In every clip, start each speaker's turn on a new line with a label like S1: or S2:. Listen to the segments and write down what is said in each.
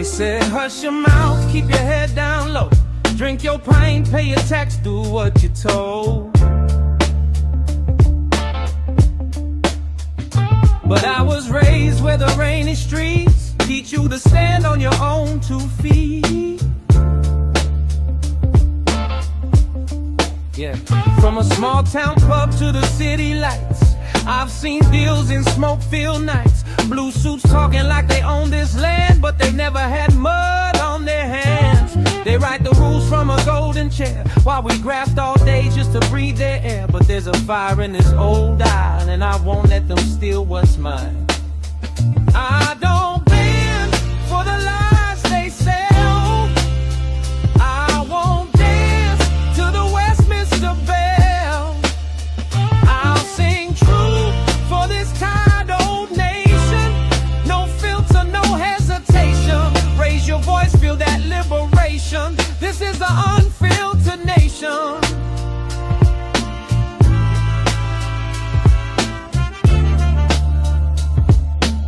S1: said, hush your mouth, keep your head down low. Drink your pain, pay your tax, do what you're told. But I was raised where the rainy streets teach you to stand on your own 2 feet. Yeah, from a small town pub to the city lights, I've seen deals in smoke-filled nights. Blue suits talking like they own this land, but they never had mud on their hands. They write the rules from a golden chair while we graft all day just to breathe their air. But there's a fire in this old isle, and I won't let them steal what's mine. I don't bend for the lies they sell. I won't dance to the Westminster Bell. I'll sing true for this tired old nation. No filter, no hesitation. Raise your voice, feel that liberation. This is the Unfiltered Nation.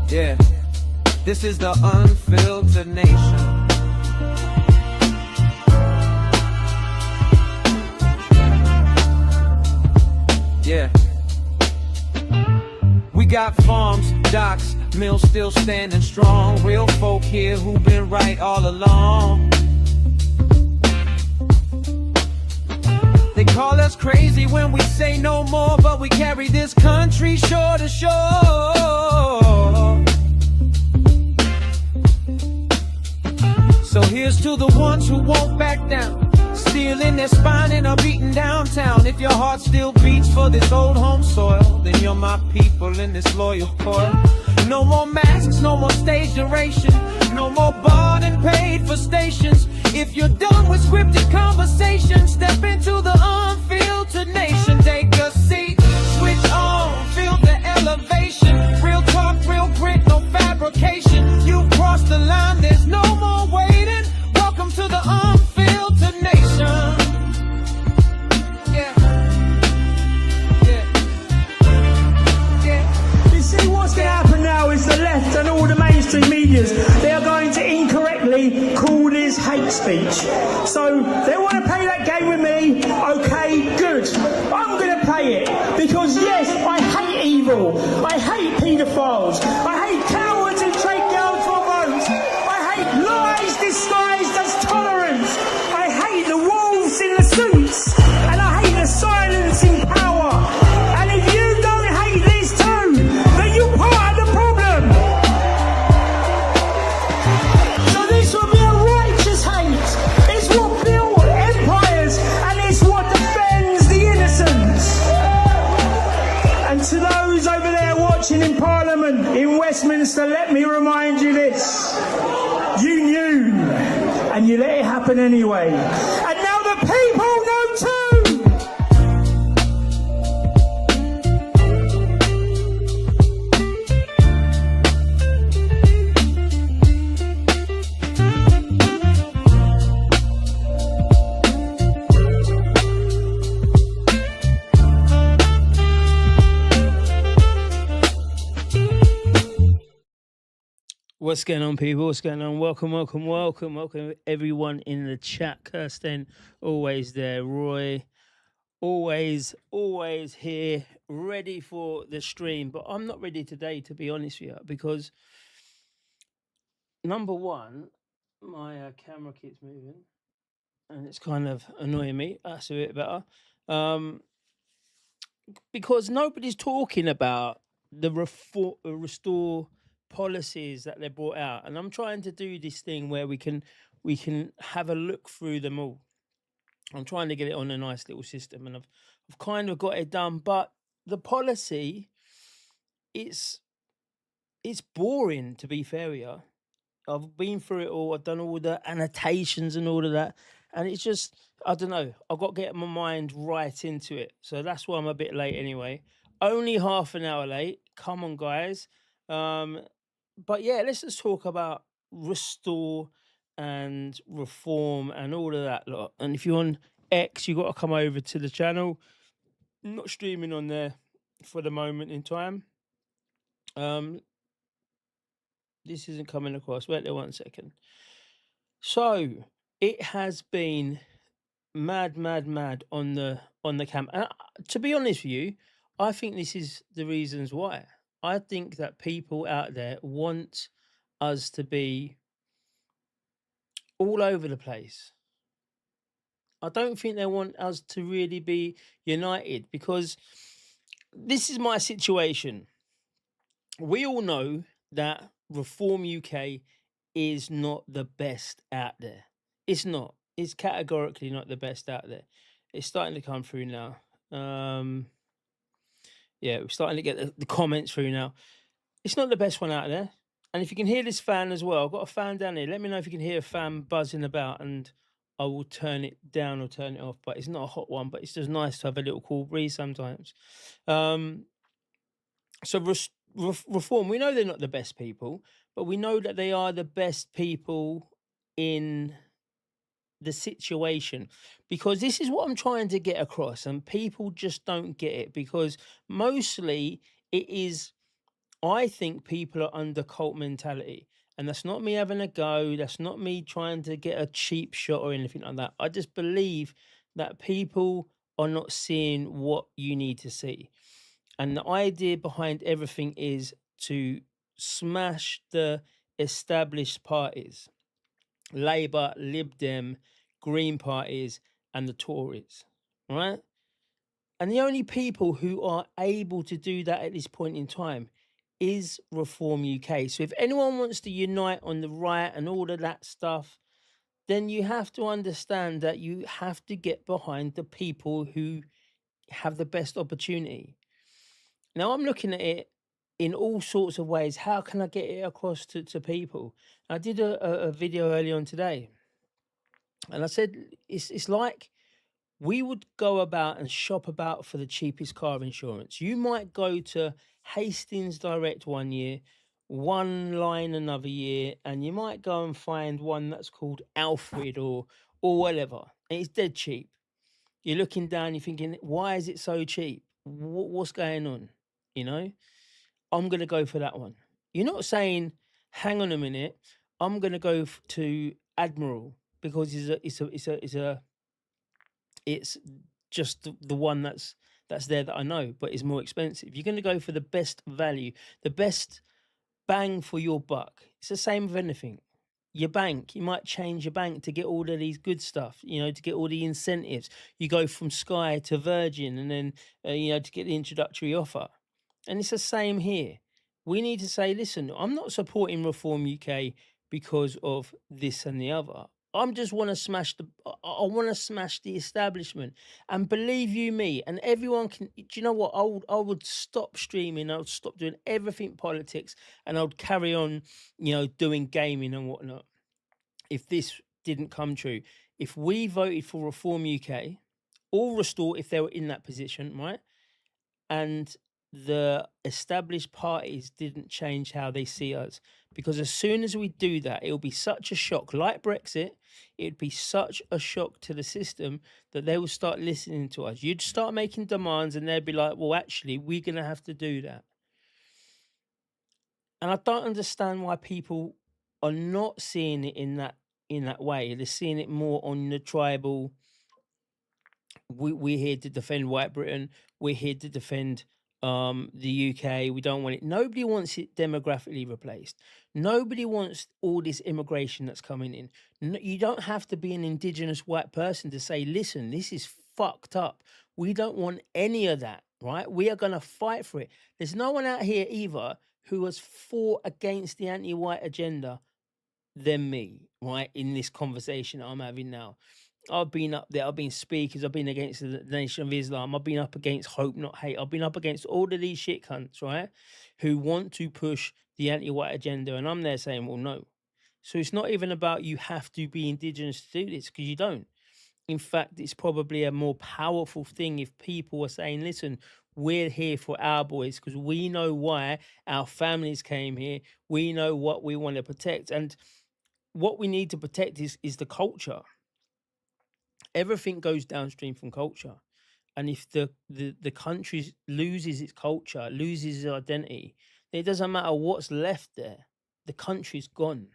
S1: Yeah, this is the Unfiltered Nation. Yeah. We got farms, docks, mills still standing strong. Real folk here who've been right all along. They call us crazy when we say no more, but we carry this country shore to shore. So here's to the ones who won't back down, stealing their spine and are beaten downtown. If your heart still beats for this old home soil, then you're my people in this loyal coil. No more masks, no more stage duration, no more bought and paid for stations. If you're done with scripted conversation, step into the Unfiltered Nation. Take a seat, switch on, feel the elevation. Real talk, real grit, no fabrication. You've crossed the line, there's no more waiting. Welcome to the Unfiltered Nation.
S2: See what's going to happen now is the left and all the mainstream medias, they are going to incorrectly call this hate speech. So they want to play that game with me. Okay, good. I'm going to play it because yes, I hate evil. I hate paedophiles. I hate cowards who trade girls for votes. I hate lies disguised as tolerance. I hate the wolves in the suits, and I hate the silence in power. And if you don't hate these two, then you're part of the problem. So this will be a righteous hate. It's what built empires, and it's what defends the innocent. And to those over there watching in Parliament in Westminster, let me remind you this. You knew, and you let it happen anyway. And now the people know too.
S3: What's going on, people? What's going on? Welcome everyone in the chat. Kirsten, always there. Roy, always here, ready for the stream. But I'm not ready today, to be honest with you, because number one, my camera keeps moving, and it's kind of annoying me. That's a bit better. Because nobody's talking about the restore policies that they brought out, and I'm trying to do this thing where we can have a look through them all. I'm trying to get it on a nice little system, and I've kind of got it done. But the policy, it's boring, to be fair with you. I've been through it all. I've done all the annotations and all of that, and it's just, I don't know. I've got to get my mind right into it, so that's why I'm a bit late anyway. Only half an hour late. Come on, guys. But yeah, let's just talk about restore and reform and all of that lot. And if you're on X, you've got to come over to the channel. I'm not streaming on there for the moment in time. This isn't coming across. Wait there 1 second. So it has been mad, mad, mad on the camp. And to be honest with you, I think this is the reasons why. I think that people out there want us to be all over the place. I don't think they want us to really be united, because this is my situation. We all know that Reform UK is not the best out there. It's not. It's categorically not the best out there. It's starting to come through now. Yeah, we're starting to get the comments through now. It's not the best one out there. And if you can hear this fan as well, I've got a fan down here. Let me know if you can hear a fan buzzing about, and I will turn it down or turn it off. But it's not a hot one, but it's just nice to have a little cool breeze sometimes. So Reform, we know they're not the best people, but we know that they are the best people in the situation, because this is what I'm trying to get across, and people just don't get it, because mostly it is, I think people are under cult mentality. And that's not me having a go. That's not me trying to get a cheap shot or anything like that. I just believe that people are not seeing what you need to see. And the idea behind everything is to smash the established parties: Labour, Lib Dem, Green parties, and the Tories, right? And the only people who are able to do that at this point in time is Reform UK. So if anyone wants to unite on the right and all of that stuff, then you have to understand that you have to get behind the people who have the best opportunity. Now, I'm looking at it in all sorts of ways. How can I get it across to people? I did a video earlier on today, and I said it's like we would go about and shop about for the cheapest car insurance. You might go to Hastings Direct one year, One Line another year, and you might go and find one that's called Alfred or whatever, and it's dead cheap. You're looking down, you're thinking, why is it so cheap? What's going on? You know, I'm going to go for that one. You're not saying, hang on a minute, I'm going to go to Admiral because it's just the one that's there that I know, but it's more expensive. You're going to go for the best value, the best bang for your buck. It's the same with anything. Your bank, you might change your bank to get all of these good stuff, to get all the incentives. You go from Sky to Virgin, and then, to get the introductory offer. And it's the same here. We need to say, listen, I'm not supporting Reform UK because of this and the other. I just want to smash I want to smash the establishment. And believe you me, and everyone can, do you know what? I would stop streaming. I would stop doing everything politics, and I would carry on, doing gaming and whatnot. If this didn't come true, if we voted for Reform UK or Restore, if they were in that position, right? And the established parties didn't change how they see us, because as soon as we do that, it'll be such a shock, like Brexit. It'd be such a shock to the system that they will start listening to us. You'd start making demands, and they'd be like, well, actually, we're going to have to do that. And I don't understand why people are not seeing it in that way. They're seeing it more on the tribal. We're here to defend White Britain. We're here to defend the UK. We don't want it. Nobody wants it demographically replaced. Nobody wants all this immigration that's coming in. You don't have to be an indigenous white person to say, listen, this is fucked up. We don't want any of that, right? We are going to fight for it. There's no one out here either who has fought against the anti-white agenda than me, right, in this conversation I'm having now. I've been up there, I've been speakers, I've been against the Nation of Islam, I've been up against Hope Not Hate, I've been up against all of these shit cunts, right, who want to push the anti-white agenda, and I'm there saying, well, no. So it's not even about you have to be indigenous to do this, because you don't. In fact, it's probably a more powerful thing if people are saying, listen, we're here for our boys because we know why our families came here. We know what we want to protect. And what we need to protect is the culture. Everything goes downstream from culture. And if the country loses its culture, loses its identity, it doesn't matter what's left there. The country's gone.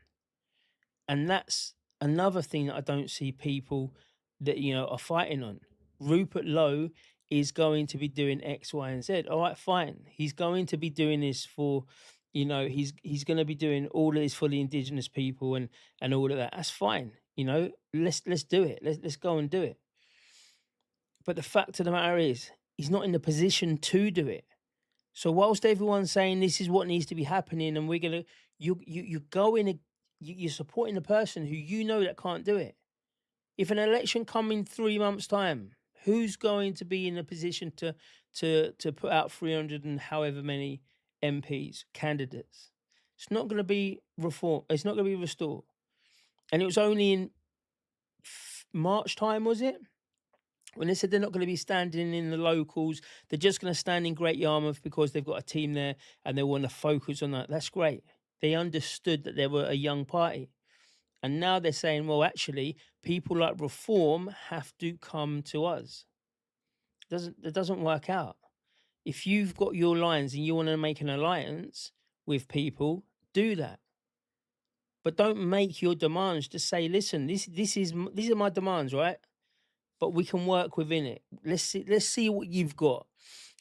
S3: And that's another thing that I don't see people that are fighting on. Rupert Lowe is going to be doing X, Y, and Z. All right, fine. He's going to be doing this for, he's going to be doing all of this for the indigenous people and all of that. That's fine. Let's do it. Let's go and do it. But the fact of the matter is, he's not in the position to do it. So whilst everyone's saying this is what needs to be happening, and you're supporting the person who that can't do it. If an election come in 3 months' time, who's going to be in a position to put out 300 and however many MPs, candidates? It's not going to be reform. It's not going to be Restore. And it was only in March time, was it? When they said they're not going to be standing in the locals, they're just going to stand in Great Yarmouth because they've got a team there and they want to focus on that. That's great. They understood that they were a young party. And now they're saying, well, actually, people like Reform have to come to us. It doesn't work out. If you've got your lines and you want to make an alliance with people, do that. But don't make your demands. Just say, listen, these are my demands, right? But we can work within it. Let's see what you've got.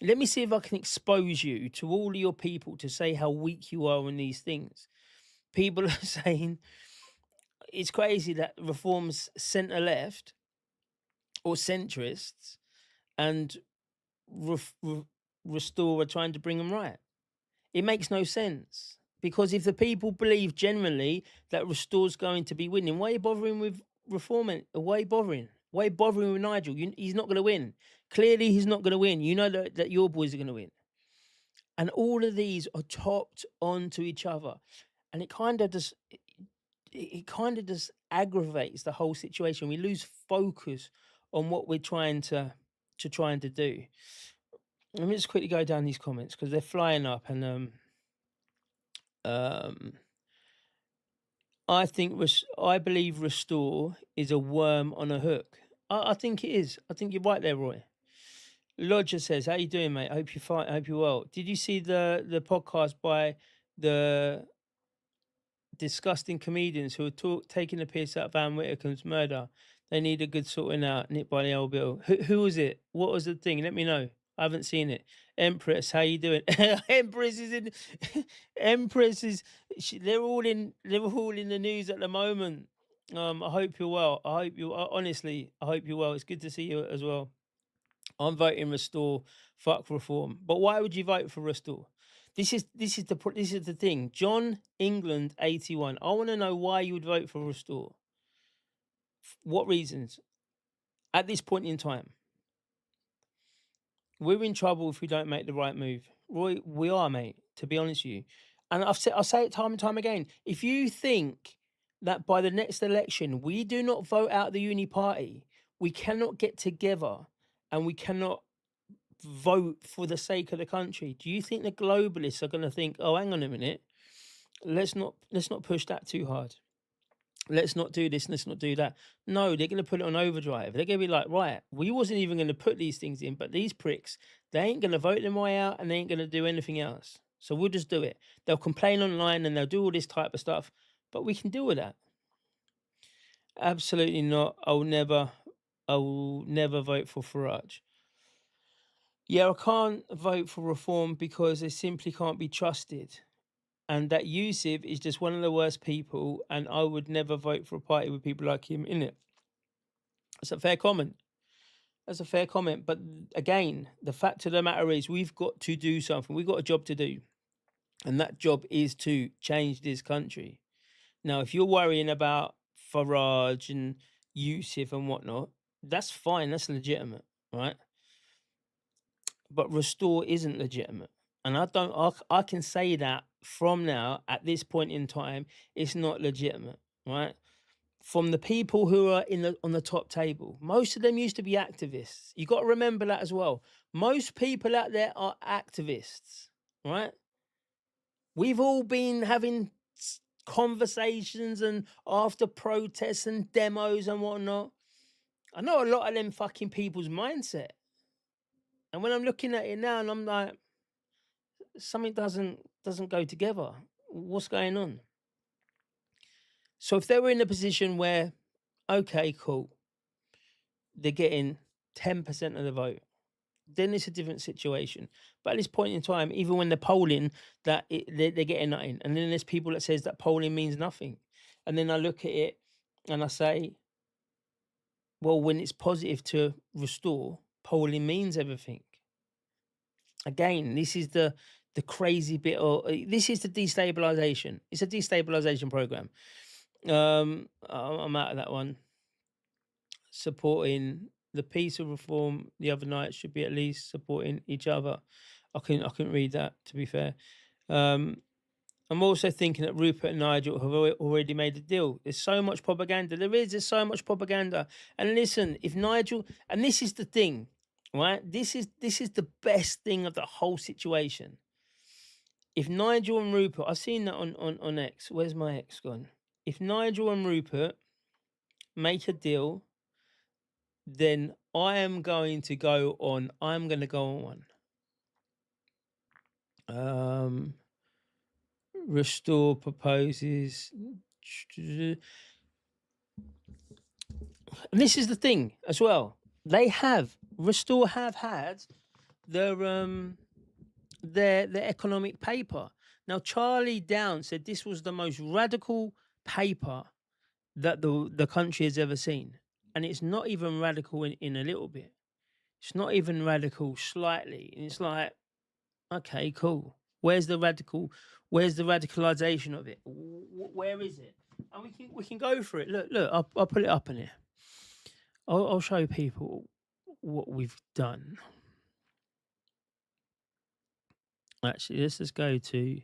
S3: Let me see if I can expose you to all of your people to say how weak you are on these things. People are saying it's crazy that Reform's centre left or centrists and Restore are trying to bring them right. It makes no sense, because if the people believe generally that Restore's going to be winning, why are you bothering with Reform? Why are you bothering? Why are you bothering with Nigel? He's not going to win. Clearly, he's not going to win. You know that your boys are going to win. And all of these are topped onto each other. And it kind of just aggravates the whole situation. We lose focus on what we're trying to do. Let me just quickly go down these comments because they're flying up. And I believe Restore is a worm on a hook. I think it is. I think you're right there, Roy. Lodger says, "How you doing, mate? I hope you're fine. I hope you're well. Did you see the podcast by the disgusting comedians who are taking the piss out of Van Whittaker's murder? They need a good sorting out, nipped by the old bill." Who was it? What was the thing? Let me know. I haven't seen it. Empress, how you doing? Empress is in. Empress is. They're all in the news at the moment. I hope you're well. Honestly, I hope you're well. It's good to see you as well. I'm voting Restore. Fuck Reform. But why would you vote for Restore? This is the thing. John England 81. I want to know why you would vote for Restore. What reasons? At this point in time, we're in trouble if we don't make the right move. Roy, we are, mate, to be honest with you. And I'll say it time and time again. If you think that by the next election, we do not vote out the uni party, we cannot get together and we cannot vote for the sake of the country, do you think the globalists are going to think, oh, hang on a minute, let's not push that too hard. Let's not do this, let's not do that. No, they're going to put it on overdrive. They're going to be like, right, we wasn't even going to put these things in, but these pricks, they ain't going to vote them way out and they ain't going to do anything else. So we'll just do it. They'll complain online and they'll do all this type of stuff, but we can deal with that. Absolutely not. I will never vote for Farage. Yeah, I can't vote for Reform because they simply can't be trusted. And that Yusuf is just one of the worst people, and I would never vote for a party with people like him in it. That's a fair comment. But again, the fact of the matter is we've got to do something. We've got a job to do. And that job is to change this country. Now, if you're worrying about Farage and Yusuf and whatnot, that's fine. That's legitimate, right? But Restore isn't legitimate. And I can say that from now, at this point in time, it's not legitimate, right? From the people who are on the top table, most of them used to be activists. You got to remember that as well. Most people out there are activists, right? We've all been having conversations and after protests and demos and whatnot. I know a lot of them fucking people's mindset. And when I'm looking at it now and I'm like, something doesn't go together. What's going on? So if they were in a position where, okay, cool, they're getting 10% of the vote, then it's a different situation. But at this point in time, even when they're polling, they're getting nothing. And then there's people that says that polling means nothing. And then I look at it and I say, well, when it's positive to restore, polling means everything. Again, this is the crazy bit, or this is the destabilization. It's a destabilization program. I'm out of that one. Supporting the peace of reform the other night should be at least supporting each other. I couldn't read that, to be fair. I'm also thinking that Rupert and Nigel have already made a deal. There's so much propaganda. There's so much propaganda. And listen, if Nigel, and this is the thing, right? This is the best thing of the whole situation. If Nigel and Rupert, I've seen that on X. Where's my X gone? If Nigel and Rupert make a deal, then I'm going to go on one. Restore proposes, and this is the thing as well. Restore have had their economic paper. Now Charlie Downs said this was the most radical paper that the country has ever seen, and it's not even radical in a little bit. It's not even radical slightly, and it's like, okay, cool. Where's the radicalization of it? Where is it? And we can go for it. Look, I'll put it up in here. I'll show people what we've done. Actually, let's just go to.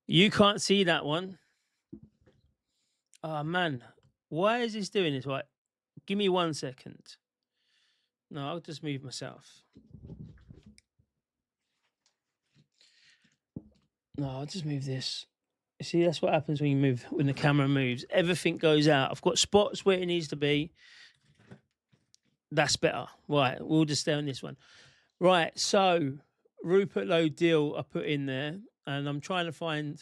S3: You can't see that one. Oh man, why is this doing this? Right, give me 1 second. No, I'll just move myself. No, I'll just move this. You see, that's what happens when the camera moves. Everything goes out. I've got spots where it needs to be. That's better. Right, we'll just stay on this one. Right, so Rupert Lowe deal I put in there, and I'm trying to find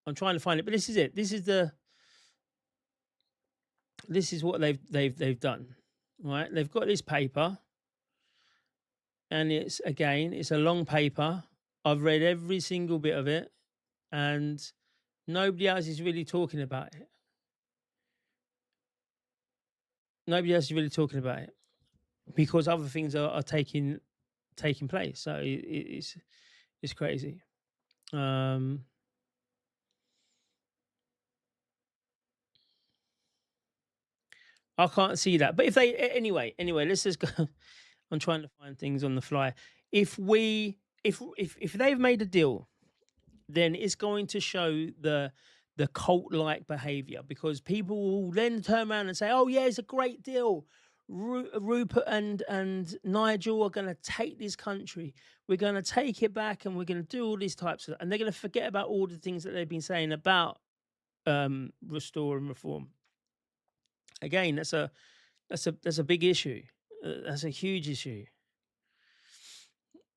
S3: it, but this is it. This is what they've done. Right? They've got this paper, and it's a long paper. I've read every single bit of it, and nobody else is really talking about it. Nobody else is really talking about it because other things are taking place. So it's crazy. I can't see that. But if they anyway, let's just go. I'm trying to find things on the fly. If they've made a deal, then it's going to show the cult-like behavior, because people will then turn around and say, "Oh yeah, it's a great deal. Rupert and Nigel are going to take this country. We're going to take it back, and we're going to do all these types of," and they're going to forget about all the things that they've been saying about restore and reform. Again, that's a big issue. That's a huge issue.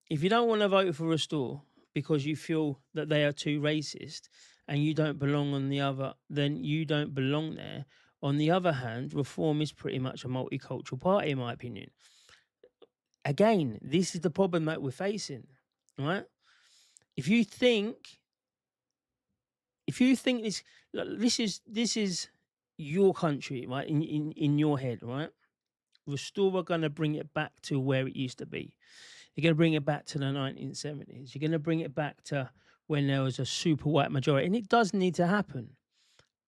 S3: If you don't want to vote for restore because you feel that they are too racist and you don't belong on the other, then you don't belong there. On the other hand, reform is pretty much a multicultural party, in my opinion. Again, this is the problem that we're facing, right? If you think this is your country, right? In your head, right? Restore are going to bring it back to where it used to be. You're going to bring it back to the 1970s. You're going to bring it back to when there was a super white majority. And it does need to happen.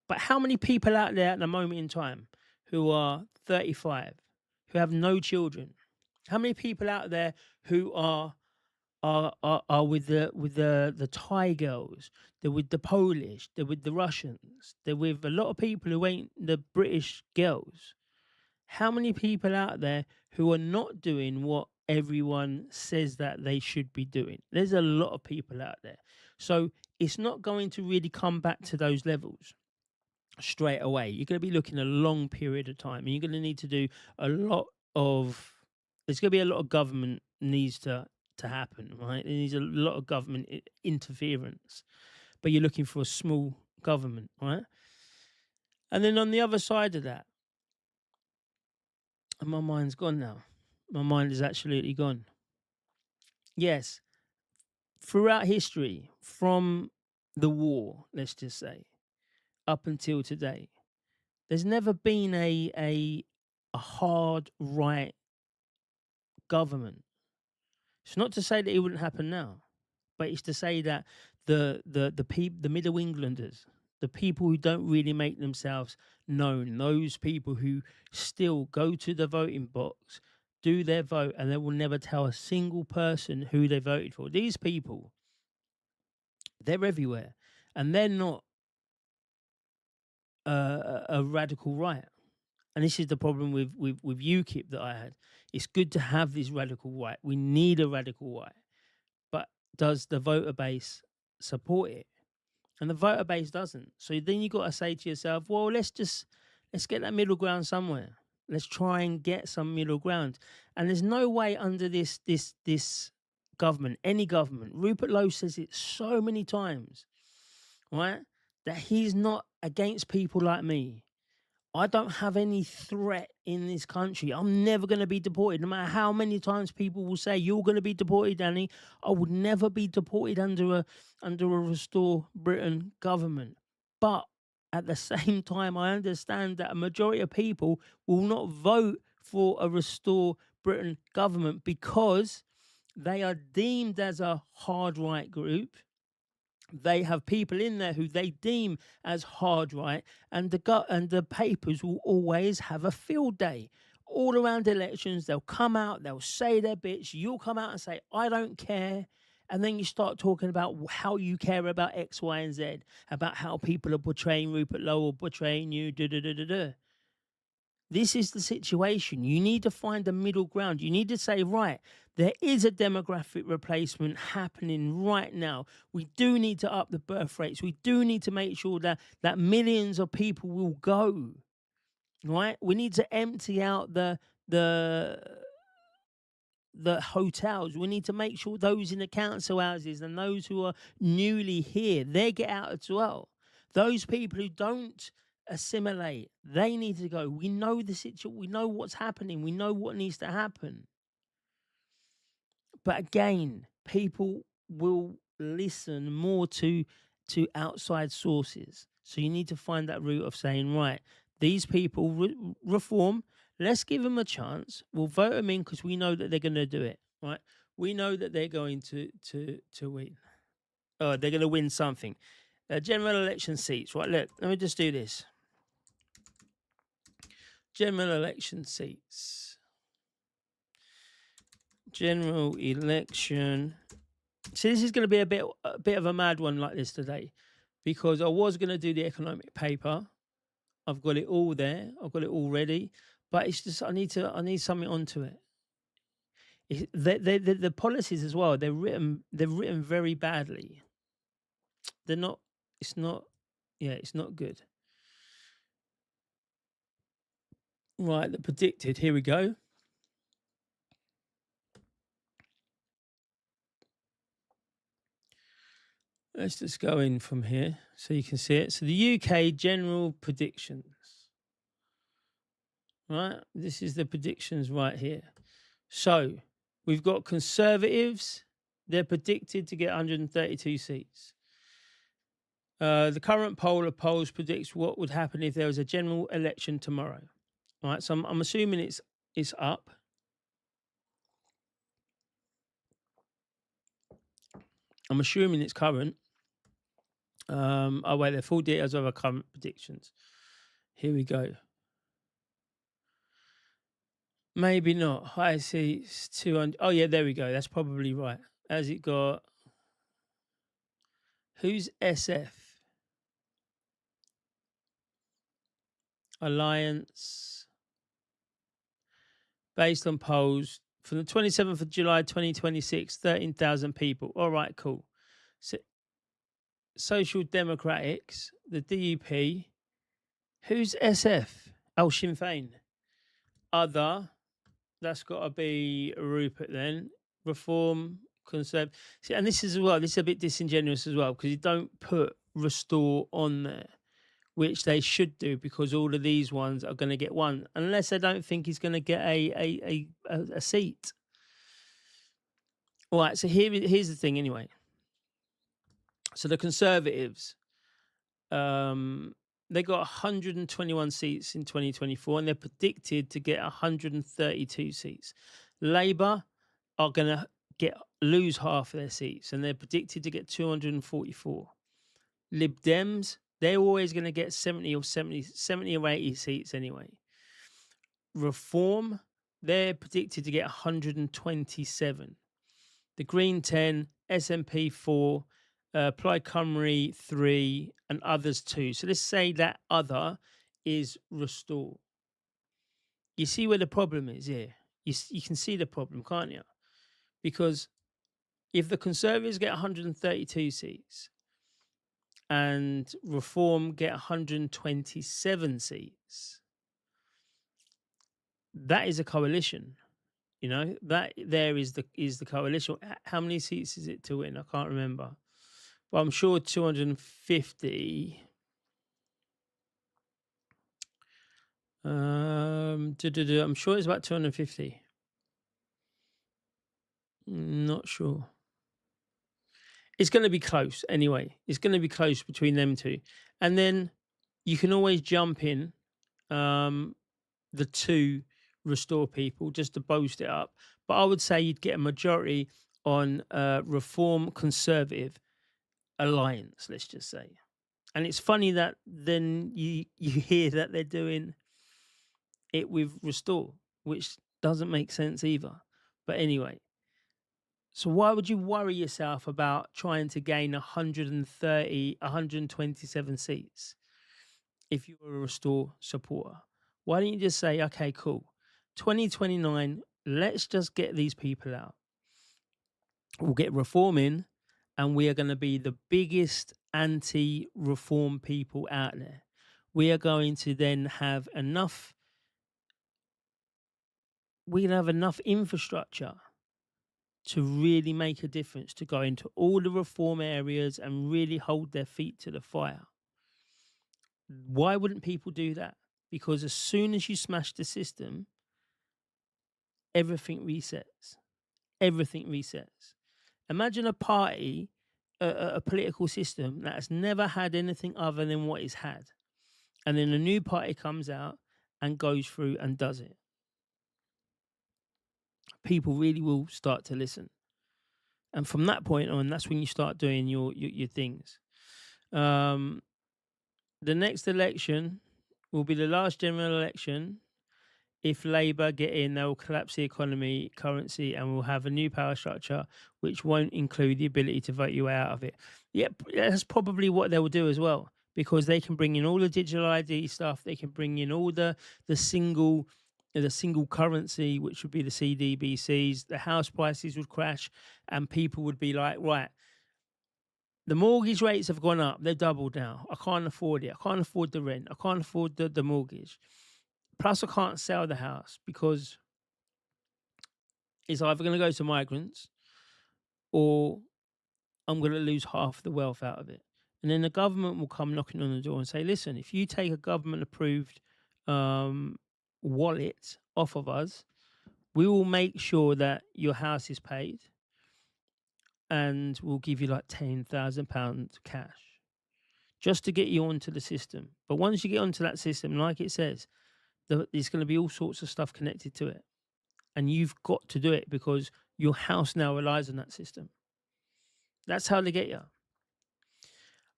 S3: But how many people out there at the moment in time who are 35, who have no children? How many people out there who are with the Thai girls? They're with the Polish. They're with the Russians. They're with a lot of people who ain't the British girls. How many people out there who are not doing what everyone says that they should be doing. There's a lot of people out there. So it's not going to really come back to those levels straight away. You're going to be looking a long period of time, and you're going to need to do a lot of. There's going to be a lot of government needs to happen, right? There needs a lot of government interference, but you're looking for a small government, right? And then on the other side of that, and my mind's gone now. My mind is absolutely gone. Yes, throughout history, from the war, let's just say, up until today, there's never been a hard right government. It's not to say that it wouldn't happen now, but it's to say that the Middle Englanders, the people who don't really make themselves known, those people who still go to the voting box, do their vote, and they will never tell a single person who they voted for. These people, they're everywhere, and they're not a radical right. And this is the problem with UKIP that I had. It's good to have this radical right. We need a radical right. But does the voter base support it? And the voter base doesn't. So then you got to say to yourself, well, let's get that middle ground somewhere. Let's try and get some middle ground. And there's no way under this government, any government. Rupert Lowe says it so many times, right? That he's not against people like me. I don't have any threat in this country. I'm never going to be deported. No matter how many times people will say, you're going to be deported, Danny, I would never be deported under a Restore Britain government. But at the same time, I understand that a majority of people will not vote for a Restore Britain government because they are deemed as a hard right group. They have people in there who they deem as hard right, and the papers will always have a field day. All around elections, they'll come out, they'll say their bits, you'll come out and say, I don't care. And then you start talking about how you care about X, Y, and Z, about how people are portraying Rupert Lowe or portraying you, da-da-da-da-da. This is the situation. You need to find a middle ground. You need to say, right, there is a demographic replacement happening right now. We do need to up the birth rates. We do need to make sure that millions of people will go, right? We need to empty out the hotels. We need to make sure those in the council houses and those who are newly here, they get out as well. Those people who don't assimilate, they need to go. We know the situation. We know what's happening. We know what needs to happen. But again, people will listen more to outside sources. So you need to find that route of saying, right, these people reform. Let's give them a chance. We'll vote them in because we know that they're going to do it. Right? We know that they're going to win. Oh, they're going to win something. General election seats. Right? Look, let me just do this. General election seats. General election. So this is going to be a bit of a mad one like this today, because I was going to do the economic paper. I've got it all there. I've got it all ready, but it's just I need something onto it. The policies as well. They're written very badly. They're not. It's not. Yeah, it's not good. Right, the predicted. Here we go. Let's just go in from here so you can see it. So the UK general predictions. Right, this is the predictions right here. So we've got Conservatives. They're predicted to get 132 seats. The current poll of polls predicts what would happen if there was a general election tomorrow. All right, so I'm assuming it's up. I'm assuming it's current. Oh wait, the full details of our current predictions. Here we go. Maybe not. High seats 200. Oh yeah, there we go. That's probably right. Has it got? Who's SF? Alliance. Based on polls, From the 27th of July 2026, 13,000 people. All right, cool. So, Social Democrats, the DUP. Who's SF? Oh, Sinn Féin. Other. That's got to be Rupert then. Reform, Conservative. See, and this is as well. This is a bit disingenuous as well because you don't put Restore on there, which they should do because all of these ones are going to get one, unless they don't think he's going to get a seat. All right. So here's the thing. Anyway. So the Conservatives, they got 121 seats in 2024 and they're predicted to get 132 seats. Labour are going to lose half of their seats and they're predicted to get 244. Lib Dems, they're always going to get 70 or 80 seats anyway. Reform, they're predicted to get 127. The Green 10, SNP 4, Plaid Cymru 3, and others 2. So let's say that other is Restore. You see where the problem is here? You can see the problem, can't you? Because if the Conservatives get 132 seats and Reform get 127 seats, that is a coalition. You know, that there is the coalition. How many seats is it to win? I can't remember. But I'm sure 250. I'm sure it's about 250. Not sure. It's going to be close anyway. It's going to be close between them two. And then you can always jump in the two Restore people just to boost it up. But I would say you'd get a majority on Reform Conservative alliance, let's just say. And it's funny that then you hear that they're doing it with Restore, which doesn't make sense either. But anyway, so why would you worry yourself about trying to gain 127 seats if you were a Restore supporter? Why don't you just say, okay, cool, 2029, let's just get these people out. We'll get Reform in, and we are going to be the biggest anti-reform people out there. We are going to then have enough. We're going to have enough infrastructure to really make a difference, to go into all the reform areas and really hold their feet to the fire. Why wouldn't people do that? Because as soon as you smash the system, everything resets. Everything resets. Imagine a party, a political system that has never had anything other than what it's had. And then a new party comes out and goes through and does it. People really will start to listen. And from that point on, that's when you start doing your things. The next election will be the last general election. If Labour get in, they will collapse the economy, currency, and we'll have a new power structure, which won't include the ability to vote you out of it. Yeah, that's probably what they will do as well, because they can bring in all the digital ID stuff. They can bring in all the single currency, which would be the CDBCs. The house prices would crash, and people would be like, right, the mortgage rates have gone up. They're doubled now. I can't afford it. I can't afford the rent. I can't afford the mortgage. Plus, I can't sell the house because it's either going to go to migrants or I'm going to lose half the wealth out of it. And then the government will come knocking on the door and say, listen, if you take a government-approved wallet off of us, we will make sure that your house is paid and we'll give you like £10,000 cash just to get you onto the system. But once you get onto that system, like it says, there's going to be all sorts of stuff connected to it. And you've got to do it because your house now relies on that system. That's how they get you.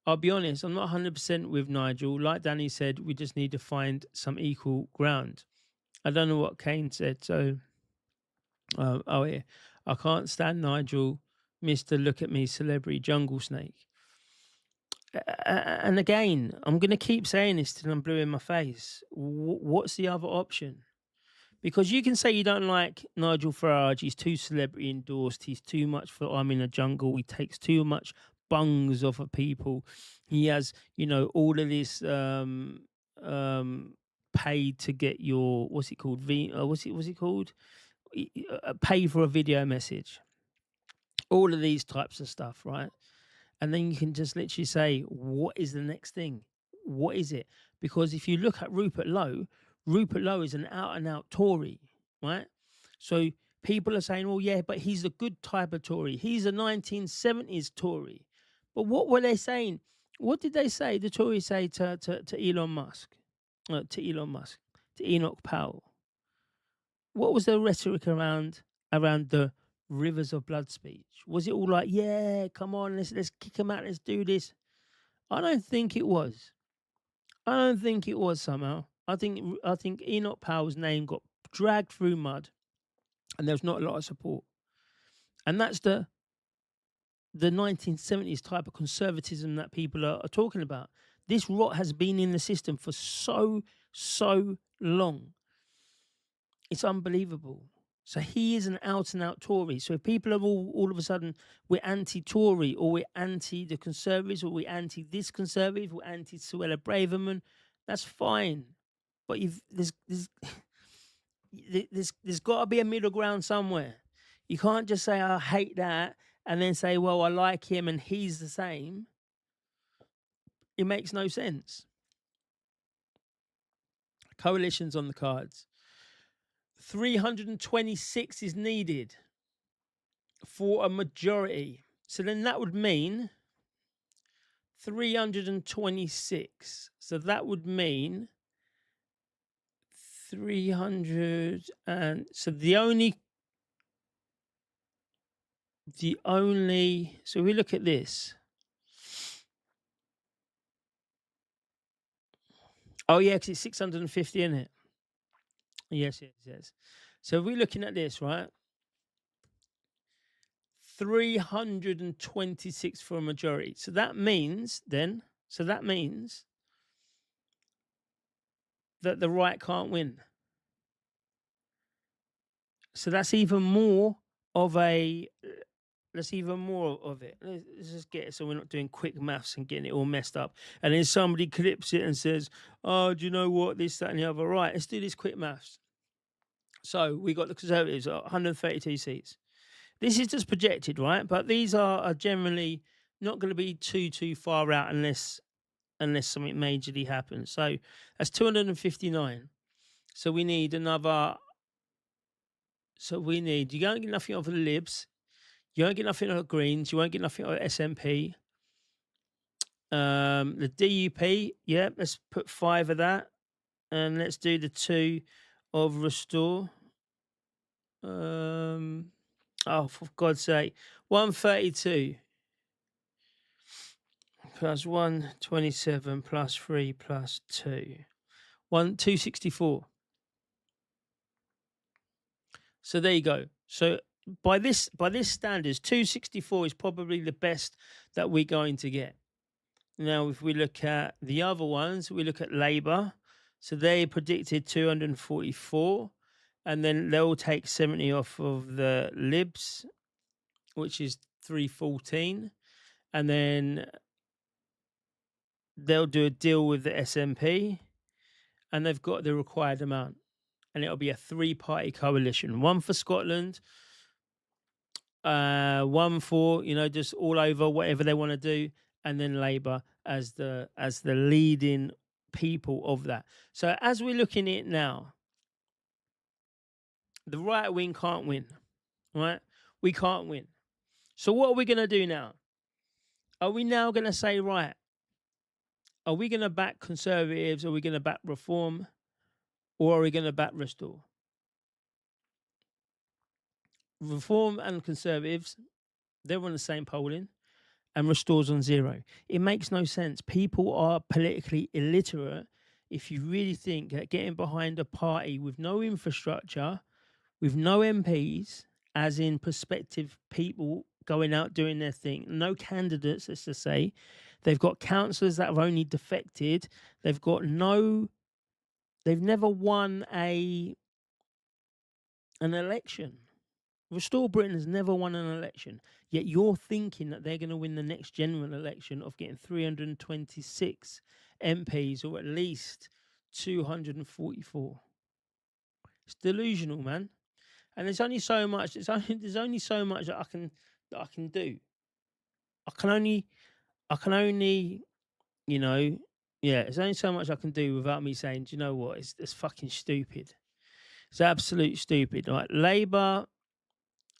S3: I'll be honest, I'm not 100% with Nigel. Like Danny said, we just need to find some equal ground. I don't know what Kane said. So, yeah, I can't stand Nigel, Mr. Look at Me, Celebrity Jungle Snake. And again, I'm going to keep saying this till I'm blue in my face. What's the other option? Because you can say you don't like Nigel Farage, he's too celebrity endorsed, he's too much for I'm in a jungle, he takes too much bungs off of people. He has, all of this paid to get your what's it called? What's it called? Pay for a video message. All of these types of stuff, right? And then you can just literally say, what is the next thing? What is it? Because if you look at Rupert Lowe is an out and out Tory, right? So people are saying, oh, yeah, but he's a good type of Tory. He's a 1970s Tory. But what were they saying? What did they say? The Tories say to Elon Musk, to Enoch Powell. What was the rhetoric around the rivers of blood speech? Was it all like, yeah, come on, let's kick him out, let's do this? I don't think it was. Somehow. I think Enoch Powell's name got dragged through mud, and there's not a lot of support. And that's the 1970s type of conservatism that people are talking about. This rot has been in the system for so long. It's unbelievable. So he is an out and out Tory. So if people are all of a sudden, we're anti-Tory, or we're anti the Conservatives, or we're anti this Conservative, we're anti Suella Braverman, that's fine. But there's got to be a middle ground somewhere. You can't just say I hate that and then say, well, I like him and he's the same. It makes no sense. Coalitions on the cards. 326 is needed for a majority. So then that would mean 326. So that would mean 300. And so so we look at this. Oh, yeah, because it's 650, isn't it? Yes. So we're looking at this, right? 326 for a majority. So that means that the right can't win. So that's even more of it. Let's just get it so we're not doing quick maths and getting it all messed up. And then somebody clips it and says, oh, do you know what? This, that, and the other. Right, let's do this quick maths. So we got the Conservatives at 132 seats. This is just projected, right? But these are generally not going to be too far out unless something majorly happens. So that's 259. So we need another. You don't get nothing off of the Libs. You won't get nothing off of Greens. You won't get nothing off of SNP. The DUP, yeah, let's put 5 of that. And let's do the 2 of Restore. For God's sake. 132 plus 127 plus 3 plus 2. 264. So there you go. So by this standards, 264 is probably the best that we're going to get. Now, if we look at the other ones, we look at Labour. So they predicted 244, and then they'll take 70 off of the Libs, which is 314, and then they'll do a deal with the SNP, and they've got the required amount, and it'll be a 3-party coalition, one for Scotland, one for just all over whatever they want to do, and then Labour as the leading people of that. So as we're looking at it now, the right wing can't win, right? We can't win. So what are we going to do now? Are we now going to say, right, are we going to back Conservatives? Are we going to back Reform? Or are we going to back Restore? Reform and Conservatives, they're on the same polling, and Restore's on 0. It makes no sense. People are politically illiterate if you really think that getting behind a party with no infrastructure, with no MPs, as in prospective people going out doing their thing, no candidates, let's just say, they've got councillors that have only defected, they've never won a an election. Restore Britain has never won an election, yet you're thinking that they're going to win the next general election of getting 326 MPs or at least 244. It's delusional, man. And there's only so much. There's only so much that I can do. I can only, you know, yeah. There's only so much I can do without me saying, do you know what? It's fucking stupid. It's absolute stupid. Right, Labour.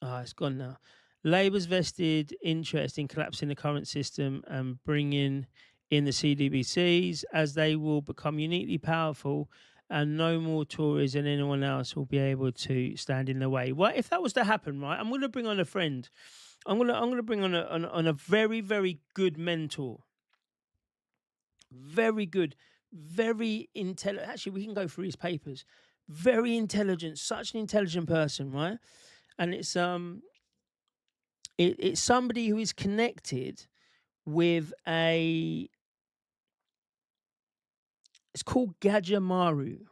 S3: It's gone now. Labour's vested interest in collapsing the current system and bringing in the CDBCs, as they will become uniquely powerful, and no more Tories and anyone else will be able to stand in the way. Well, if that was to happen, right, I'm going to bring on a friend. I'm going to bring on a very, very good mentor. Very good, very intelligent. Actually, we can go through his papers. Very intelligent, such an intelligent person, right? And it's somebody who is connected with it's called Gajamaru.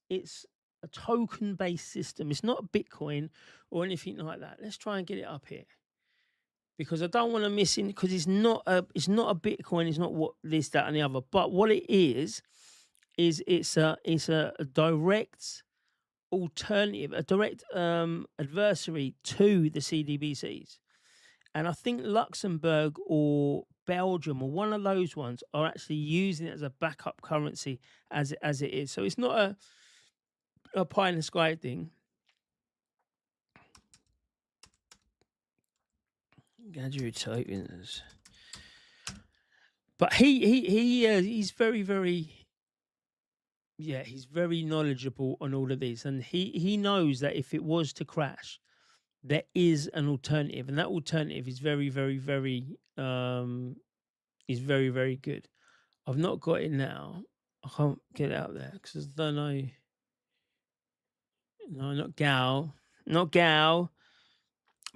S3: It's a token-based system. It's not Bitcoin or anything like that. Let's try and get it up here, because I don't want to miss it, because it's not a Bitcoin. It's not what this, that, and the other. But what it is it's a direct alternative, a direct adversary to the CDBCs. And I think Luxembourg or Belgium or one of those ones are actually using it as a backup currency as it is. So it's not a pie in the sky thing. Gadget tokens. But he's very, very, yeah, he's very knowledgeable on all of these, and he knows that if it was to crash, there is an alternative, and that alternative is very, very, very is very, very good. I've not got it now. I can't get it out there because I don't know. No, not Gal.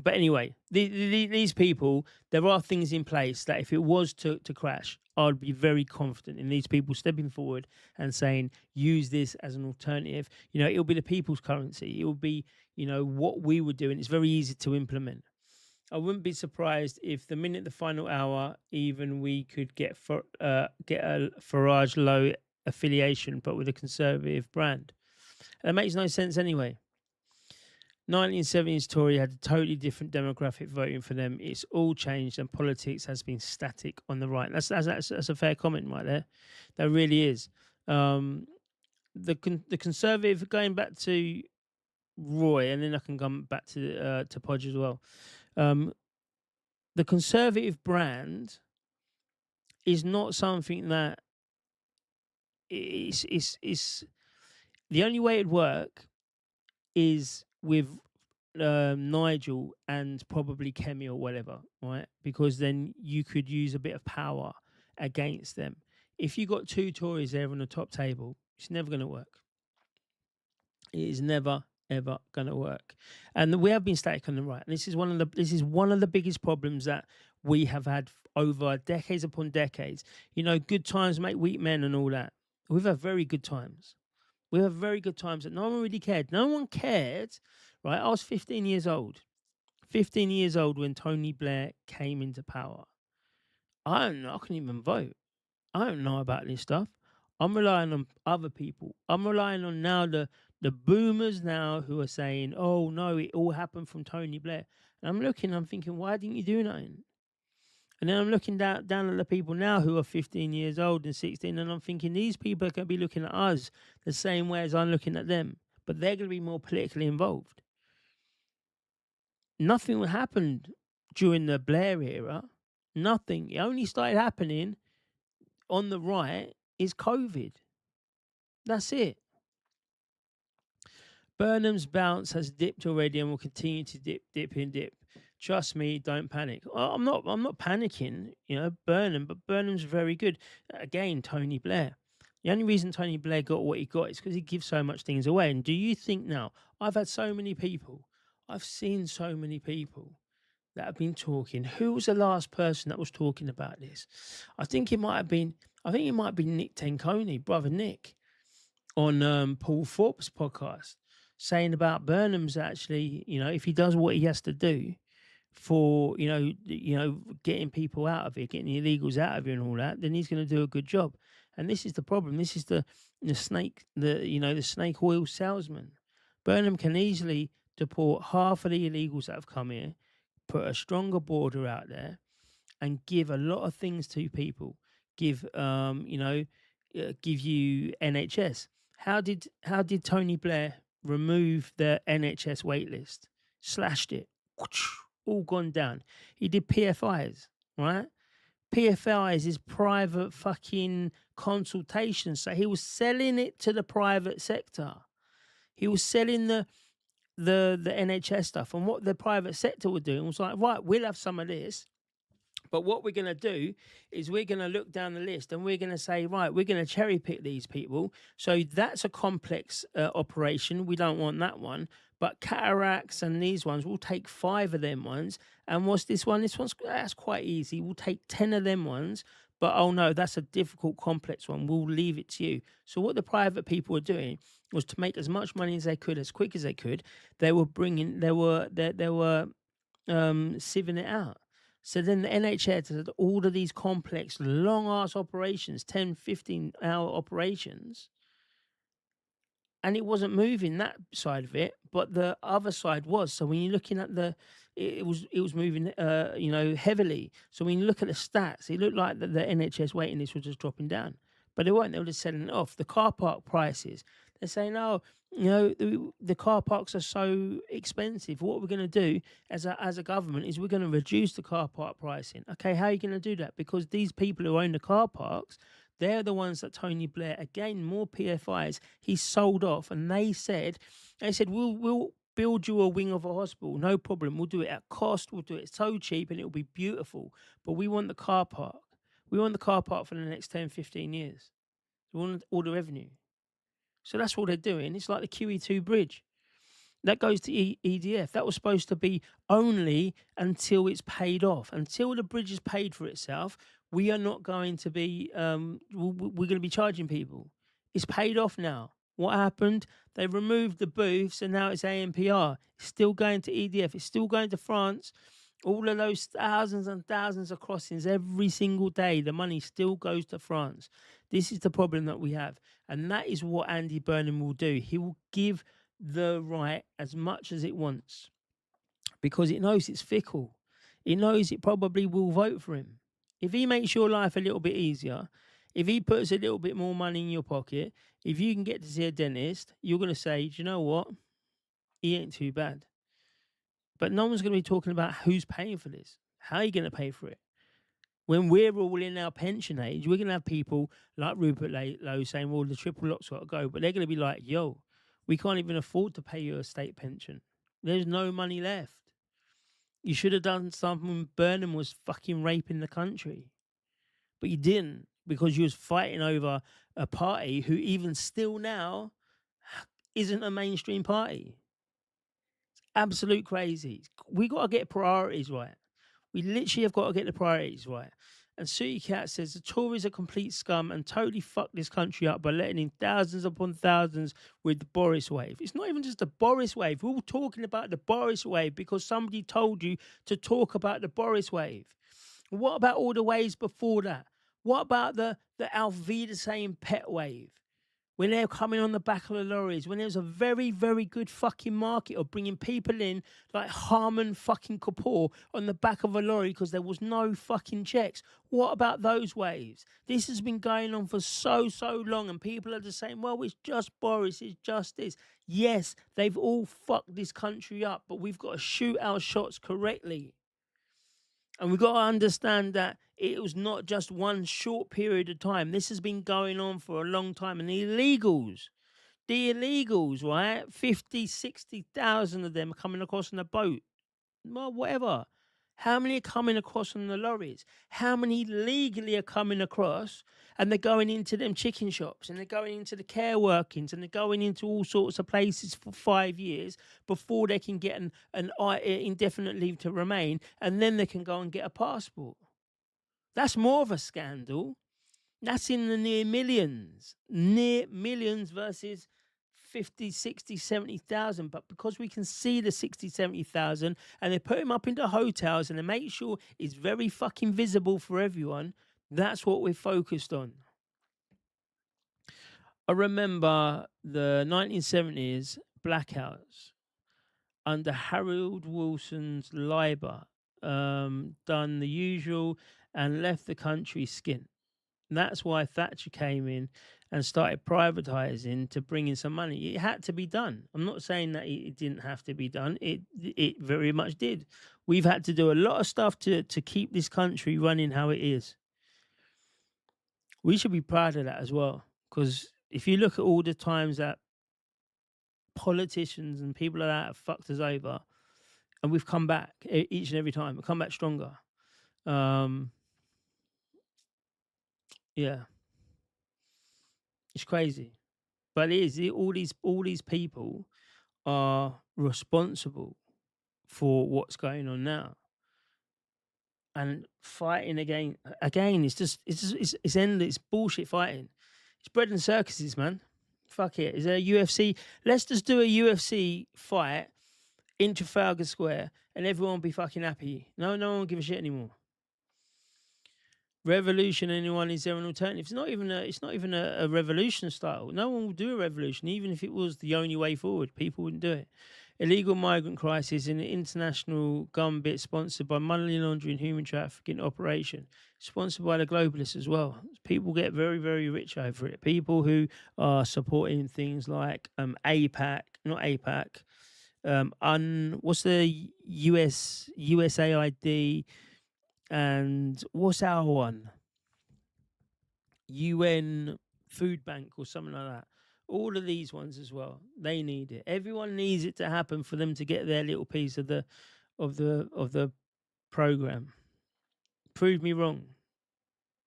S3: But anyway, these people, there are things in place that if it was to crash, I'd be very confident in these people stepping forward and saying, use this as an alternative. You know, it'll be the people's currency. It will be, you know, what we would do, and it's very easy to implement. I wouldn't be surprised if the minute the final hour, even we could get a Farage Lowe affiliation, but with a conservative brand. That makes no sense anyway. 1970s Tory had a totally different demographic voting for them. It's all changed, and politics has been static on the right. That's a fair comment right there. That really is. The conservative, going back to Roy, and then I can come back to Podge as well. The conservative brand is not something that is the only way it'd work is with Nigel and probably Kemi or whatever, right? Because then you could use a bit of power against them. If you got two Tories there on the top table, it's never going to work. It is never ever going to work. And we have been static on the right. And this is one of the biggest problems that we have had over decades upon decades. You know, good times make weak men and all that. We've had very good times. We have very good times that no one really cared. No one cared, right? I was 15 years old. 15 years old when Tony Blair came into power. I don't know. I couldn't even vote. I don't know about this stuff. I'm relying on other people. I'm relying on now the boomers now who are saying, oh, no, it all happened from Tony Blair. And I'm looking, I'm thinking, why didn't you do nothing? And then I'm looking down at the people now who are 15 years old and 16, and I'm thinking these people are going to be looking at us the same way as I'm looking at them, but they're going to be more politically involved. Nothing happened during the Blair era. Nothing. It only started happening on the right is COVID. That's it. Burnham's bounce has dipped already and will continue to dip. Trust me, don't panic. I'm not panicking, you know, Burnham, but Burnham's very good. Again, Tony Blair. The only reason Tony Blair got what he got is because he gives so much things away. And do you think now, I've seen so many people that have been talking. Who was the last person that was talking about this? I think it might have been Nick Tenconi, brother Nick, on Paul Thorpe's podcast. saying about Burnham's actually, if he does what he has to do for, getting people out of it, getting the illegals out of it and all that, then he's going to do a good job. And this is the problem. This is the snake, the snake oil salesman. Burnham can easily deport half of the illegals that have come here, put a stronger border out there, and give a lot of things to people. Give give you NHS. How did Tony Blair remove the NHS wait list? Slashed it. All gone down. He did PFIs, right? PFIs is private fucking consultation. So he was selling it to the private sector. He was selling the NHS stuff. And what the private sector were doing was like, right, we'll have some of this. But what we're going to do is we're going to look down the list and we're going to say, right, we're going to cherry pick these people. So that's a complex operation. We don't want that one. But cataracts and these ones, we'll take 5 of them ones. And what's this one? That's quite easy. We'll take 10 of them ones. But oh no, that's a difficult, complex one. We'll leave it to you. So what the private people were doing was to make as much money as they could, as quick as they could. They were sieving it out. So then the NHS had all of these complex, long-ass operations, 10, 15-hour operations, and it wasn't moving that side of it, but the other side was. So when you're looking at it was moving, heavily. So when you look at the stats, it looked like the NHS waiting list was just dropping down, but they weren't. They were just selling it off. The car park prices, they're saying, oh, the car parks are so expensive. What we're going to do as a government is we're going to reduce the car park pricing. Okay, how are you going to do that? Because these people who own the car parks, they're the ones that Tony Blair, again, more PFIs, he sold off, and they said, we'll build you a wing of a hospital, no problem. We'll do it at cost. We'll do it so cheap, and it'll be beautiful. But we want the car park. We want the car park for the next 10, 15 years. We want all the revenue. So that's what they're doing. It's like the QE2 bridge. That goes to EDF. That was supposed to be only until it's paid off. Until the bridge is paid for itself, we are not going to be, we're going to be charging people. It's paid off now. What happened? They removed the booths and now it's ANPR. It's still going to EDF. It's still going to France. All of those thousands and thousands of crossings every single day, the money still goes to France. This is the problem that we have. And that is what Andy Burnham will do. He will give the right as much as it wants because it knows it's fickle. It knows it probably will vote for him. If he makes your life a little bit easier, if he puts a little bit more money in your pocket, if you can get to see a dentist, you're going to say, do you know what? He ain't too bad. But no one's going to be talking about who's paying for this. How are you going to pay for it? When we're all in our pension age, we're going to have people like Rupert Lowe saying, well, the triple lock's got to go. But they're going to be like, yo, we can't even afford to pay you a state pension. There's no money left. You should have done something when Burnham was fucking raping the country. But you didn't because you was fighting over a party who even still now isn't a mainstream party. Absolute crazy. We got to get priorities right. We literally have got to get the priorities right. And Sooty Cat says the Tories are complete scum and totally fucked this country up by letting in thousands upon thousands with the Boris wave. It's not even just the Boris wave. We're all talking about the Boris wave because somebody told you to talk about the Boris wave. What about all the waves before that? What about the Alvida saying pet wave? When they're coming on the back of the lorries, when there's a very, very good fucking market of bringing people in like Harman fucking Kapoor on the back of a lorry because there was no fucking checks. What about those waves? This has been going on for so long and people are just saying, well, it's just Boris, it's just this. Yes, they've all fucked this country up, but we've got to shoot our shots correctly. And we've got to understand that it was not just one short period of time. This has been going on for a long time. And the illegals, right? 50, 60,000 of them are coming across on a boat. Well, whatever. How many are coming across on the lorries? How many legally are coming across and they're going into them chicken shops and they're going into the care workings and they're going into all sorts of places for 5 years before they can get an indefinite leave to remain and then they can go and get a passport? That's more of a scandal. That's in the near millions versus 50, 60, 70,000. But because we can see the 60, 70,000 and they put him up into hotels and they make sure it's very fucking visible for everyone, that's what we're focused on. I remember the 1970s blackouts under Harold Wilson's Labour, done the usual and left the country skint. That's why Thatcher came in and started privatising to bring in some money. It had to be done. I'm not saying that it didn't have to be done. It very much did. We've had to do a lot of stuff to keep this country running how it is. We should be proud of that as well. Because if you look at all the times that politicians and people like that have fucked us over, and we've come back each and every time, we've come back stronger. Yeah, it's crazy, but it is. All these people are responsible for what's going on now, and fighting again. It's endless bullshit fighting. It's bread and circuses, man. Fuck it. Is there a UFC? Let's just do a UFC fight in Trafalgar Square, and everyone will be fucking happy. No one will give a shit anymore. Revolution, anyone, is there an alternative? It's not even a revolution style. No one will do a revolution, even if it was the only way forward. People wouldn't do it. Illegal migrant crisis in an international gambit sponsored by money laundering, human trafficking operation, sponsored by the globalists as well. People get very, very rich over it. People who are supporting things like APAC, not APAC, what's the USAID, and what's our one? UN Food Bank or something like that. All of these ones as well. They need it. Everyone needs it to happen for them to get their little piece of the program. Prove me wrong.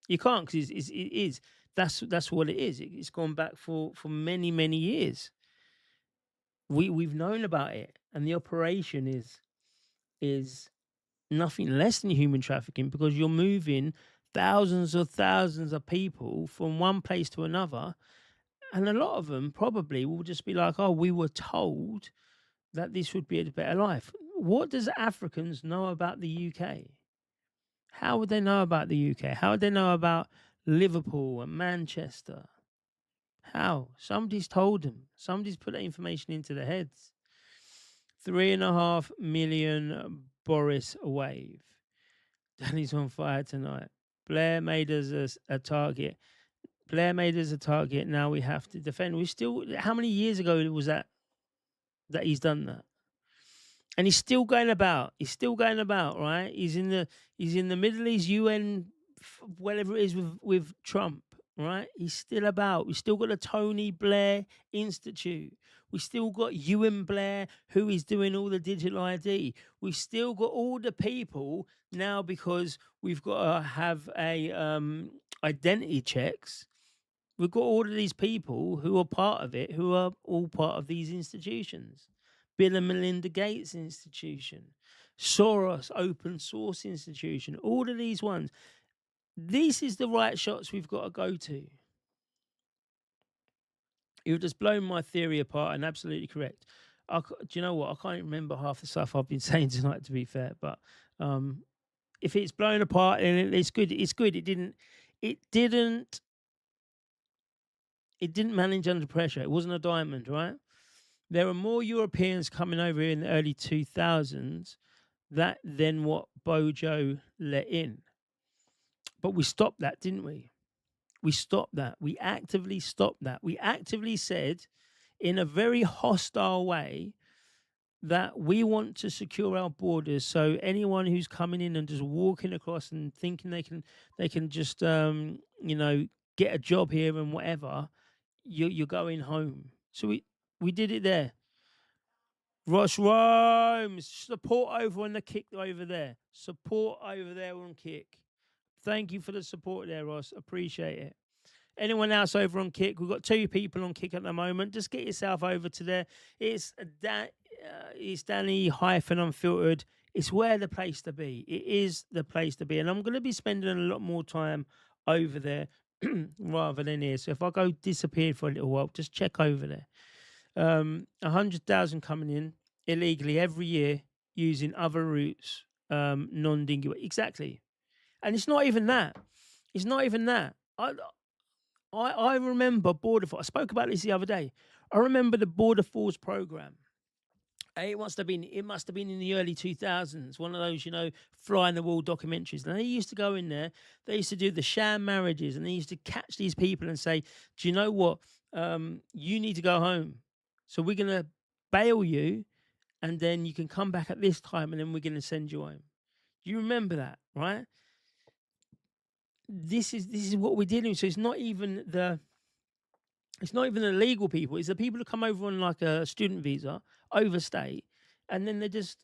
S3: You can't, because it is. That's what it is. It's gone back for many, many years. We've known about it, and the operation is nothing less than human trafficking, because you're moving thousands of people from one place to another, and a lot of them probably will just be like, oh, we were told that this would be a better life. What does Africans know about the UK? How would they know about the UK? How would they know about Liverpool and Manchester? How? Somebody's told them. Somebody's put that information into their heads. 3.5 million Boris wave. Danny's on fire tonight. Blair made us a target. Blair made us a target. Now we have to defend. We still. How many years ago was that he's done that? And he's still going about. He's still going about, right? He's in the Middle East UN, whatever it is with Trump, right? He's still about. We still got the Tony Blair Institute. We still got Ewan Blair, who is doing all the digital ID. We've still got all the people now, because we've got to have a identity checks. We've got all of these people who are part of it, who are all part of these institutions. Bill and Melinda Gates Institution, Soros Open Source Institution, all of these ones. This is the right shots we've got to go to. You've just blown my theory apart, and absolutely correct. Do you know what? I can't even remember half the stuff I've been saying tonight, to be fair. But if it's blown apart, then it's good. It's good. It didn't manage under pressure. It wasn't a diamond, right? There were more Europeans coming over here in the early 2000s than what Bojo let in. But we stopped that, didn't we? We stopped that. We actively stopped that. We actively said, in a very hostile way, that we want to secure our borders, so anyone who's coming in and just walking across and thinking they can just get a job here and whatever, you're going home. So we did it there. Ross Rhymes, support over on the Kick over there. Support over there on Kick. Thank you for the support there, Ross. Appreciate it. Anyone else over on Kick? We've got 2 people on Kick at the moment. Just get yourself over to there. It's Danny-Unfiltered. It's where the place to be. It is the place to be. And I'm going to be spending a lot more time over there rather than here. So if I go disappeared for a little while, just check over there. 100,000 coming in illegally every year using other routes, non-dinghy. Exactly. And it's not even that. It's not even that. I remember Border Force. I spoke about this the other day. I remember the Border Force program. It must have been in the early 2000s, one of those, fly in the wall documentaries. And they used to go in there, they used to do the sham marriages, and they used to catch these people and say, do you know what? You need to go home. So we're going to bail you, and then you can come back at this time, and then we're going to send you home. Do you remember that, right? This is what we're dealing with. So it's not even the legal people. It's the people who come over on like a student visa, overstay, and then they just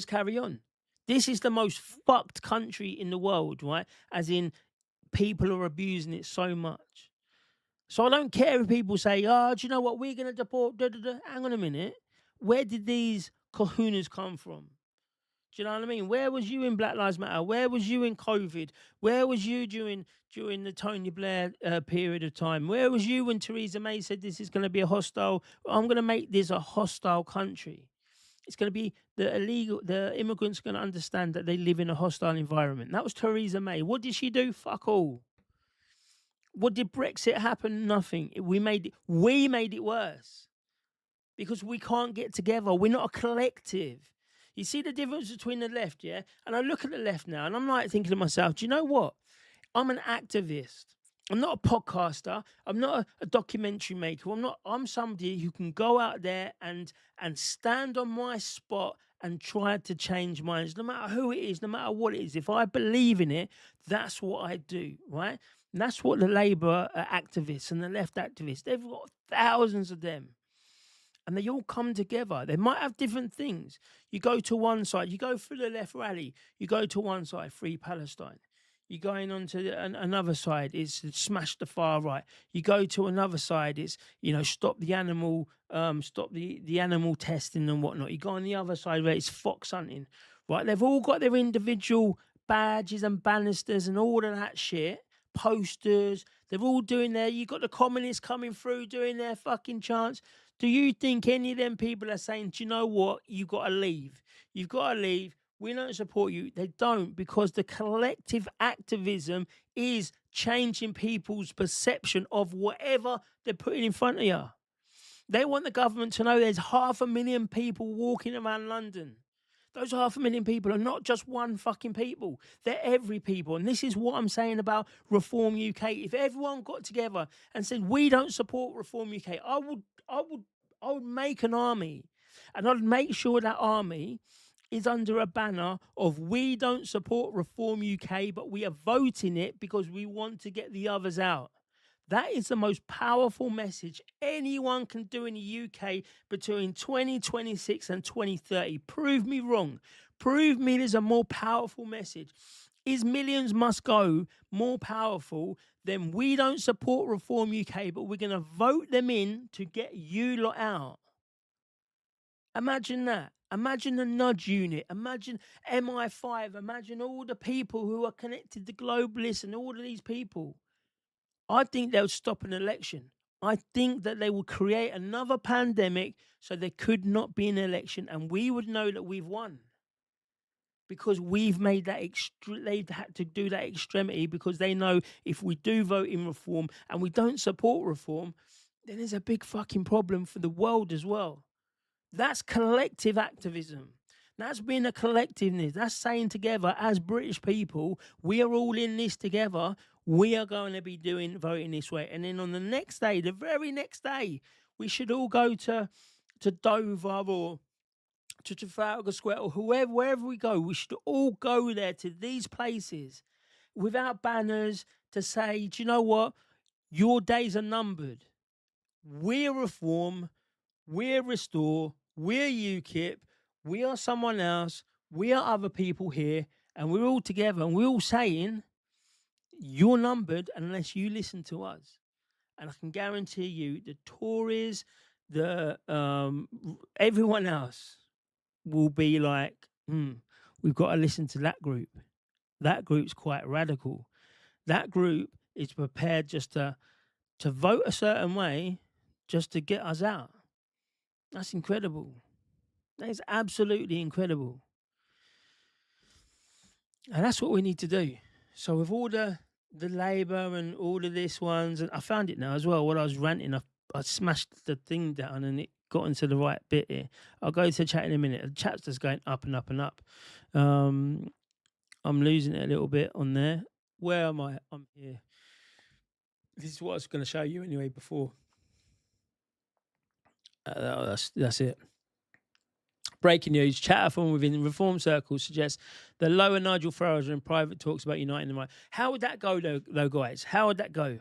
S3: carry on. This is the most fucked country in the world, right? As in, people are abusing it so much. So I don't care if people say, "Oh, do you know what? We're going to deport." Da, da, da. Hang on a minute. Where did these kahunas come from? Do you know what I mean? Where was you in Black Lives Matter? Where was you in COVID? Where was you during the Tony Blair period of time? Where was you when Theresa May said this is going to be I'm going to make this a hostile country. It's going to be the immigrants are going to understand that they live in a hostile environment. That was Theresa May. What did she do? Fuck all. What did Brexit happen? Nothing. We made it worse because we can't get together. We're not a collective. You see the difference between the left, yeah? And I look at the left now and I'm like thinking to myself, do you know what? I'm an activist. I'm not a podcaster. I'm not a documentary maker. I'm somebody who can go out there and stand on my spot and try to change minds, no matter who it is, no matter what it is. If I believe in it, that's what I do, right? And that's what the Labour activists and the left activists, they've got thousands of them. And they all come together. They might have different things. You go to one side, you go through the left rally, you go to one side, Free Palestine. You're going on to another side, it's smash the far right. You go to another side, it's, stop the animal testing and whatnot. You go on the other side where it's fox hunting, right? They've all got their individual badges and banisters and all of that shit, posters. They're all doing you got the communists coming through doing their fucking chants. Do you think any of them people are saying, do you know what? You've got to leave. You've got to leave. We don't support you. They don't, because the collective activism is changing people's perception of whatever they're putting in front of you. They want the government to know there's 500,000 people walking around London. Those 500,000 people are not just one fucking people. They're every people. And this is what I'm saying about Reform UK. If everyone got together and said, we don't support Reform UK, I would make an army. And I'd make sure that army is under a banner of we don't support Reform UK, but we are voting it because we want to get the others out. That is the most powerful message anyone can do in the UK between 2026 and 2030. Prove me wrong. Prove me there's a more powerful message. Is Millions Must Go more powerful than we don't support Reform UK, but we're going to vote them in to get you lot out? Imagine that. Imagine the Nudge Unit. Imagine MI5. Imagine all the people who are connected to globalists and all of these people. I think they'll stop an election. I think that they will create another pandemic so there could not be an election, and we would know that we've won. Because we've made that they've had to do that extremity, because they know if we do vote in reform and we don't support reform, then there's a big fucking problem for the world as well. That's collective activism. That's being a collectiveness. That's saying together, as British people, we are all in this together. We are going to be voting this way. And then on the next day, the very next day, we should all go to Dover or to Trafalgar Square or wherever we go. We should all go there to these places without banners to say, do you know what? Your days are numbered. We're Reform. We're Restore. We're UKIP. We are someone else. We are other people here. And we're all together. And we're all saying, you're numbered unless you listen to us. And I can guarantee you the Tories, everyone else will be like, we've got to listen to that group. That group's quite radical. That group is prepared just to vote a certain way just to get us out. That's incredible. That is absolutely incredible. And that's what we need to do. So with all the Labour and all of this ones, and I found it now as well. When I was ranting, I smashed the thing down and it got into the right bit here. I'll go to the chat in a minute. The chat's just going up and up and up. I'm losing it a little bit on there. Where am I? I'm here. This is what I was going to show you anyway before. That's it. Breaking news, chatter from within reform circles suggests that Lowe and Nigel Farage are in private talks about uniting the right. How would that go, though, guys? How would that go?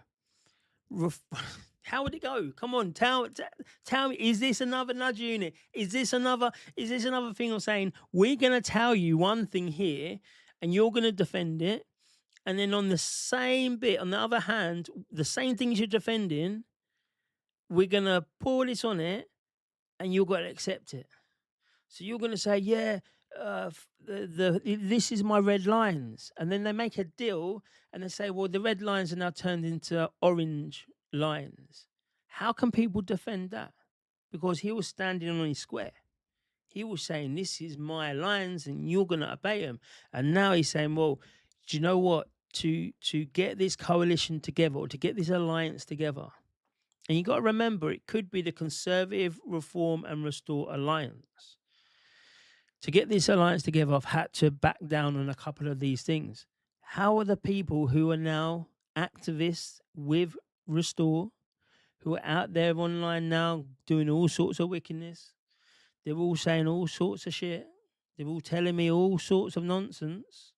S3: How would it go? Come on, tell me. Is this another nudge unit? Is this another thing of saying we're going to tell you one thing here, and you're going to defend it, and then on the same bit, on the other hand, the same things you're defending, we're going to pour this on it, and you're going to accept it. So you're going to say, yeah, this is my red lines. And then they make a deal and they say, well, the red lines are now turned into orange lines. How can people defend that? Because he was standing on his square. He was saying, this is my lines and you're going to obey them. And now he's saying, well, do you know what? To get this coalition together, or to get this alliance together, and you got to remember, it could be the Conservative, Reform and Restore Alliance. To get this alliance together, I've had to back down on a couple of these things. How are the people who are now activists with Restore, who are out there online now doing all sorts of wickedness? They're all saying all sorts of shit. They're all telling me all sorts of nonsense.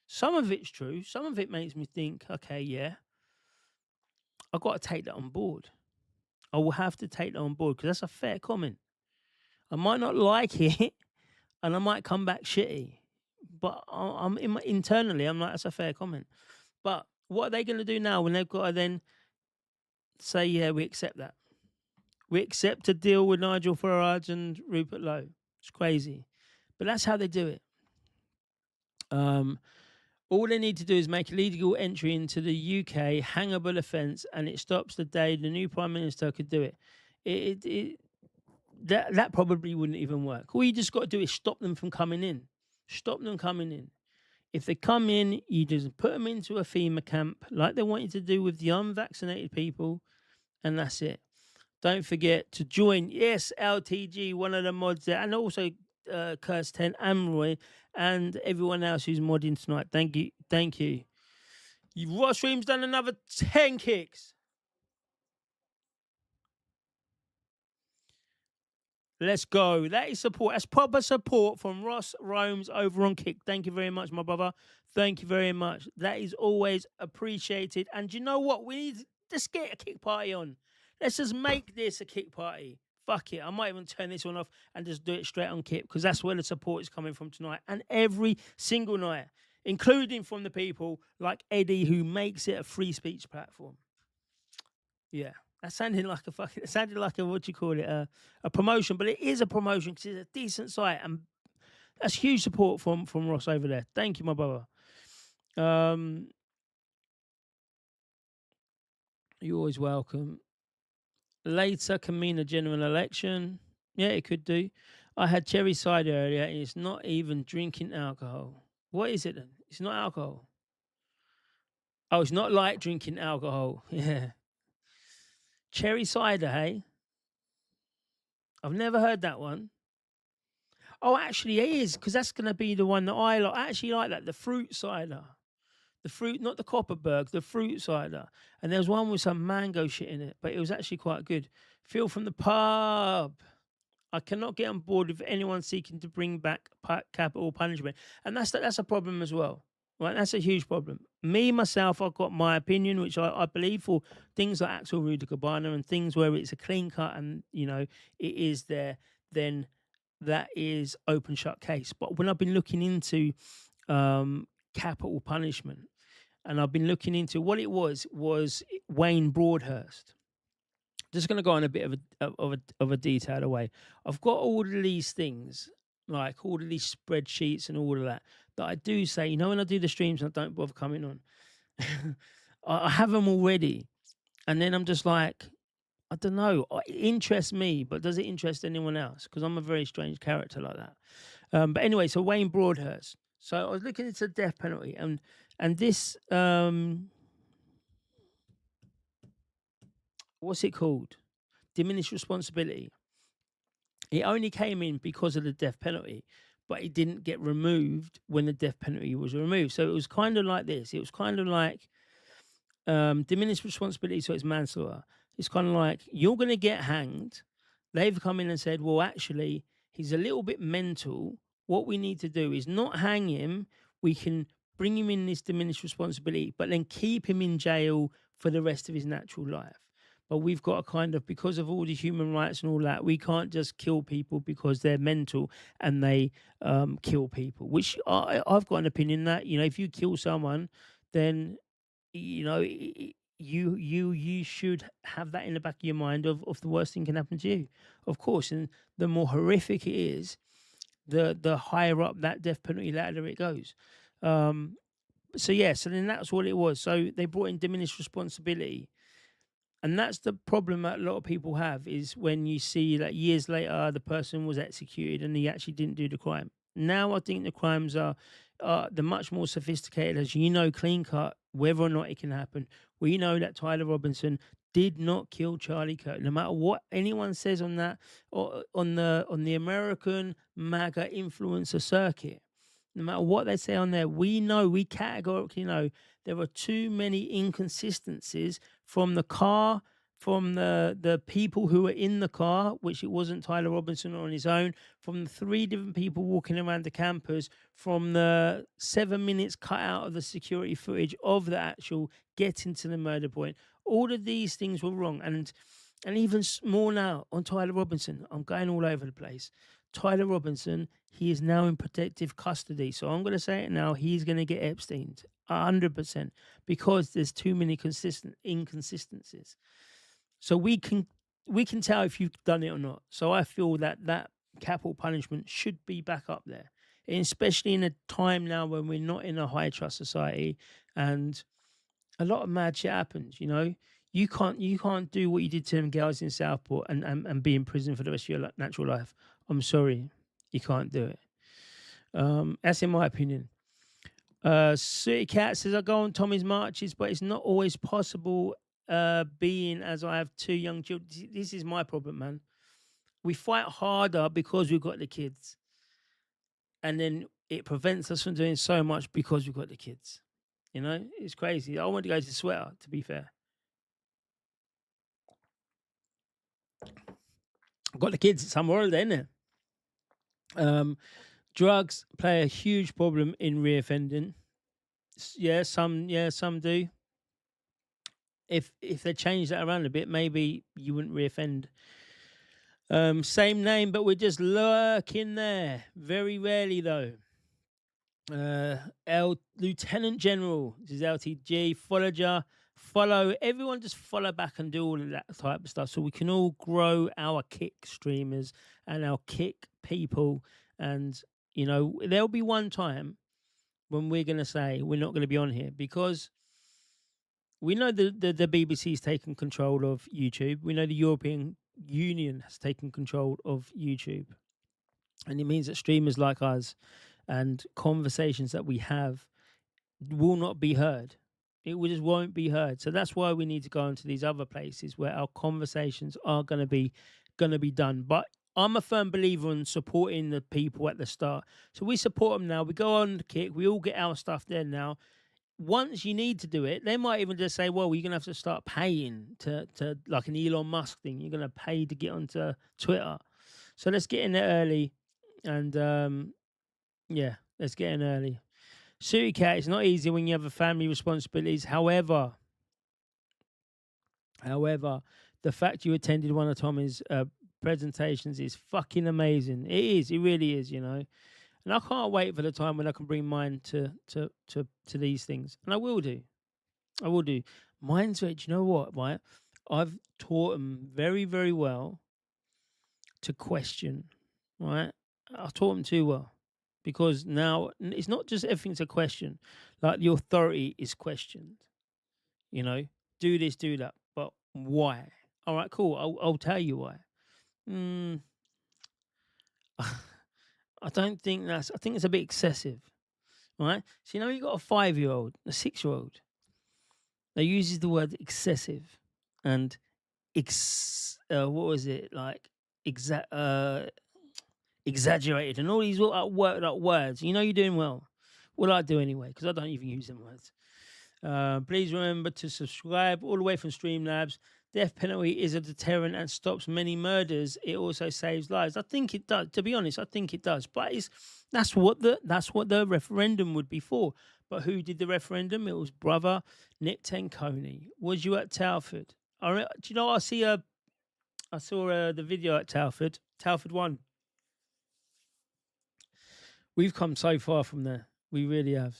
S3: Some of it's true. Some of it makes me think, okay, yeah, I've got to take that on board. I will have to take that on board because that's a fair comment. I might not like it, and I might come back shitty, but internally, I'm like, that's a fair comment. But what are they going to do now when they've got to then say, yeah, we accept that? We accept a deal with Nigel Farage and Rupert Lowe. It's crazy. But that's how they do it. All they need to do is make a legal entry into the UK, hangable offence, and it stops the day the new Prime Minister could do it. That probably wouldn't even work. All you just got to do is stop them from coming in. Stop them coming in. If they come in, you just put them into a FEMA camp like they want you to do with the unvaccinated people, and that's it. Don't forget to join, yes, LTG, one of the mods there, and also Curse 10, Amroy, and everyone else who's modding tonight. Thank you. Ross Stream's done another 10 kicks. Let's go. That is support. That's proper support from Ross Rome's over on Kick. Thank you very much, my brother. Thank you very much. That is always appreciated. And you know what? We need to just get a kick party on. Let's just make this a kick party. Fuck it. I might even turn this one off and just do it straight on Kip, because that's where the support is coming from tonight. And every single night, including from the people like Eddie, who makes it a free speech platform. Yeah. That sounded like what you call it, a promotion, but it is a promotion because it's a decent site, and that's huge support from Ross over there. Thank you, my brother. You're always welcome. Later can mean a general election. Yeah, it could do. I had cherry cider earlier, and it's not even drinking alcohol. What is it then? It's not alcohol. Oh, it's not like drinking alcohol. Yeah. Cherry cider, hey? I've never heard that one. Oh, actually, it is, because that's going to be the one that I like. I actually like that, the fruit cider. The fruit, not the Copperberg, the fruit cider. And there was one with some mango shit in it, but it was actually quite good. Phil from the pub. I cannot get on board with anyone seeking to bring back capital punishment. And that's a problem as well. Right, that's a huge problem. Me, myself, I've got my opinion, which I believe for things like Axel Rudy Cabana and things where it's a clean cut and, you know, it is there, then that is open shut case. But when I've been looking into capital punishment, and I've been looking into what it was Wayne Broadhurst. Just going to go on a bit of a detailed way. I've got all of these things, like all of these spreadsheets and all of that I do say, you know, when I do the streams and I don't bother coming on, I have them already. And then I'm just like, I don't know. It interests me, but does it interest anyone else? Because I'm a very strange character like that. But anyway, so Wayne Broadhurst. So I was looking into the death penalty, and this what's it called? Diminished responsibility. It only came in because of the death penalty, but it didn't get removed when the death penalty was removed. So it was kind of like this. It was kind of like diminished responsibility, so it's manslaughter. It's kind of like you're going to get hanged. They've come in and said, well, actually, he's a little bit mental. What we need to do is not hang him. We can bring him in this diminished responsibility, but then keep him in jail for the rest of his natural life. But we've got to kind of, because of all the human rights and all that, we can't just kill people because they're mental and they kill people, which I've got an opinion that, if you kill someone, then you should have that in the back of your mind of the worst thing can happen to you, of course. And the more horrific it is, the higher up that death penalty ladder it goes. So then that's what it was. So they brought in diminished responsibility. And that's the problem that a lot of people have, is when you see that years later the person was executed and he actually didn't do the crime. Now I think the crimes are they're much more sophisticated, as clean cut, whether or not it can happen. We know that Tyler Robinson did not kill Charlie Kirk, no matter what anyone says on that, or on the American MAGA influencer circuit. No matter what they say on there, we categorically know there are too many inconsistencies from the car, from the people who were in the car, which it wasn't Tyler Robinson on his own, from the 3 different people walking around the campus, from the 7 minutes cut out of the security footage of the actual getting to the murder point. All of these things were wrong. And even more now on Tyler Robinson. I'm going all over the place. Tyler Robinson, he is now in protective custody. So I'm going to say it now. He's going to get Epsteined 100% because there's too many inconsistencies. So we can tell if you've done it or not. So I feel that capital punishment should be back up there, and especially in a time now when we're not in a high trust society and a lot of mad shit happens. You can't do what you did to them girls in Southport and be in prison for the rest of your natural life. I'm sorry, you can't do it. That's in my opinion. City Cat says, I go on Tommy's marches, but it's not always possible, being as I have 2 young children. This is my problem, man. We fight harder because we've got the kids. And then it prevents us from doing so much because we've got the kids. It's crazy. I want to go to Sweater, to be fair. I've got the kids at summer holiday, innit? Drugs play a huge problem in reoffending. Yeah, some do. If they change that around a bit, maybe you wouldn't reoffend. Same name, but we're just lurking there. Very rarely, though. Lieutenant General, this is LTG. Follow everyone, just follow back and do all of that type of stuff, so we can all grow our kick streamers and our kick people. And there'll be one time when we're going to say we're not going to be on here, because we know the BBC's taken control of YouTube. We know the European Union has taken control of YouTube, and it means that streamers like us and conversations that we have will not be heard. It just won't be heard. So that's why we need to go into these other places where our conversations are going to be done. But I'm a firm believer in supporting the people at the start. So we support them now. We go on the kick. We all get our stuff there now. Once you need to do it, they might even just say, well, you're going to have to start paying to like an Elon Musk thing. You're going to pay to get onto Twitter. So let's get in there early. And let's get in early. Suity Cat, it's not easy when you have a family responsibilities. However, the fact you attended one of Tommy's presentations is fucking amazing. It is. It really is, And I can't wait for the time when I can bring mine to these things. And I will do. Mine's rich. You know what, right? I've taught them very, very well to question, right? I've taught them too well. Because now it's not just everything's a question. Like the authority is questioned. Do this, do that. But why? All right, cool. I'll tell you why. Mm, I don't think that's. I think it's a bit excessive, right? So you got a 5-year-old, a 6-year-old. That uses the word excessive, and what was it like? Exaggerated, and all these worked up words. You're doing well. Well, I do anyway, because I don't even use them words. Please remember to subscribe all the way from Streamlabs. Death penalty is a deterrent and stops many murders. It also saves lives. I think it does. To be honest, I think it does. But that's what the referendum would be for. But who did the referendum? It was brother Nick Tenconi. Was you at Telford? Do you know? I saw the video at Telford. Telford won. We've come so far from there. We really have.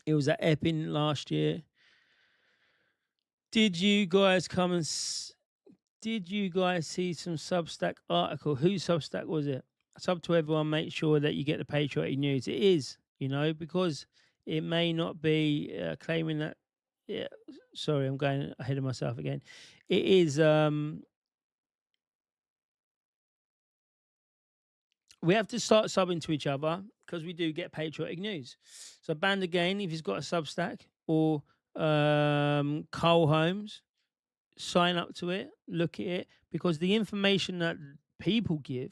S3: It was at Epping last year. Did you guys did you guys see some Substack article? Whose Substack was it? Sub to everyone, make sure that you get the patriotic news. It is, because it may not be claiming that. Yeah, sorry, I'm going ahead of myself again. It is. We have to start subbing to each other because we do get patriotic news. So Band again, if he's got a Substack, or Cole Holmes, sign up to it, look at it, because the information that people give,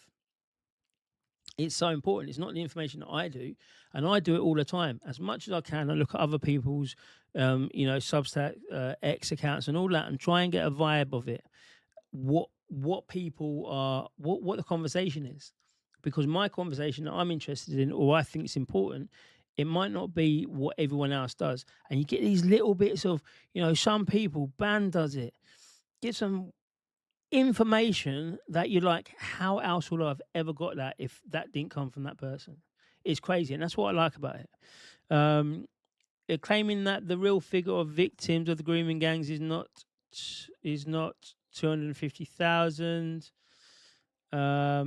S3: it's so important. It's not the information that I do, and I do it all the time. As much as I can, I look at other people's, Substack, X accounts and all that, and try and get a vibe of it. What people are, what the conversation is, because my conversation that I'm interested in, or I think it's important, it might not be what everyone else does, and you get these little bits of, some people, Band does it, get some information that you're like, how else would I have ever got that if that didn't come from that person? It's crazy, and that's what I like about it. They're claiming that the real figure of victims of the grooming gangs is not 250,000.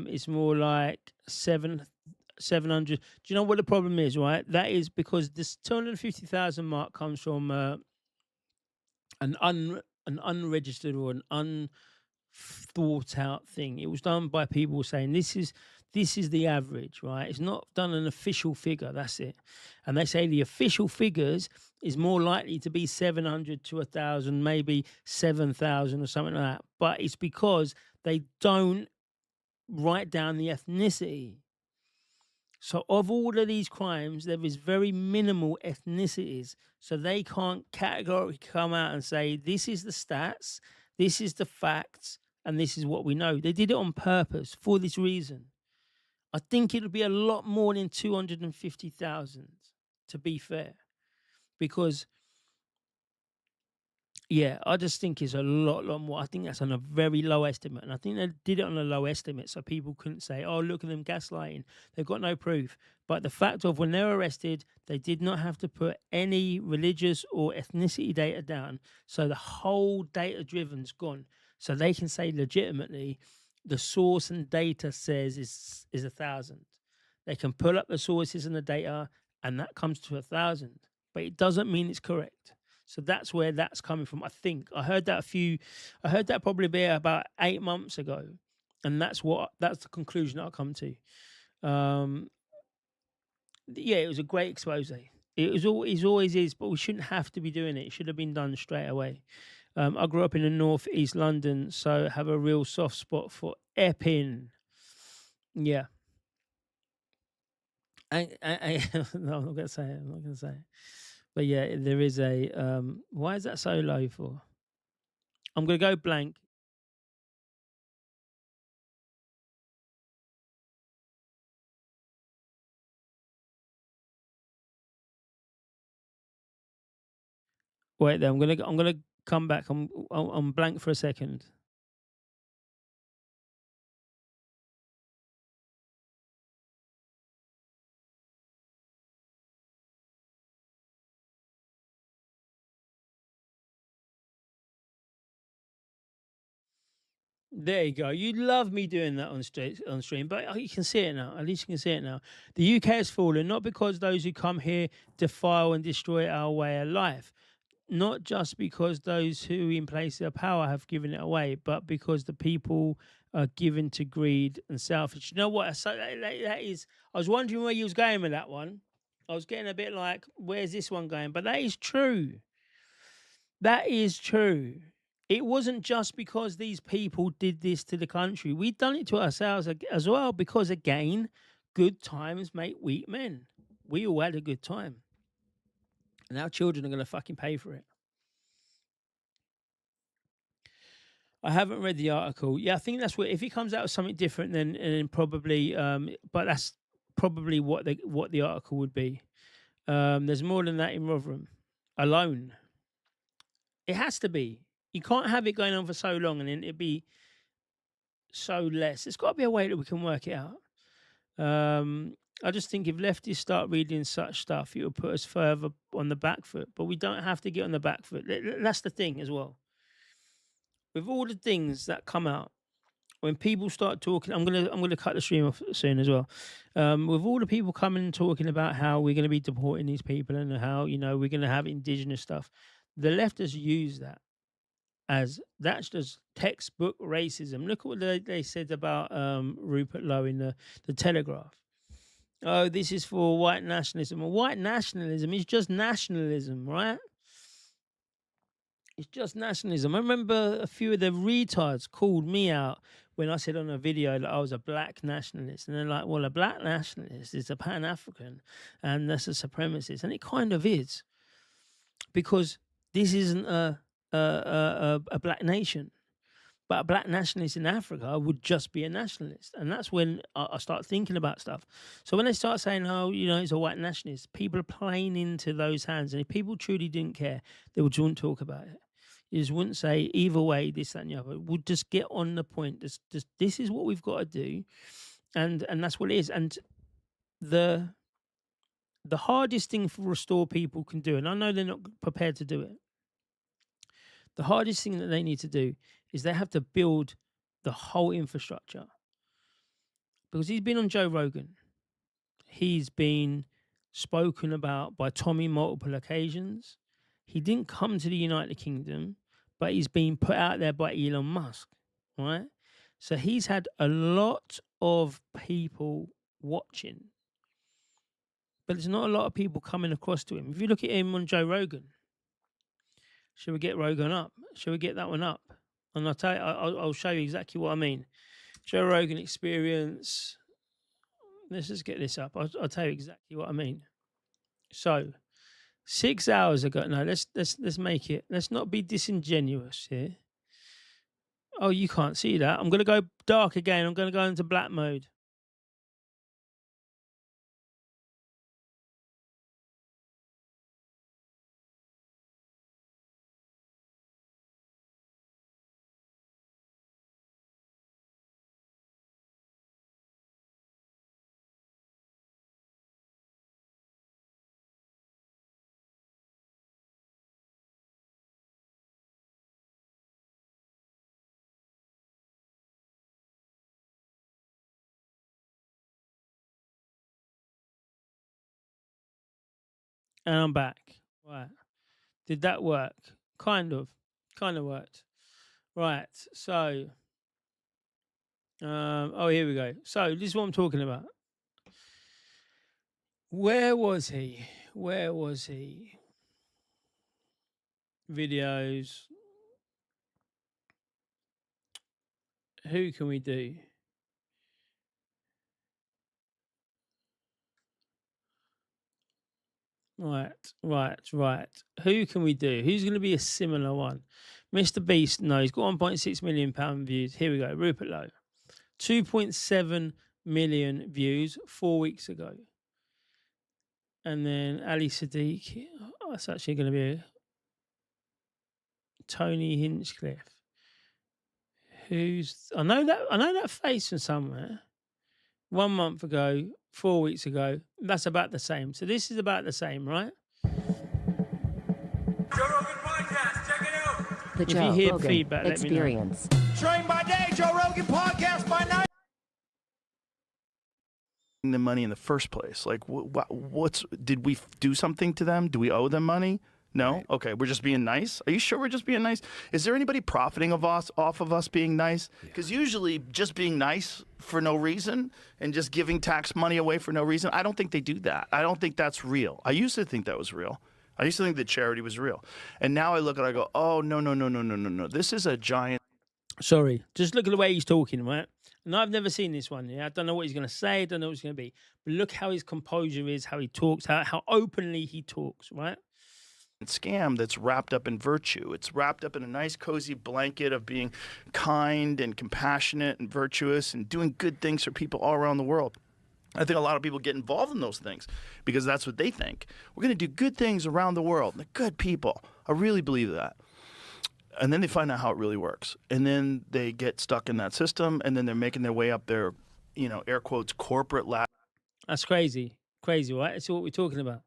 S3: It's more like 700. Do you know what the problem is, right? That is because this 250,000 mark comes from an unregistered or an unthought out thing. It was done by people saying this is the average, right? It's not done an official figure. That's it. And they say the official figures is more likely to be 700 to 1,000, maybe 7,000 or something like that. But it's because they don't write down the ethnicity. So of all of these crimes, there is very minimal ethnicities. So they can't categorically come out and say, this is the stats, this is the facts, and this is what we know. They did it on purpose for this reason. I think it'll be a lot more than 250,000, to be fair. Because, yeah, I just think it's a lot more. I think that's on a very low estimate. And I think they did it on a low estimate so people couldn't say, oh, look at them gaslighting. They've got no proof. But the fact of when they were arrested, they did not have to put any religious or ethnicity data down. So the whole data-driven's gone. So they can say legitimately, the source and data says is 1,000. They can pull up the sources and the data, and that comes to 1,000. But it doesn't mean it's correct. So that's where that's coming from. I think I heard that probably be about 8 months ago, and that's the conclusion I'll come to. Yeah, it was a great expose. It always is, but we shouldn't have to be doing it. It should have been done straight away. I grew up in the North East London, so have a real soft spot for Epping. Yeah. No, I'm not gonna say it. But yeah, there is a. Why is that so low for? I'm going to go blank. Wait there. I'm gonna come back. I'm blank for a second. There you go. You love me doing that on stream, but you can see it now. At least you can see it now. The UK has fallen not because those who come here defile and destroy our way of life. not just because those who in place of power have given it away, but because the people are given to greed and selfish. You know what? So that is. I was wondering where you was going with that one. I was getting a bit like, where's this one going? But that is true. That is true. It wasn't just because these people did this to the country. We've done it to ourselves as well, because again, good times make weak men. We all had a good time. And our children are going to fucking pay for it. I haven't read the article. Yeah, I think that's what, if he comes out with something different, then probably, but that's probably what the article would be. There's more than that in Rotherham alone. It has to be. You can't have it going on for so long and then it'd be so less. There's got to be a way that we can work it out. I just think if leftists start reading such stuff, it will put us further on the back foot. But we don't have to get on the back foot. That's the thing as well. With all the things that come out, when people start talking, I'm gonna cut the stream off soon as well. With all the people coming and talking about how we're going to be deporting these people and how, you know, we're going to have indigenous stuff, the left has used that as that's just textbook racism. Look at what they said about Rupert Lowe in the Telegraph. Oh, this is for white nationalism. Well, white nationalism is just nationalism, right? It's just nationalism. I remember a few of the retards called me out when I said on a video that I was a black nationalist. And they're like, well, a black nationalist is a Pan-African and that's a supremacist. And it kind of is. Because this isn't a black nation. But a black nationalist in Africa would just be a nationalist. And that's when I start thinking about stuff. So when they start saying, oh, you know, it's a white nationalist, people are playing into those hands. And if people truly didn't care, they would just talk about it. You just wouldn't say either way, this, that, and the other. We'll just get on the point. This is what we've got to do. And that's what it is. And the hardest thing for Restore people can do, and I know they're not prepared to do it, the hardest thing that they need to do is they have to build the whole infrastructure. Because he's been on Joe Rogan. He's been spoken about by Tommy multiple occasions. He didn't come to the United Kingdom, but he's been put out there by Elon Musk, right? So he's had a lot of people watching. But there's not a lot of people coming across to him. If you look at him on Joe Rogan, should we get Rogan up? Should we get that one up? And I'll tell you, I'll show you exactly what I mean. Joe Rogan Experience. Let's just get this up. I'll tell you exactly what I mean. So, 6 hours ago. No, let's make it. Let's not be disingenuous here. Oh, you can't see that. I'm going to go dark again. I'm going to go into black mode. And I'm back. Right. Did that work? Kind of worked. Right. So, oh, here we go. So this is what I'm talking about. Where was he? Videos. Who can we do? Right. Who can we do? Who's going to be a similar one? Mr. Beast, no, he's got 1.6 million pound views. Here we go. Rupert Lowe, 2.7 million views 4 weeks ago. And then Ali Sadiq, that's actually going to be Tony Hinchcliffe. I know that face from somewhere. 1 month ago, 4 weeks ago, that's about the same. So this is about the same, right?
S4: Joe Rogan Podcast, check it out.
S5: The
S3: If
S5: Joe
S3: you hear
S5: Rogan
S3: feedback,
S5: Experience.
S3: let me know.
S4: Train by day, Joe Rogan Podcast by night.
S6: The money in the first place, like did we do something to them? Do we owe them money?
S5: No?
S6: Right.
S5: Okay, we're just being nice? Are you sure we're just being nice? Is there anybody profiting off of us being nice? Because usually just being nice for no reason and just giving tax money away for no reason, I don't think they do that. I don't think that's real. I used to think that was real. I used to think that charity was real. And now I look at it, I go, oh, no. This is a giant...
S3: Sorry, just look at the way he's talking, right? And I've never seen this one. Yeah, I don't know what he's going to say. I don't know what it's going to be. But look how his composure is, how he talks, how openly he talks, right?
S5: scam that's wrapped up in virtue. It's wrapped up in a nice cozy blanket of being kind and compassionate and virtuous and doing good things for people all around the world. I think a lot of people get involved in those things because that's what they think. We're going to do good things around the world. They're good people. I really believe that. And then they find out how it really works. And then they get stuck in that system, and then they're making their way up their, air quotes, corporate ladder.
S3: That's crazy. Crazy, right? This is what we're talking about.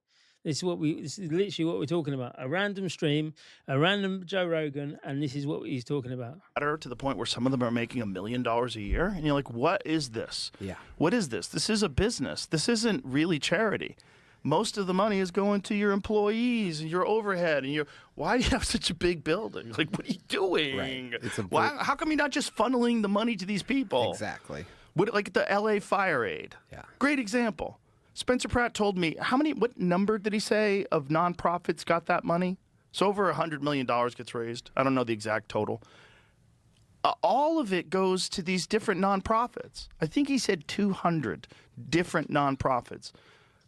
S3: This is literally what we're talking about. A random stream, a random Joe Rogan, and this is what he's talking about.
S5: To the point where some of them are making $1 million a year. And you're like, what is this?
S6: Yeah.
S5: What is this? This is a business. This isn't really charity. Most of the money is going to your employees and your overhead. And why do you have such a big building? Like, what are you doing?
S6: Right.
S5: How come you're not just funneling the money to these people?
S6: Exactly.
S5: Like the LA Fire Aid.
S6: Yeah.
S5: Great example. Spencer Pratt told me, what number did he say of nonprofits got that money? So over $100 million gets raised. I don't know the exact total. All of it goes to these different nonprofits. I think he said 200 different nonprofits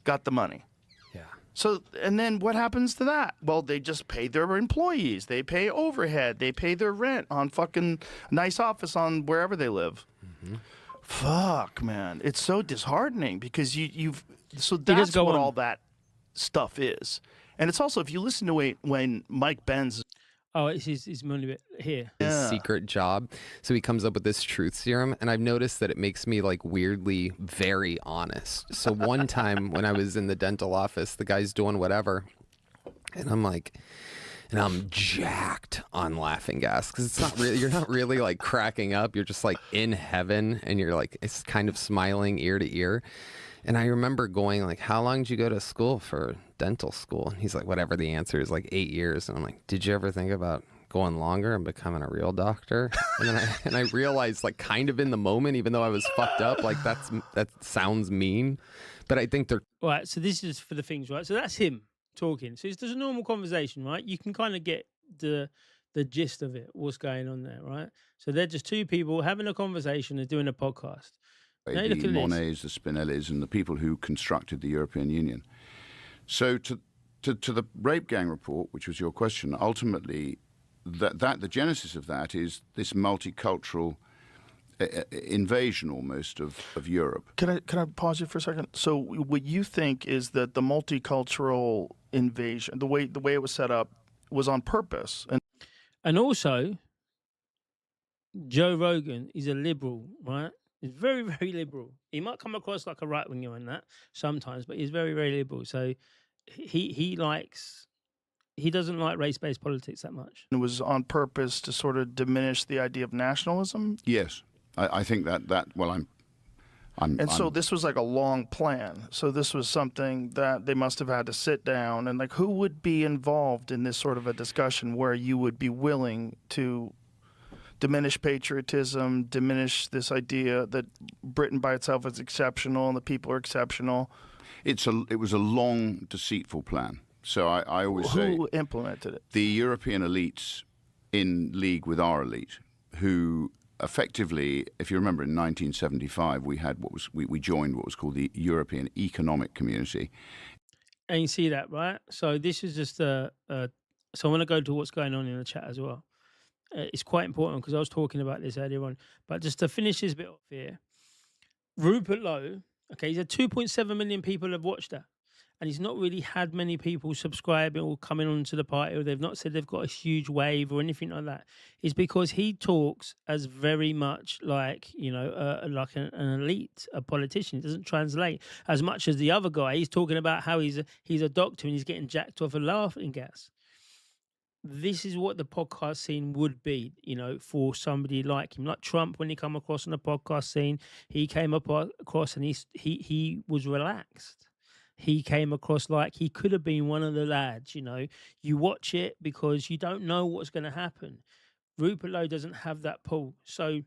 S5: got the money.
S6: Yeah.
S5: So, and then what happens to that? Well, they just pay their employees. They pay overhead. They pay their rent on fucking nice office on wherever they live. Mm-hmm. Fuck, man. It's so disheartening because so that's what all that stuff is. And it's also, if you listen to when Mike Benz...
S3: Oh, it's his money here.
S6: His secret job. So he comes up with this truth serum, and I've noticed that it makes me like weirdly very honest. So one time when I was in the dental office, the guy's doing whatever, and I'm jacked on laughing gas because it's not really, you're not really like cracking up. You're just like in heaven, and you're like, it's kind of smiling ear to ear. And I remember going like, how long did you go to school for dental school? And he's like, whatever the answer is, like 8 years. And I'm like, did you ever think about going longer and becoming a real doctor? And then I realized, like, kind of in the moment, even though I was fucked up, like that sounds mean, but I think they're
S3: right. So this is for the things, right? So that's him talking. So it's just a normal conversation, right? You can kind of get the gist of it, what's going on there, right? So they're just two people having a conversation and doing a podcast.
S7: The Monnets, the Spinellis, and the people who constructed the European Union. So to the rape gang report, which was your question, ultimately, the genesis of that is this multicultural invasion almost of Europe.
S5: Can I pause you for a second? So what you think is that the multicultural invasion, the way it was set up, was on purpose,
S3: and also Joe Rogan is a liberal, right? He's very, very liberal. He might come across like a right winger in that sometimes, but he's very, very liberal. So he doesn't like race-based politics that much.
S5: It was on purpose to sort of diminish the idea of nationalism.
S7: Yes, I think that. Well,
S5: so this was like a long plan. So this was something that they must have had to sit down and like, who would be involved in this sort of a discussion where you would be willing to diminish patriotism, diminish this idea that Britain by itself is exceptional and the people are exceptional.
S7: It was a long, deceitful plan. So I always say...
S5: Who implemented it?
S7: The European elites in league with our elite, who effectively, if you remember, in 1975, we joined what was called the European Economic Community.
S3: And you see that, right? So this is just so I want to go to what's going on in the chat as well. It's quite important because I was talking about this earlier on. But just to finish this bit off here, Rupert Lowe, okay, he's had 2.7 million people have watched that. And he's not really had many people subscribing or coming onto the party, or they've not said they've got a huge wave or anything like that. It's because he talks as very much like, like an elite, a politician. It doesn't translate as much as the other guy. He's talking about how he's a doctor and he's getting jacked off a laughing gas. This is what the podcast scene would be, for somebody like him. Like Trump, when he come across on the podcast scene, he came across and he was relaxed. he came across like he could have been one of the lads. You know, you watch it because you don't know what's going to happen. Rupert Lowe doesn't have that pull. So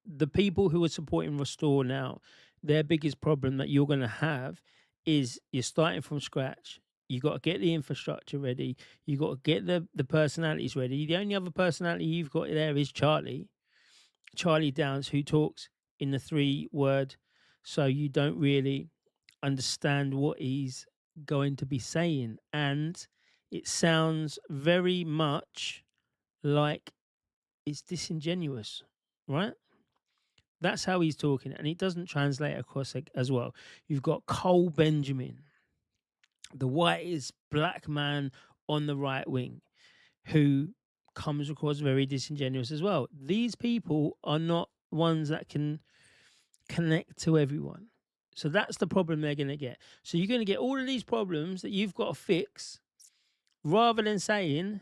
S3: the people who are supporting Restore now, their biggest problem that you're going to have is you're starting from scratch. You got to get the infrastructure ready. You got to get the personalities ready. The only other personality you've got there is Charlie Downs, who talks in the 3-word, so you don't really understand what he's going to be saying, and it sounds very much like it's disingenuous, right? That's how he's talking, and it doesn't translate across as well. You've got Cole Benjamin, the whitest black man on the right wing, who comes across very disingenuous as well. These people are not ones that can connect to everyone. So that's the problem they're going to get. So you're going to get all of these problems that you've got to fix, rather than saying,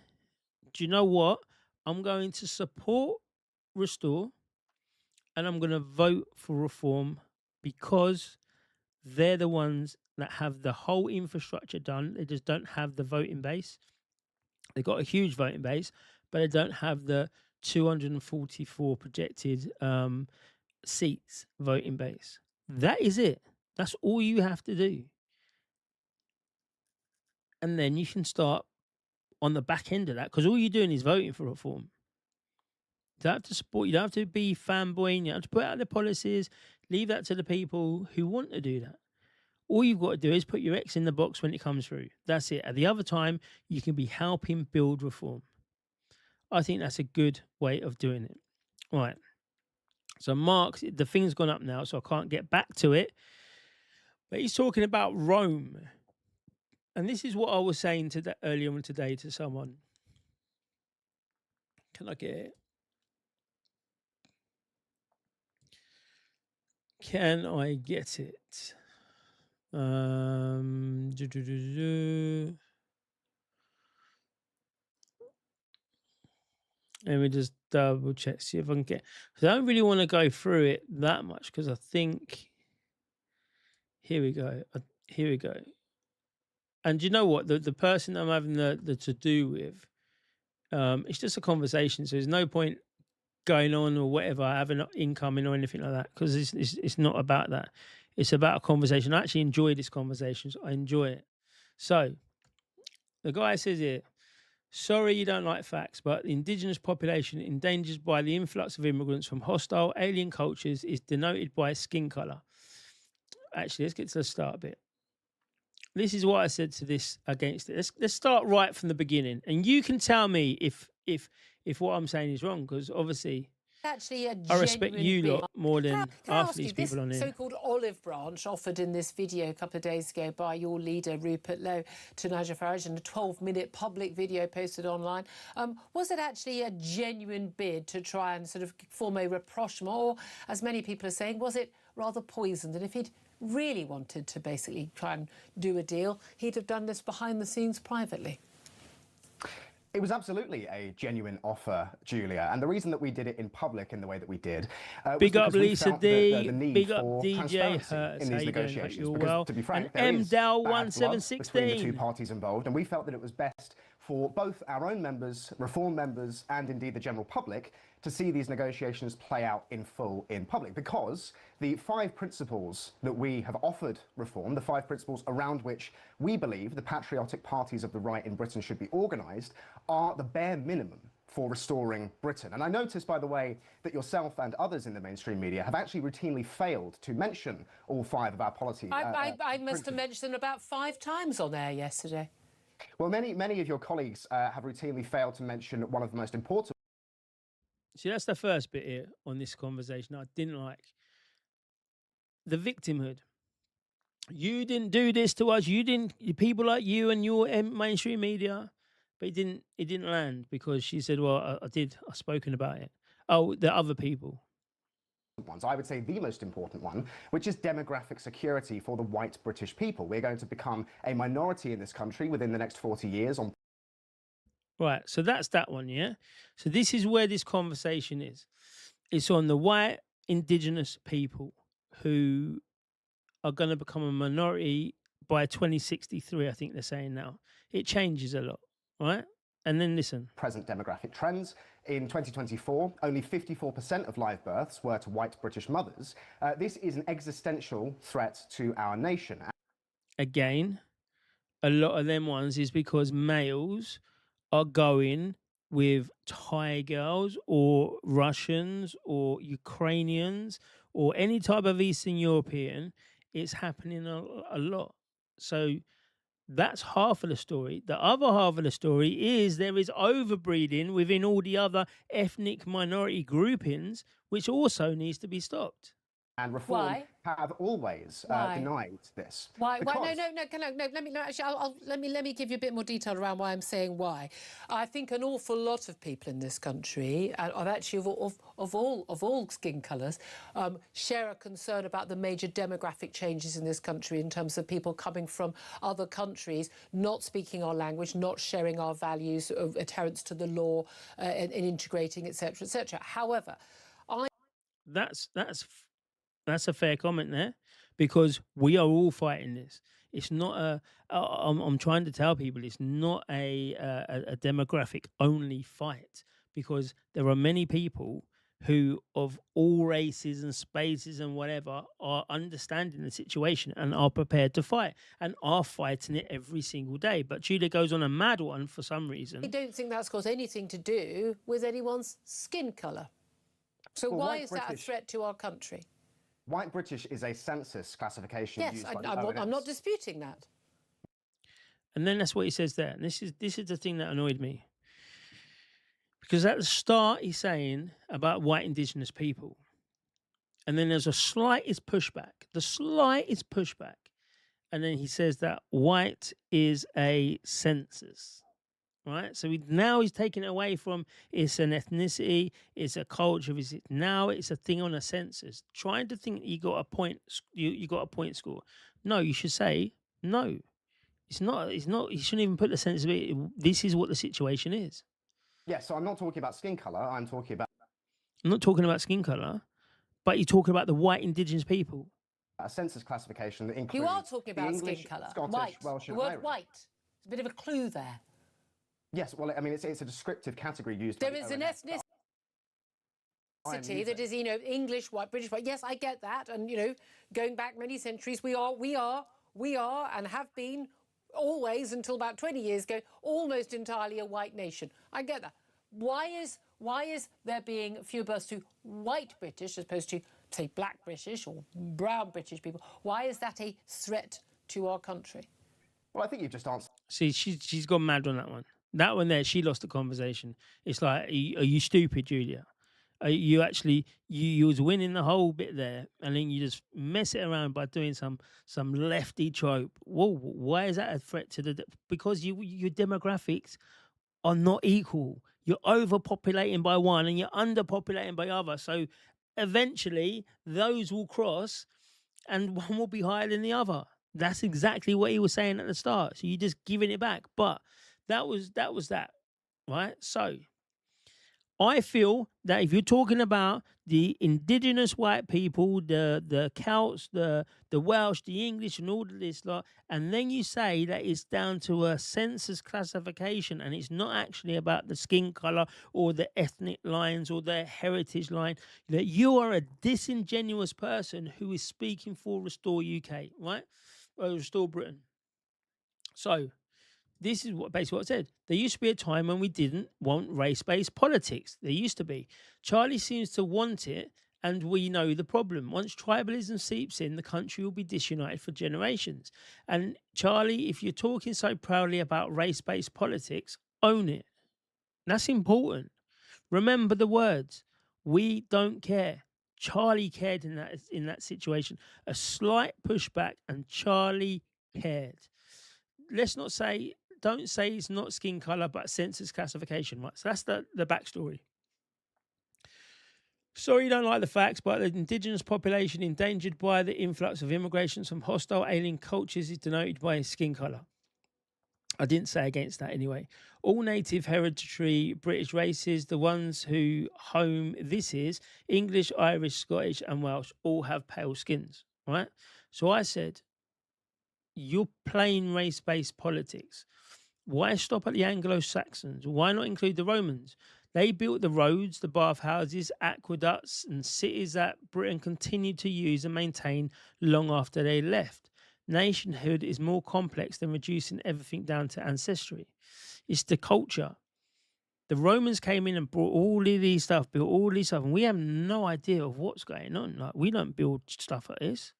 S3: do you know what? I'm going to support Restore and I'm going to vote for Reform because they're the ones that have the whole infrastructure done. They just don't have the voting base. They've got a huge voting base, but they don't have the 244 projected seats voting base. That is it. That's all you have to do. And then you can start on the back end of that, because all you're doing is voting for Reform. You don't have to support, you don't have to be fanboying, you don't have to put out the policies. Leave that to the people who want to do that. All you've got to do is put your X in the box when it comes through. That's it. At the other time, you can be helping build Reform. I think that's a good way of doing it. All right. So Mark, the thing's gone up now, so I can't get back to it. But he's talking about Rome. And this is what I was saying earlier on today to someone. Can I get it? Can I get it? Let me just double check, see if I can get. Because I don't really want to go through it that much, because I think. Here we go. Here we go. And you know what? The person I'm having the to do with, it's just a conversation. So there's no point going on or whatever, having incoming or anything like that, because it's not about that. It's about a conversation. I actually enjoy this conversation. So I enjoy it. So the guy says here, sorry you don't like facts, but the indigenous population endangered by the influx of immigrants from hostile alien cultures is denoted by skin colour. Actually, let's get to the start bit. This is what I said to this against it. Let's start right from the beginning, and you can tell me if what I'm saying is wrong, because obviously
S8: actually
S3: I respect you lot more than half these people on here.
S8: This so-called olive branch offered in this video a couple of days ago by your leader Rupert Lowe to Nigel Farage in a 12-minute public video posted online, was it actually a genuine bid to try and sort of form a rapprochement, or, as many people are saying, was it rather poisoned? And if he'd really wanted to basically try and do a deal, he'd have done this behind the scenes privately?
S9: It was absolutely a genuine offer, Julia, and the reason that we did it in public in the way that we did was
S3: big up
S9: because we
S3: Lisa
S9: felt
S3: D,
S9: the need
S3: big up
S9: for
S3: DJ
S9: transparency
S3: Hertz,
S9: in these negotiations. Because,
S3: well.
S9: to be frank,
S3: And
S9: there is
S3: MDAL
S9: bad blood
S3: 1716
S9: between the two parties involved, and we felt that it was best for both our own members, Reform members, and indeed the general public to see these negotiations play out in full in public, because the 5 principles that we have offered Reform, the 5 principles around which we believe the patriotic parties of the right in Britain should be organised, are the bare minimum for restoring Britain. And I noticed, by the way, that yourself and others in the mainstream media have actually routinely failed to mention all 5 of our policy.
S8: I must have mentioned them about 5 times on air yesterday.
S9: Well, many of your colleagues have routinely failed to mention one of the most important.
S3: See, that's the first bit here on this conversation I didn't like. The victimhood. You didn't do this to us. You didn't. People like you and your mainstream media, but it didn't land, because she said, "Well, I've spoken about it." Oh, the other people.
S9: I would say the most important one, which is demographic security for the white British people. We're going to become a minority in this country within the next 40 years.
S3: Right, so that's that one, yeah? So this is where this conversation is. It's on the white indigenous people who are going to become a minority by 2063, I think they're saying now. It changes a lot, right? And then listen.
S9: Present demographic trends. In 2024, only 54% of live births were to white British mothers. This is an existential threat to our nation.
S3: Again, a lot of them ones is because males are going with Thai girls or Russians or Ukrainians or any type of Eastern European. It's happening a lot. So that's half of the story. The other half of the story is there is overbreeding within all the other ethnic minority groupings, which also needs to be stopped.
S9: And Reform have always denied this.
S8: Why? No. Let me give you a bit more detail around why I'm saying why. I think an awful lot of people in this country, of actually of all skin colours, share a concern about the major demographic changes in this country in terms of people coming from other countries, not speaking our language, not sharing our values of adherence to the law, and integrating, etc., etc. However,
S3: That's a fair comment there, because we are all fighting this. It's not I'm trying to tell people it's not a demographic only fight, because there are many people who of all races and spaces and whatever are understanding the situation and are prepared to fight and are fighting it every single day. But Julia goes on a mad one for some reason.
S8: I don't think that's got anything to do with anyone's skin colour. So why is that a threat to our country?
S9: White British is a census classification.
S8: Yes, I'm not disputing that.
S3: And then that's what he says there. And this is the thing that annoyed me. Because at the start he's saying about white indigenous people. And then there's a slightest pushback. And then he says that white is a census. Right, so now he's taking it away from it's an ethnicity, it's a culture. Now it's a thing on a census. Trying to think you got a point, you got a point score. No, you should say no. It's not. You shouldn't even put the census. This is what the situation is.
S9: Yeah, so I'm not talking about skin color. I'm
S3: not talking about skin color, but you're talking about the white indigenous people.
S9: A census classification that includes.
S8: You are talking about
S9: English,
S8: skin color.
S9: Scottish,
S8: White.
S9: Welsh,
S8: The
S9: and
S8: word
S9: Irish.
S8: white. It's a bit of a clue there.
S9: Yes, well, I mean, it's a descriptive category used.
S8: There is an ethnicity that is, English, white, British, white. Yes, I get that, and going back many centuries, we are, and have been always until about 20 years ago, almost entirely a white nation. I get that. Why is there being fewer births to white British as opposed to, say, black British or brown British people? Why is that a threat to our country?
S9: Well, I think you've just answered.
S3: See, she's gone mad on that one. That one there, she lost the conversation. It's like, are you stupid, Julia? You actually, you was winning the whole bit there, and then you just mess it around by doing some lefty trope. Whoa, why is that a threat to the? Because your demographics are not equal. You're overpopulating by one, and you're underpopulating by other. So eventually, those will cross, and one will be higher than the other. That's exactly what he was saying at the start. So you're just giving it back, but. That was that, right? So I feel that if you're talking about the indigenous white people, the Celts, the Welsh, the English, and all of this lot, and then you say that it's down to a census classification and it's not actually about the skin color or the ethnic lines or the heritage line, that you are a disingenuous person who is speaking for Restore UK, right? Or Restore Britain. So this is basically what I said. There used to be a time when we didn't want race-based politics. There used to be. Charlie seems to want it, and we know the problem. Once tribalism seeps in, the country will be disunited for generations. And Charlie, if you're talking so proudly about race-based politics, own it. That's important. Remember the words. We don't care. Charlie cared in that situation. A slight pushback, and Charlie cared. Let's not say. Don't say it's not skin colour, but census classification, right? So that's the backstory. Sorry you don't like the facts, but the indigenous population endangered by the influx of immigrations from hostile alien cultures is denoted by skin colour. I didn't say against that anyway. All native hereditary British races, the ones who home this is, English, Irish, Scottish and Welsh, all have pale skins, right? So I said, you're playing race-based politics. Why stop at the Anglo-Saxons? Why not include the Romans? They built the roads, the bathhouses, aqueducts, and cities that Britain continued to use and maintain long after they left. Nationhood is more complex than reducing everything down to ancestry. It's the culture. The Romans came in and brought all of these stuff, built all these stuff, and we have no idea of what's going on. Like, we don't build stuff like this.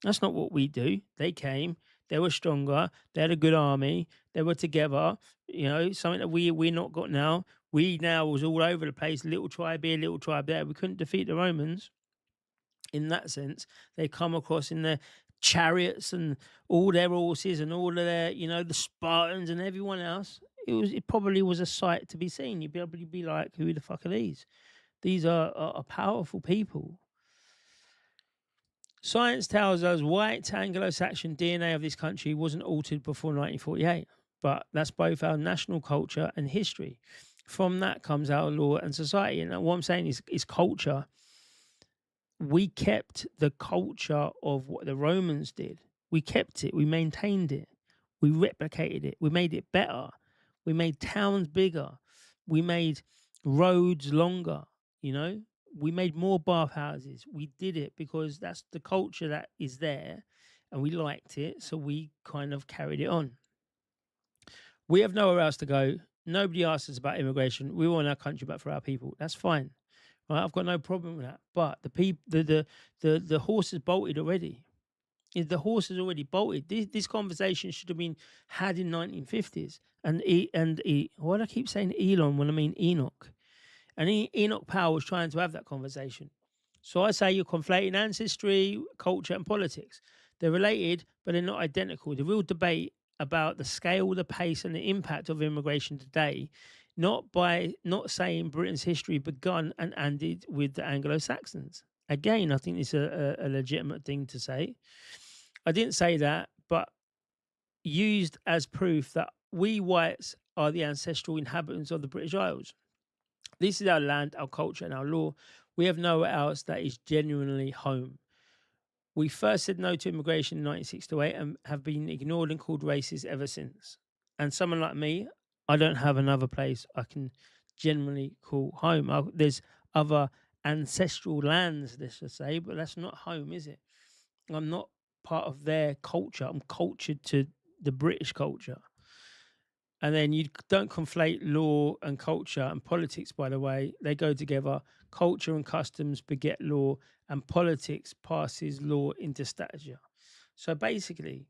S3: That's not what we do. They came, they were stronger, they had a good army, they were together, something that we're not got now. We now was all over the place, little tribe here, little tribe there. We couldn't defeat the Romans in that sense. They come across in their chariots and all their horses and all of their, the Spartans and everyone else. It probably was a sight to be seen. You'd be able to be like, who the fuck are these? These are powerful people. Science tells us white Anglo-Saxon DNA of this country wasn't altered before 1948, but that's both our national culture and history. From that comes our law and society. And what I'm saying is culture. We kept the culture of what the Romans did. We kept it. We maintained it. We replicated it. We made it better. We made towns bigger. We made roads longer, We made more bathhouses. We did it because that's the culture that is there and we liked it. So we kind of carried it on. We have nowhere else to go. Nobody asked us about immigration. We want our country back for our people. That's fine. Right? I've got no problem with that. But the horse has bolted already. The horse has already bolted. This conversation should have been had in 1950s. Why do I keep saying Elon when I mean Enoch? And Enoch Powell was trying to have that conversation. So I say you're conflating ancestry, culture, and politics. They're related, but they're not identical. The real debate about the scale, the pace, and the impact of immigration today, not saying Britain's history begun and ended with the Anglo-Saxons. Again, I think it's a legitimate thing to say. I didn't say that, but used as proof that we whites are the ancestral inhabitants of the British Isles. This is our land, our culture, and our law. We have nowhere else that is genuinely home. We first said no to immigration in 1968 and have been ignored and called racist ever since. And someone like me, I don't have another place I can genuinely call home. There's other ancestral lands, let's just say, but that's not home, is it? I'm not part of their culture. I'm cultured to the British culture. And then you don't conflate law and culture and politics, by the way. They go together. Culture and customs beget law, and politics passes law into stature. So basically,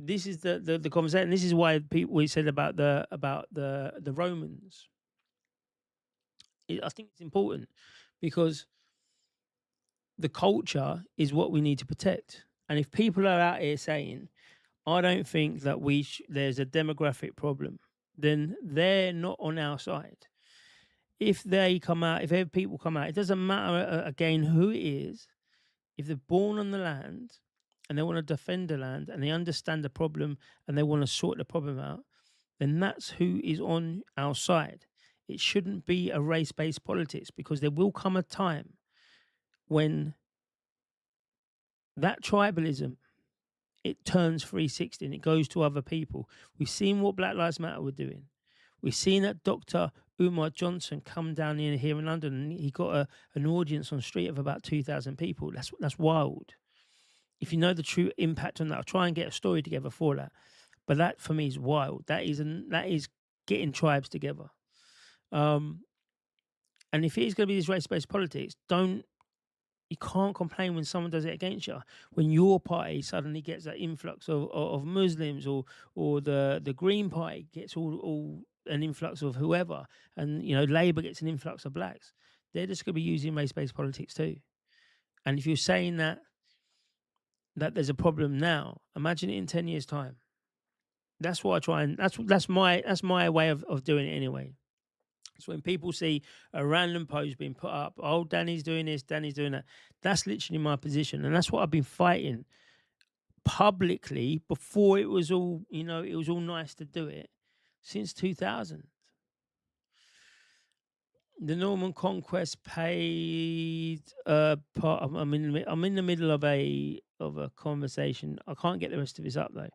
S3: this is the conversation. This is why we said about the Romans. I think it's important because the culture is what we need to protect. And if people are out here saying, I don't think that there's a demographic problem, then they're not on our side. If people come out, it doesn't matter again who it is. If they're born on the land and they want to defend the land and they understand the problem and they want to sort the problem out, then that's who is on our side. It shouldn't be a race-based politics, because there will come a time when that tribalism, it turns 360 and it goes to other people. We've seen what Black Lives Matter were doing. We've seen that Dr. Umar Johnson come down here in London and he got an audience on the street of about 2,000 people. That's wild. If you know the true impact on that, I'll try and get a story together for that. But that for me is wild. That is getting tribes together. And if it is going to be this race-based politics, you can't complain when someone does it against you. When your party suddenly gets that influx of Muslims, or the Green Party gets all an influx of whoever, and Labour gets an influx of blacks, they're just going to be using race-based politics too. And if you're saying that there's a problem now, imagine it in 10 years' time. That's what I try and that's my way of doing it anyway. So when people see a random post being put up, oh, Danny's doing this, Danny's doing that, that's literally my position. And that's what I've been fighting publicly before it was all, it was all nice to do it, since 2000. The Norman Conquest paid part of, I'm in the middle of a of a conversation. I can't get the rest of this up though.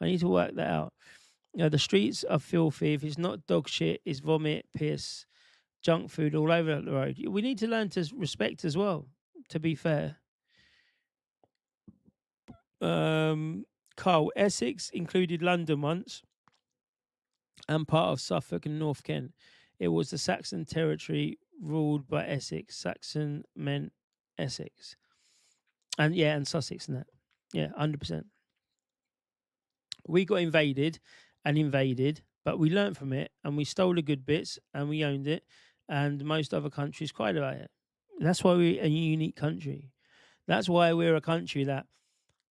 S3: I need to work that out. You know, the streets are filthy. If it's not dog shit, it's vomit, piss, junk food all over the road. We need to learn to respect as well, to be fair. Carl, Essex included London once and part of Suffolk and North Kent. It was the Saxon territory ruled by Essex. Saxon meant Essex. And yeah, and Sussex and that. Yeah, 100%. We got invaded, but we learnt from it and we stole the good bits and we owned it. And most other countries cried about it. That's why we're a unique country. That's why we're a country that,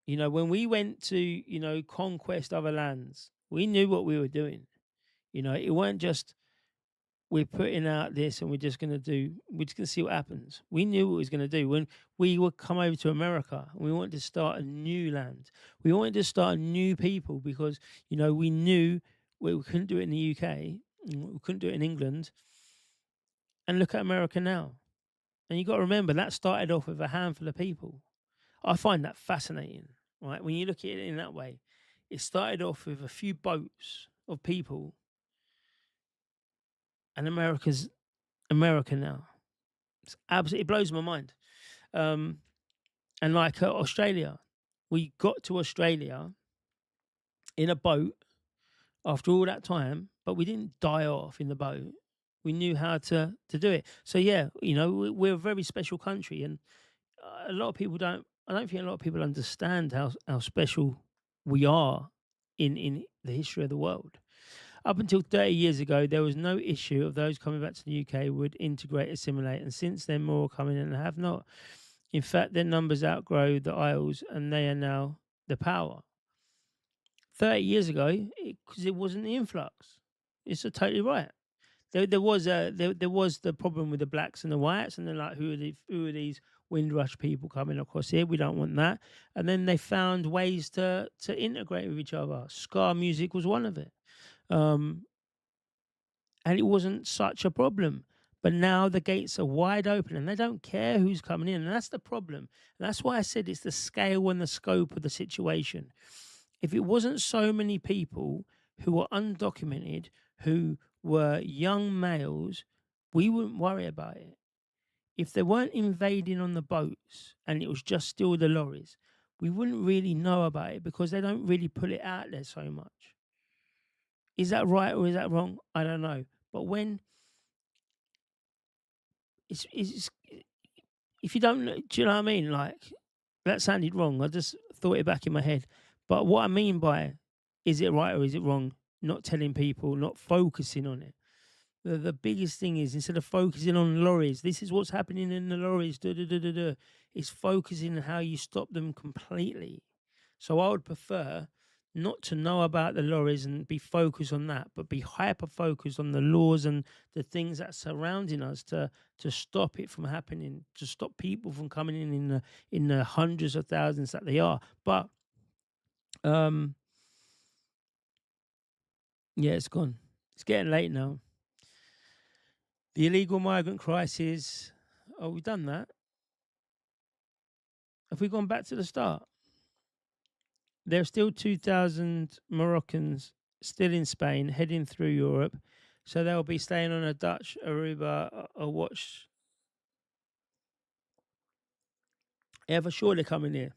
S3: you know, when we went to, you know, conquest other lands, we knew what we were doing. You know, it weren't just we're putting out this and we're just going to see what happens. We knew what we was going to do. When we would come over to America, we wanted to start a new land. We wanted to start new people because, you know, we knew we couldn't do it in the UK. We couldn't do it in England. And look at America now. And you got to remember, that started off with a handful of people. I find that fascinating, right? When you look at it in that way, it started off with a few boats of people. And America's America now. It blows my mind. And like Australia, we got to Australia in a boat after all that time, but we didn't die off in the boat. We knew how to do it. So yeah, you know, we're a very special country, and a lot of people don't. I don't think a lot of people understand how special we are in the history of the world. Up until 30 years ago, there was no issue of those coming back to the UK would integrate, assimilate, and since then more are coming in and have not. In fact, their numbers outgrow the Isles, and they are now the power. 30 years ago, because it wasn't the influx. It's totally right. There was the problem with the blacks and the whites, and they're like, who are these Windrush people coming across here? We don't want that. And then they found ways to integrate with each other. Ska music was one of it. And it wasn't such a problem. But now the gates are wide open and they don't care who's coming in. And that's the problem. And that's why I said it's the scale and the scope of the situation. If it wasn't so many people who were undocumented, who were young males, we wouldn't worry about it. If they weren't invading on the boats and it was just still the lorries, we wouldn't really know about it because they don't really put it out there so much. Is that right or is that wrong? I don't know. But when it's if you don't know, do you know what I mean? Like, that sounded wrong. I just thought it back in my head. But what I mean by is it right or is it wrong? Not telling people, not focusing on it. The biggest thing is, instead of focusing on lorries, this is what's happening in the lorries. It's focusing on how you stop them completely. So I would prefer not to know about the lorries and be focused on that, but be hyper focused on the laws and the things that are surrounding us to stop it from happening, to stop people from coming in the hundreds of thousands that they are. But yeah, it's gone. It's getting late now. The illegal migrant crisis. Oh, we've done that. Have we gone back to the start? There are still 2,000 Moroccans still in Spain heading through Europe. So they'll be staying on a Dutch Aruba or watch. Yeah, for sure they're coming here.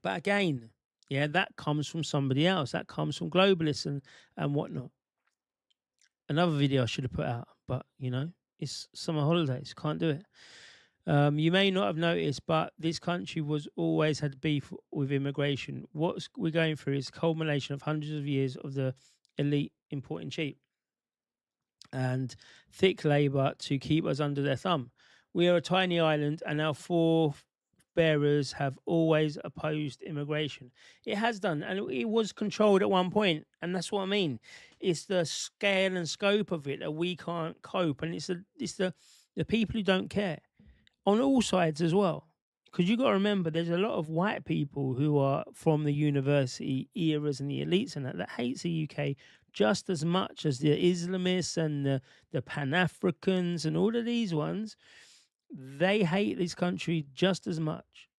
S3: But again, yeah, that comes from somebody else. That comes from globalists and whatnot. Another video I should have put out, but, you know, it's summer holidays. Can't do it. You may not have noticed, but this country was always had beef with immigration. What we're going through is a culmination of hundreds of years of the elite importing cheap and thick labour to keep us under their thumb. We are a tiny island, and our forebearers have always opposed immigration. It has done, and it was controlled at one point, and that's what I mean. It's the scale and scope of it that we can't cope, and it's the people who don't care. On all sides as well, because you got to remember, there's a lot of white people who are from the university eras and the elites and that hates the UK just as much as the Islamists and the Pan-Africans and all of these ones. They hate this country just as much.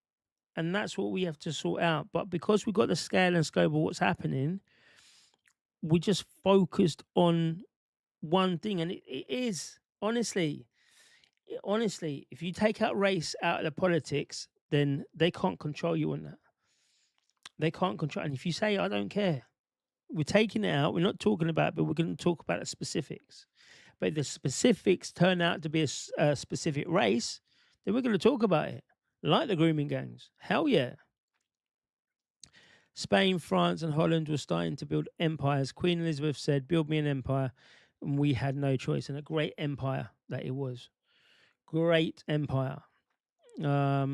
S3: And that's what we have to sort out. But because we've got the scale and scope of what's happening, we just focused on one thing. And it is, honestly, if you take out race out of the politics, then they can't control you on that. They can't control. And if you say, I don't care, we're taking it out, we're not talking about it, but we're going to talk about the specifics. But if the specifics turn out to be a specific race, then we're going to talk about it. Like the grooming gangs. Hell yeah. Spain, France, and Holland were starting to build empires. Queen Elizabeth said, build me an empire. And we had no choice. And a great empire that it was. Great empire.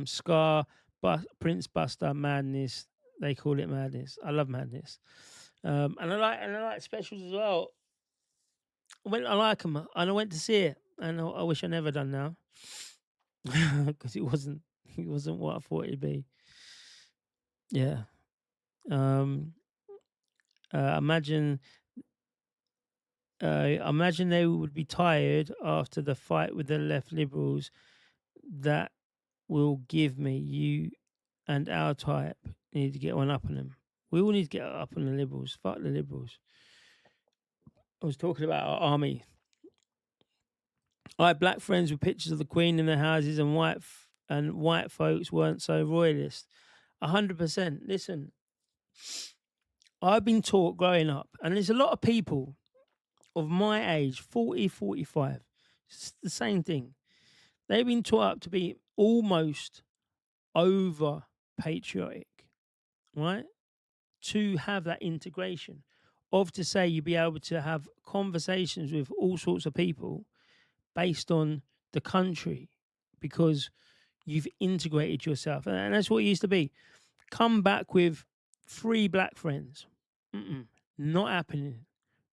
S3: Scar, Prince Buster, madness. They call it madness. I love madness. And I like specials as well. I like them, and I went to see it, and I wish I never done now, because it wasn't what I thought it'd be. Yeah. Imagine they would be tired after the fight with the left liberals. That will give me you and our type need to get one up on them. We all need to get up on the liberals. Fuck the liberals. I was talking about our army. I had black friends with pictures of the Queen in their houses, and white folks weren't so royalist. 100%. Listen, I've been taught growing up, and there's a lot of people of my age, 40, 45, it's the same thing. They've been taught up to be almost over patriotic, right? To have that integration of, to say you'd be able to have conversations with all sorts of people based on the country because you've integrated yourself. And that's what it used to be. Come back with 3 black friends. Not happening.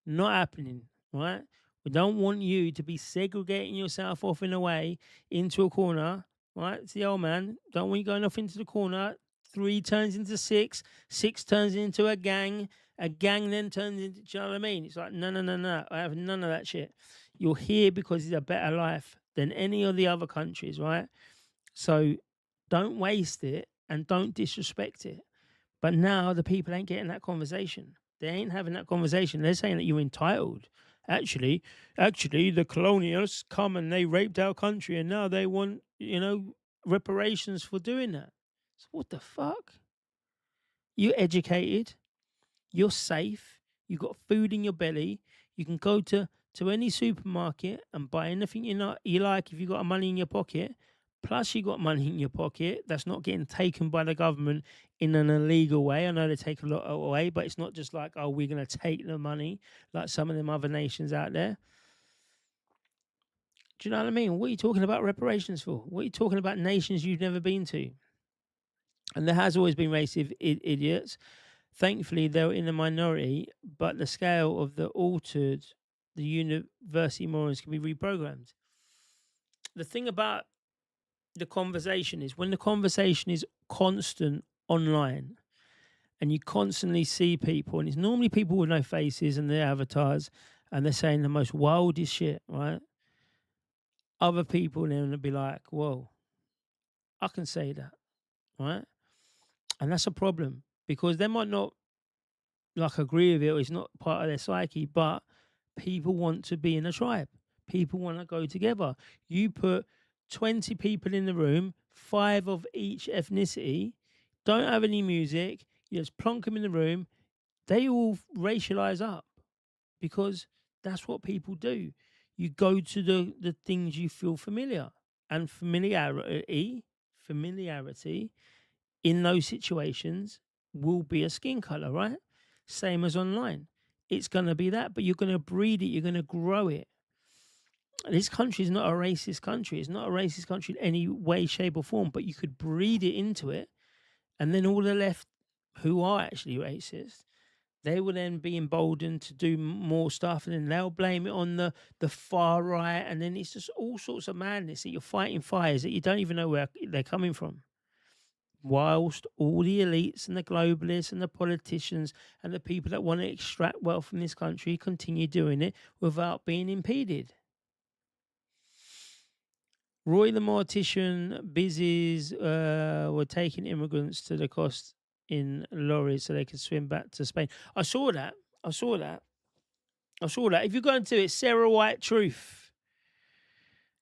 S3: Not happening, right? We don't want you to be segregating yourself off in a way into a corner, right? It's the old man. Don't want you going off into the corner. 3 turns into 6. 6 turns into a gang. A gang then turns into, do you know what I mean? It's like, no. I have none of that shit. You're here because it's a better life than any of the other countries, right? So don't waste it and don't disrespect it. But now the people ain't getting that conversation. They ain't having that conversation. They're saying that you're entitled. Actually, the colonialists come and they raped our country and now they want, reparations for doing that. So what the fuck? You're educated. You're safe. You've got food in your belly. You can go to any supermarket and buy anything you like if you've got money in your pocket. Plus, you got money in your pocket that's not getting taken by the government in an illegal way. I know they take a lot away, but it's not just like, oh, we're going to take the money like some of them other nations out there. Do you know what I mean? What are you talking about reparations for? What are you talking about nations you've never been to? And there has always been racist idiots. Thankfully, they're in the minority, but the scale of the university morons can be reprogrammed. The thing about the conversation is when the conversation is constant online and you constantly see people, and it's normally people with no faces and their avatars, and they're saying the most wildest shit, right? Other people then will be like, whoa, I can say that, right? And that's a problem because they might not agree with it, or it's not part of their psyche, but people want to be in a tribe. People want to go together. You put 20 people in the room, 5 of each ethnicity, don't have any music, you just plonk them in the room, they all racialize up because that's what people do. You go to the things you feel familiar, and familiarity in those situations will be a skin color, right? Same as online. It's going to be that, but you're going to breed it, you're going to grow it. This country is not a racist country. It's not a racist country in any way, shape, or form, but you could breed it into it, and then all the left who are actually racist, they will then be emboldened to do more stuff, and then they'll blame it on the far right, and then it's just all sorts of madness that you're fighting fires that you don't even know where they're coming from. Whilst all the elites and the globalists and the politicians and the people that want to extract wealth from this country continue doing it without being impeded. Roy the Mortician, busies were taking immigrants to the coast in lorries so they could swim back to Spain. I saw that. If you're going to do it, Sarah White Truth.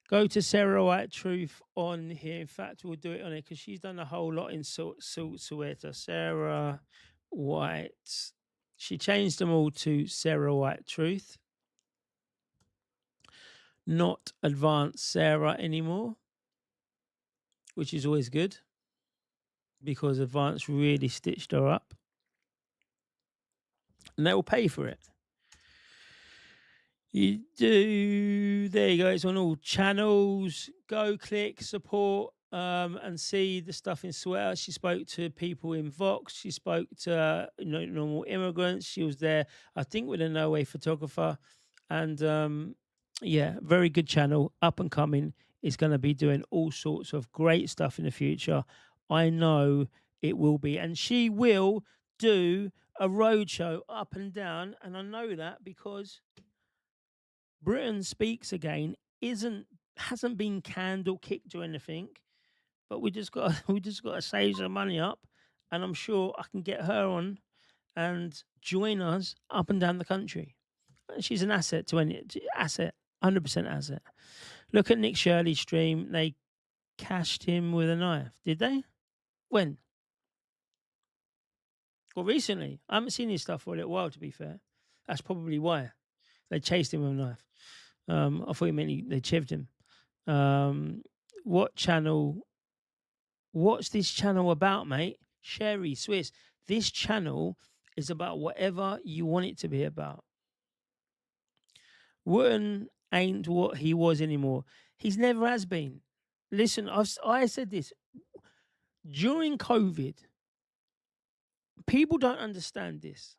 S3: Go to Sarah White Truth on here. In fact, we'll do it on it because she's done a whole lot in Sueta. Sarah White. She changed them all to Sarah White Truth. Not Advanced Sarah anymore, which is always good because Advanced really stitched her up. And they will pay for it. You do, there you go, it's on all channels. Go click support and see the stuff in Sweater. She spoke to people in Vox. She spoke to normal immigrants. She was there, I think, with a No Way photographer. And yeah, very good channel, up and coming. It's going to be doing all sorts of great stuff in the future. I know it will be. And she will do a roadshow up and down. And I know that because Britain Speaks Again hasn't been candle kicked or anything, but we just got to save some money up, and I'm sure I can get her on and join us up and down the country. She's an asset to any asset, 100% asset. Look at Nick Shirley's stream. They cashed him with a knife. Did they? When? Well, recently. I haven't seen his stuff for a little while, to be fair. That's probably why. They chased him with a knife. I thought he meant they chivved him. What's this channel about, mate? Sherry Swiss. This channel is about whatever you want it to be about. Wooten ain't what he was anymore. He's never has been. Listen, I said this. During COVID, people don't understand this.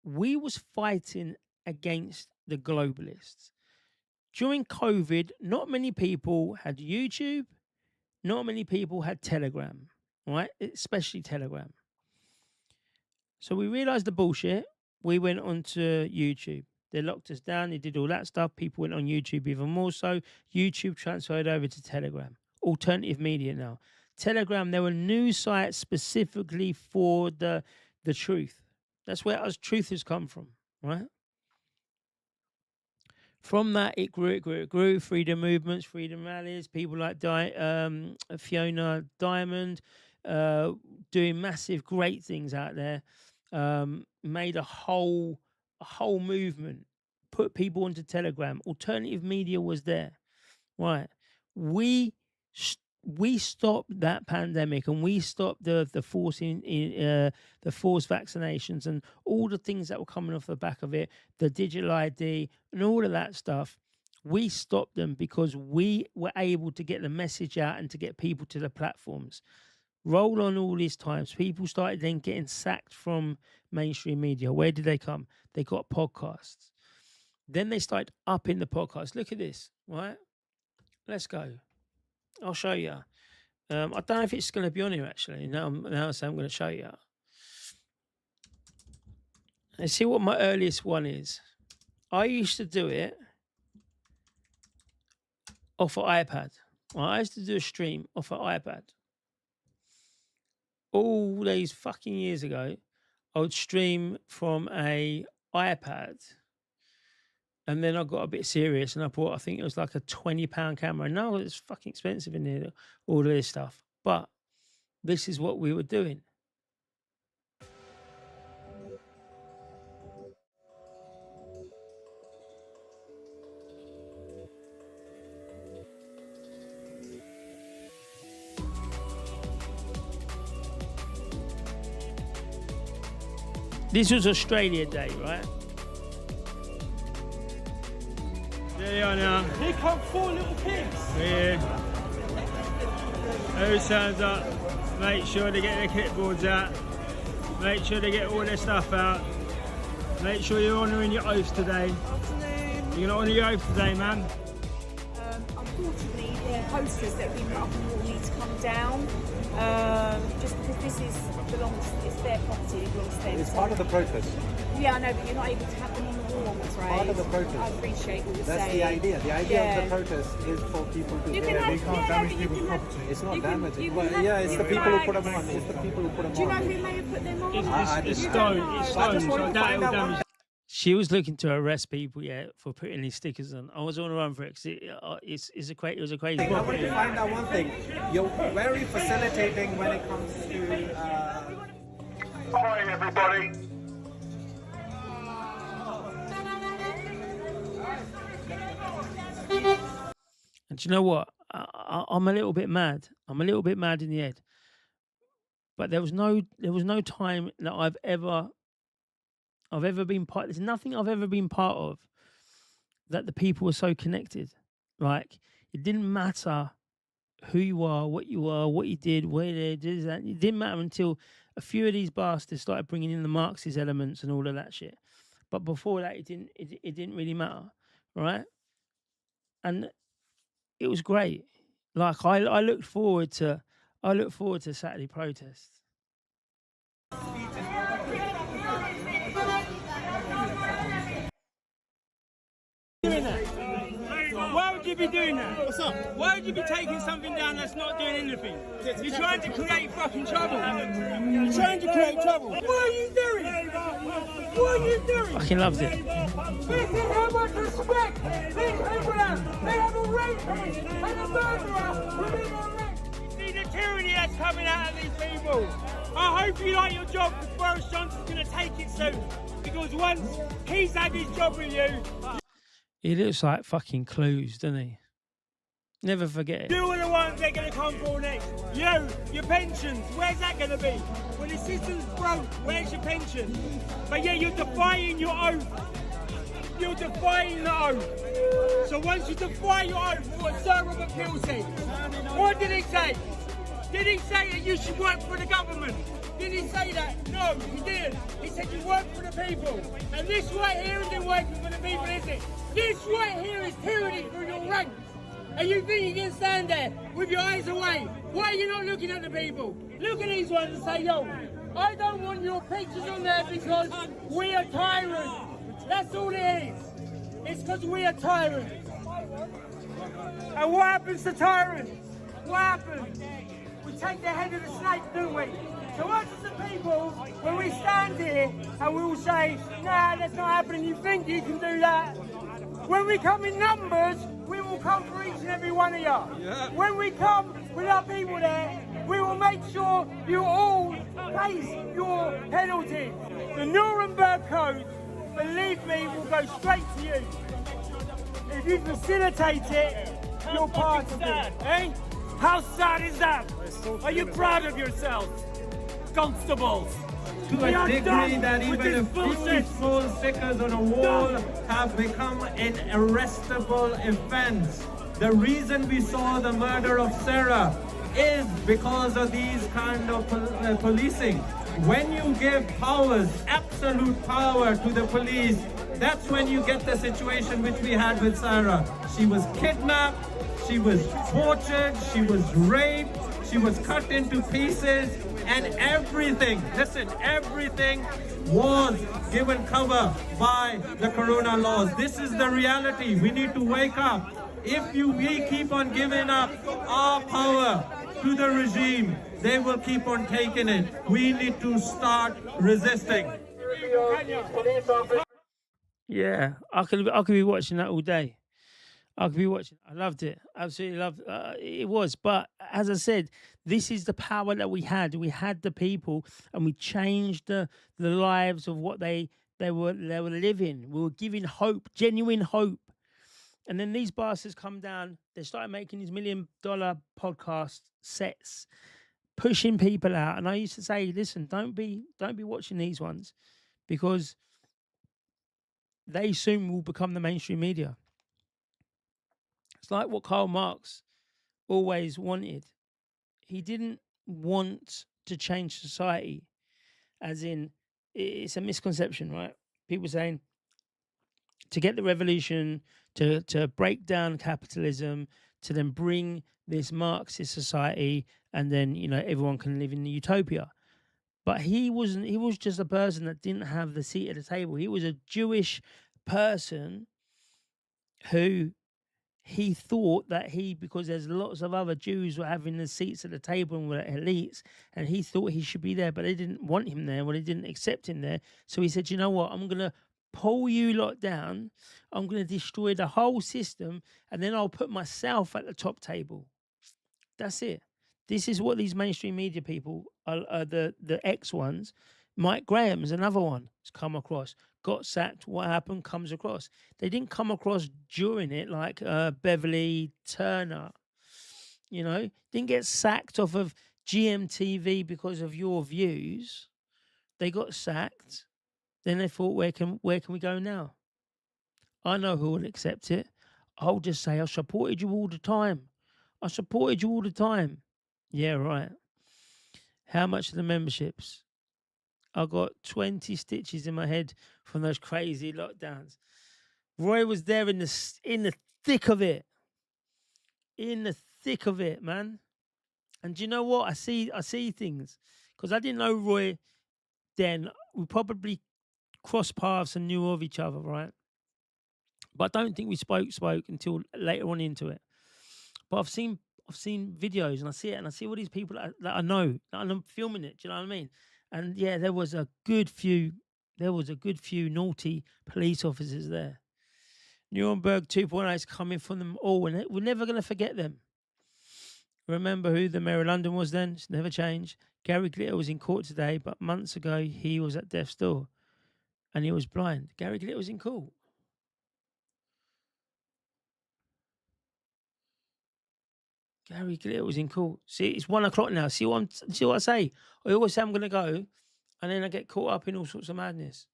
S3: We was fighting against the globalists. During COVID, not many people had YouTube, not many people had Telegram, right? Especially Telegram. So we realized the bullshit. We went onto YouTube. They locked us down. They did all that stuff. People went on YouTube even more so. YouTube transferred over to Telegram. Alternative media now. Telegram, there were news sites specifically for the truth. That's where us truthers come from, right? From that, it grew. Freedom movements, freedom rallies, people like Fiona Diamond doing massive, great things out there. Made a whole movement, put people onto Telegram. Alternative media was there, right? We stopped that pandemic, and we stopped the forced vaccinations and all the things that were coming off the back of it, the digital ID and all of that stuff. We stopped them because we were able to get the message out and to get people to the platforms. Roll on all these times, people started then getting sacked from mainstream media. Where did they come? They got podcasts. Then they started upping the podcast. Look at this, right? Let's go. I'll show you. I don't know if it's going to be on here, actually. Now I'm going to show you. Let's see what my earliest one is. I used to do it off an iPad. I used to do a stream off an iPad. All these fucking years ago, I would stream from a iPad. And then I got a bit serious and I bought, I think it was like a £20 camera. Now it's fucking expensive in here, all of this stuff. But this is what we were doing. This was Australia Day, right? There they are now.
S2: Here come 4 little pigs.
S3: Here. Who turns up? Make sure they get their clipboards out. Make sure they get all their stuff out. Make sure you're honouring your oath today.
S10: Afternoon.
S3: You're gonna honour your oath today, man.
S10: Unfortunately, the posters that have been put up will need to come down. Just because this it's their property, it belongs to them.
S11: It's part of the protest.
S10: Yeah, I know, but you're not able to have them on the form was raised.
S11: Part of the protest.
S10: I appreciate what you're
S11: That's
S10: saying.
S11: the idea. The idea of the protest is for people to
S10: You
S11: hear.
S10: can have,
S11: We can't damage people's
S10: you can
S11: property.
S10: have,
S11: It's not
S10: you can-
S11: damaging.
S10: you can
S11: Well,
S10: have
S11: yeah, it's the
S10: your
S11: people who put
S10: flags.
S11: them on. It's the people who put them
S10: Do you know
S11: on.
S10: who may have put them on?
S3: It's
S10: You
S3: stone.
S10: don't know.
S3: It's
S11: I just
S3: stone.
S11: wanted
S3: So
S11: to find out
S3: damage. She was looking to arrest people, yeah, for putting these stickers on. I was on the run for it because it was a crazy.
S11: I wanted to find out one thing. You're very facilitating when it comes to.
S4: Hi, everybody.
S3: And do you know what? I'm a little bit mad. I'm a little bit mad in the head. But there was no time that I've ever been part. There's nothing I've ever been part of that the people were so connected. Like, it didn't matter who you are, what you did, where they did that. It didn't matter until a few of these bastards started bringing in the Marxist elements and all of that shit. But before that, it didn't really matter, right? And it was great. Like, I look forward to Saturday protests.
S12: Why would you be doing that? What's up? Why would you be taking something down that's not doing anything? You're trying to create fucking trouble. You're trying to create trouble. What are you doing? What are you doing?
S3: Fucking loves it.
S12: This is how much respect these people have. They have a rapist and a murderer within a rape. See the tyranny that's coming out of these people. I hope you like your job because Boris Johnson's going to take it soon. Because once he's had his job with you,
S3: He looks like fucking Clues, doesn't he? Never forget it.
S12: you are the ones they're going to come for next. You, your pensions, where's that going to be? When the system's broke, where's your pension? But yeah, you're defying your oath. You're defying the oath. So once you defy your oath, what Sir Robert Peel said, what did he say? Did he say that you should work for the government? Did he say that? No, he didn't. He said you work for the people. And this right here isn't working for the people, is it? This right here is tyranny through your ranks. And you think you can stand there with your eyes away? Why are you not looking at the people? Look at these ones and say, yo, I don't want your pictures on there because we are tyrants. That's all it is. It's because we are tyrants. And what happens to tyrants? What happens? We take the head of the snake, don't we? So us as the people, when we stand here and we will say, nah, that's not happening, you think you can do that? When we come in numbers, we will come for each and every one of you. Yeah. When we come with our people there, we will make sure you all face your penalties. The Nuremberg Code, believe me, will go straight to you. If you facilitate it, you're part of it. Eh? How sad is that? Are you proud of yourselves? Constables.
S13: To a degree that even a few small stickers on a wall have become an arrestable offense. The reason we saw the murder of Sarah is because of these kind of policing. When you give powers, absolute power to the police, that's when you get the situation which we had with Sarah. She was kidnapped, she was tortured, she was raped, she was cut into pieces, and everything, listen, everything was given cover by the corona laws. This is the reality. We need to wake up. If we keep on giving up our power to the regime, they will keep on taking it. We need to start resisting.
S3: Yeah, I could be watching that all day. I could be watching. I loved it. Absolutely loved it. Was. But as I said, this is the power that we had. We had the people, and we changed the lives of what they were living. We were giving hope, genuine hope. And then these bastards come down. They started making these $1 million podcast sets, pushing people out. And I used to say, listen, don't be watching these ones, because they soon will become the mainstream media. It's like what Karl Marx always wanted. He didn't want to change society, as in, it's a misconception, right? People saying to get the revolution, to break down capitalism, to then bring this Marxist society, and then, everyone can live in the utopia. But he was just a person that didn't have the seat at the table. He was a Jewish person who he thought that because there's lots of other Jews were having the seats at the table and were elites, and he thought he should be there, but they didn't want him there, or they didn't accept him there. So he said, you know what, I'm going to pull you lot down, I'm going to destroy the whole system, and then I'll put myself at the top table. That's it. This is what these mainstream media people, the X ones, Mike Graham's another one, has come across. Got sacked, what happened, comes across. They didn't come across during it like Beverly Turner, you know, didn't get sacked off of GMTV because of your views. They got sacked. Then they thought, where can we go now? I know who will accept it. I'll just say, I supported you all the time. I supported you all the time. Yeah, right. How much are the memberships? I got 20 stitches in my head from those crazy lockdowns. Roy was there in the thick of it. In the thick of it, man. And do you know what? I see things. Because I didn't know Roy then. We probably crossed paths and knew of each other, right? But I don't think we spoke until later on into it. But I've seen videos and I see it, and I see all these people that I know, that I'm filming it. Do you know what I mean? And yeah, there was a good few naughty police officers there. Nuremberg 2.0 is coming from them all, and we're never going to forget them. Remember who the mayor of London was then? It's never changed. Gary Glitter was in court today, but months ago he was at death's door, and he was blind. Gary Glitter was in court. Gary Glitter was in court. See, it's 1 o'clock now. See what I say? I always say I'm going to go, and then I get caught up in all sorts of madness.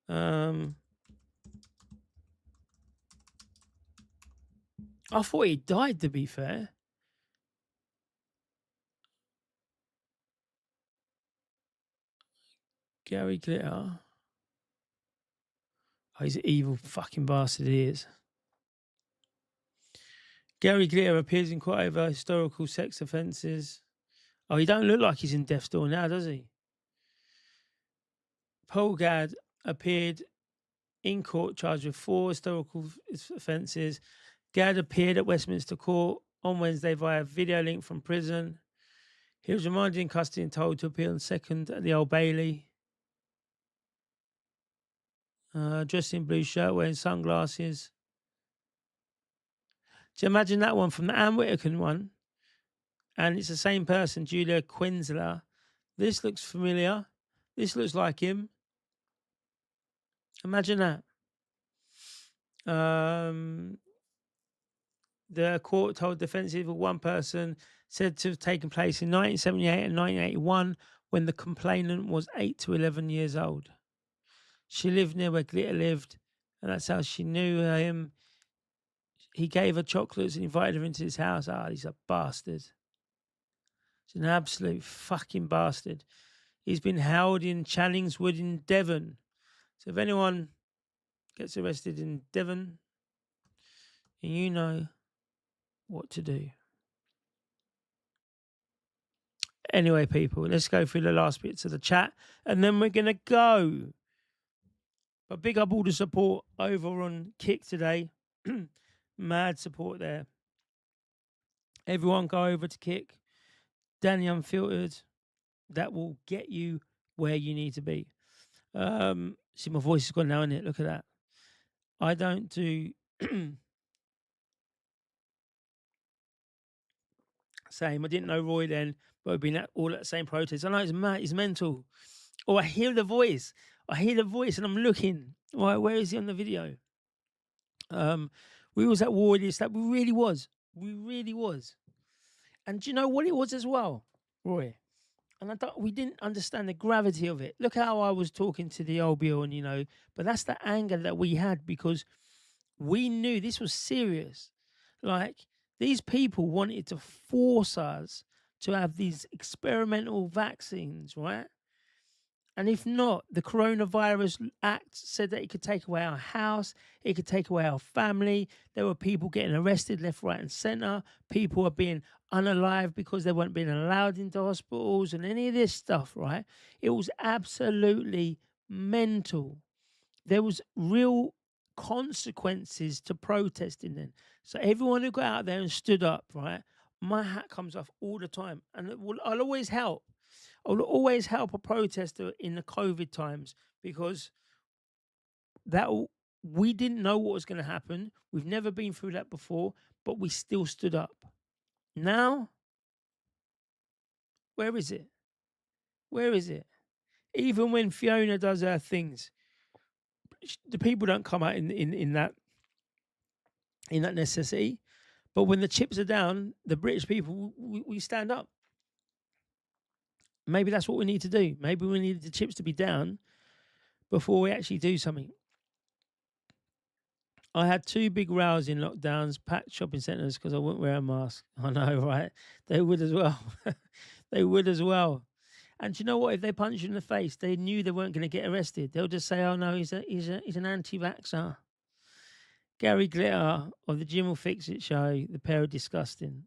S3: I thought he died, to be fair. Gary Glitter. Oh, he's an evil fucking bastard, he is. Gary Glitter appears in court over historical sex offences. Oh, he don't look like he's in death's door now, does he? Paul Gadd appeared in court charged with 4 historical offences. Gadd appeared at Westminster Court on Wednesday via video link from prison. He was remanded in custody and told to appear on 2nd at the Old Bailey. Dressed in blue shirt, wearing sunglasses. Do you imagine that one from the Anne Whitaker one? And it's the same person, Julia Quinzler. This looks familiar. This looks like him. Imagine that. The court told defensive of one person said to have taken place in 1978 and 1981 when the complainant was 8 to 11 years old. She lived near where Glitter lived, and that's how she knew him. He gave her chocolates and invited her into his house. He's a bastard. He's an absolute fucking bastard. He's been held in Challingswood in Devon. So if anyone gets arrested in Devon, you know what to do. Anyway, people, let's go through the last bits of the chat, and then we're going to go. But big up all the support over on Kick today. Mad support there. Everyone go over to Kick. Danny Unfiltered. That will get you where you need to be. See, my voice has gone now, innit? Look at that. I don't do same. I didn't know Roy then, but we've been all at the same protest. I know it's mad, it's mental. Oh, I hear the voice. And I'm looking. Right, where is he on the video? We was at war with this. That we really was. And do you know what it was as well, Roy? And we didn't understand the gravity of it. Look how I was talking to the old Bill, and but that's the anger that we had because we knew this was serious. Like, these people wanted to force us to have these experimental vaccines, right? And if not, the Coronavirus Act said that it could take away our house, it could take away our family. There were people getting arrested left, right, and centre. People are being unalive because they weren't being allowed into hospitals and any of this stuff, right? It was absolutely mental. There was real consequences to protesting then. So everyone who got out there and stood up, right, my hat comes off all the time. And I'll always help. I'll always help a protester in the COVID times because we didn't know what was going to happen. We've never been through that before, but we still stood up. Now, where is it? Where is it? Even when Fiona does her things, the people don't come out in that necessity. But when the chips are down, the British people, we stand up. Maybe that's what we need to do. Maybe we need the chips to be down before we actually do something. I had 2 big rows in lockdowns, packed shopping centres because I wouldn't wear a mask. I know, right? They would as well. They would as well. And do you know what? If they punch you in the face, they knew they weren't going to get arrested. They'll just say, "Oh no, he's an anti-vaxxer." Gary Glitter of the Jim Will Fix It show, the pair are disgusting.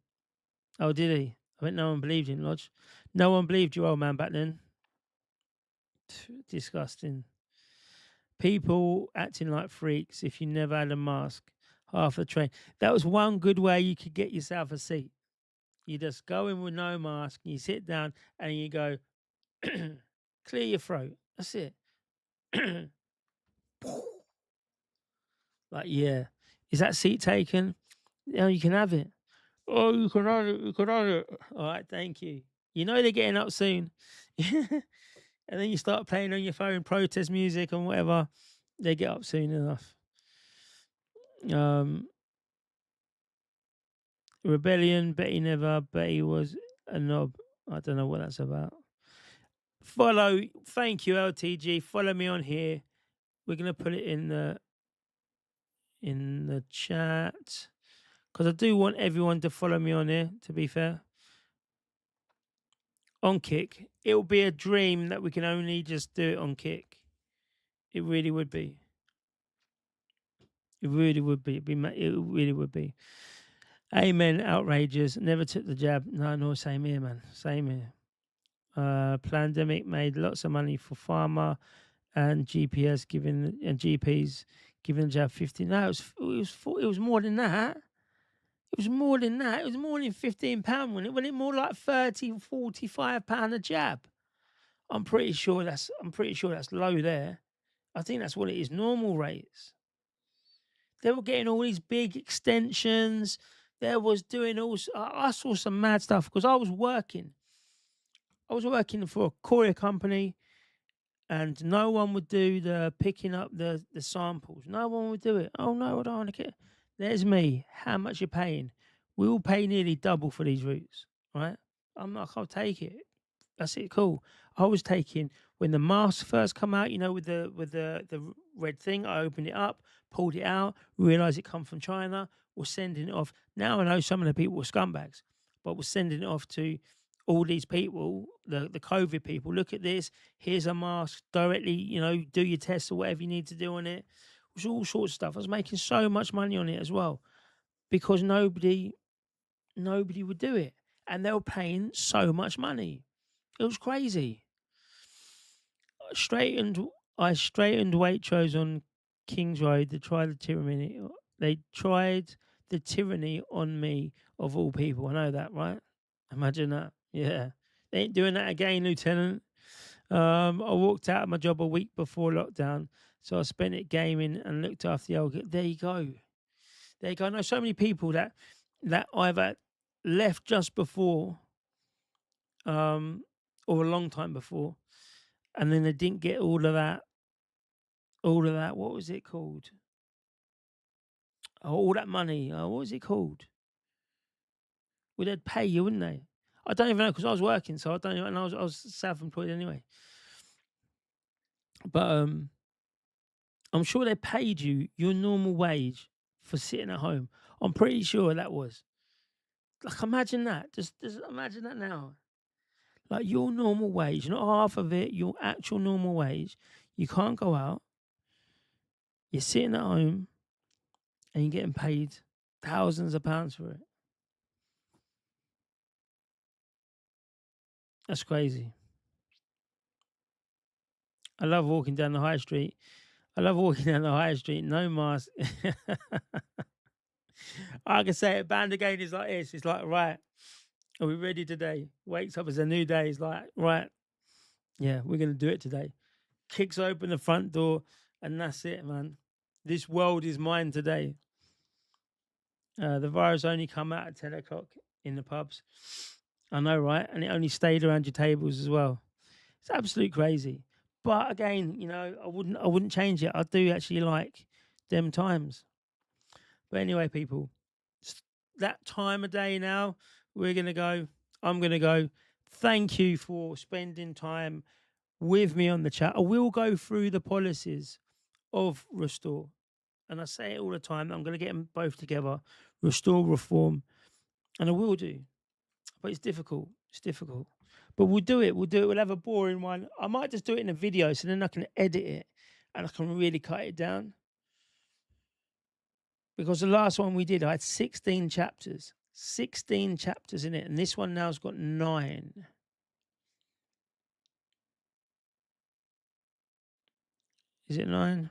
S3: Oh, did he? I bet no one believed him, Lodge. No one believed you, old man, back then. Disgusting. People acting like freaks if you never had a mask. Half the train. That was one good way you could get yourself a seat. You just go in with no mask, and you sit down, and you go, clear your throat. That's it. Like, yeah. Is that seat taken? No, you can have it. Oh, you can have it. You can have it. All right, thank you. You know they're getting up soon. And then you start playing on your phone protest music and whatever. They get up soon enough. Rebellion, Betty never. Betty was a knob. I don't know what that's about. Follow. Thank you, LTG. Follow me on here. We're gonna put it in the chat because I do want everyone to follow me on here. To be fair, on Kick, it will be a dream that we can only just do it on Kick. It really would be. It really would be. It really would be. Amen. Outrageous. Never took the jab. No, same here, man. Same here. Pandemic made lots of money for pharma and GPs giving the jab 50. No, it was more than that. It was more than that. It was more than £15 when it more like £30, £45 a jab. I'm pretty sure that's low there. I think that's what it is. Normal rates. They were getting all these big extensions. There was doing all. I saw some mad stuff because I was working. I was working for a courier company, and no one would do the picking up the samples. No one would do it. Oh no, I don't want to get. There's me. How much you paying? We all pay nearly double for these routes, right? I'm like, I'll take it. That's it. Cool. I was taking when the masks first come out, with the red thing. I opened it up, pulled it out, realised it come from China. Was sending it off. Now I know some of the people were scumbags, but was sending it off to all these people, the COVID people. Look at this. Here's a mask directly. Do your tests or whatever you need to do on it. It was all sorts of stuff. I was making so much money on it as well because nobody would do it, and they were paying so much money. It was crazy. I straightened Waitrose on Kings Road to try the tyranny. They tried the tyranny on me, of all people. I know that, right? Imagine that. Yeah. They ain't doing that again, Lieutenant. I walked out of my job a week before lockdown, so I spent it gaming and looked after the old. There you go. There you go. I know so many people that either left just before, or a long time before, and then they didn't get all of that. What was it called? Oh, all that money. What was it called? Well, they'd pay you, wouldn't they? I don't even know because I was working, so I don't even. And I was self-employed anyway. But I'm sure they paid you your normal wage for sitting at home. I'm pretty sure that was. Like, imagine that. Just imagine that now. Like your normal wage, not half of it, your actual normal wage. You can't go out. You're sitting at home, and you're getting paid thousands of pounds for it. That's crazy. I love walking down the high street. I love walking down the high street, no mask. I can say it, band again is like this. It's like, right, are we ready today? Wakes up as a new day. It's like, right, yeah, we're going to do it today. Kicks open the front door, and that's it, man. This world is mine today. The virus only come out at 10 o'clock in the pubs. I know, right? And it only stayed around your tables as well. It's absolute crazy. But again, you know, I wouldn't change it. I do actually like them times. But anyway, people, it's that time of day now, we're going to go. I'm going to go. Thank you for spending time with me on the chat. I will go through the policies of Restore. And I say it all the time. I'm going to get them both together. Restore, reform. And I will do. But it's difficult. It's difficult. But we'll do it. We'll do it. We'll have a boring one. I might just do it in a video so then I can edit it and I can really cut it down. Because the last one we did, I had 16 chapters. 16 chapters in it. And this one now has got 9. Is it 9?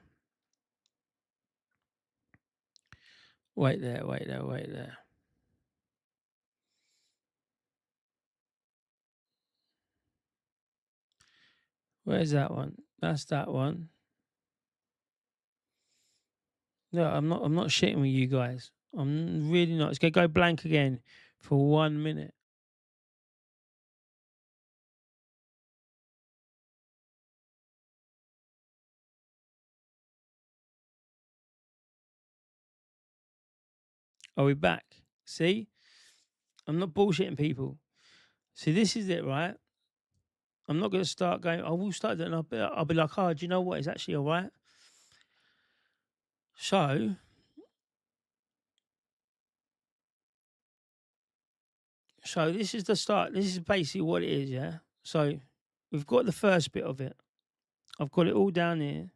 S3: Wait there, wait there, wait there. Where's that one? That's that one. No, I'm not shitting with you guys. I'm really not. It's gonna go blank again for 1 minute. Are we back? See? I'm not bullshitting people. See, this is it, right? I'm not going to start going, I will start doing, I'll be like, oh, do you know what? It's actually all right. So, this is the start. This is basically what it is, yeah? So, we've got the first bit of it. I've got it all down here.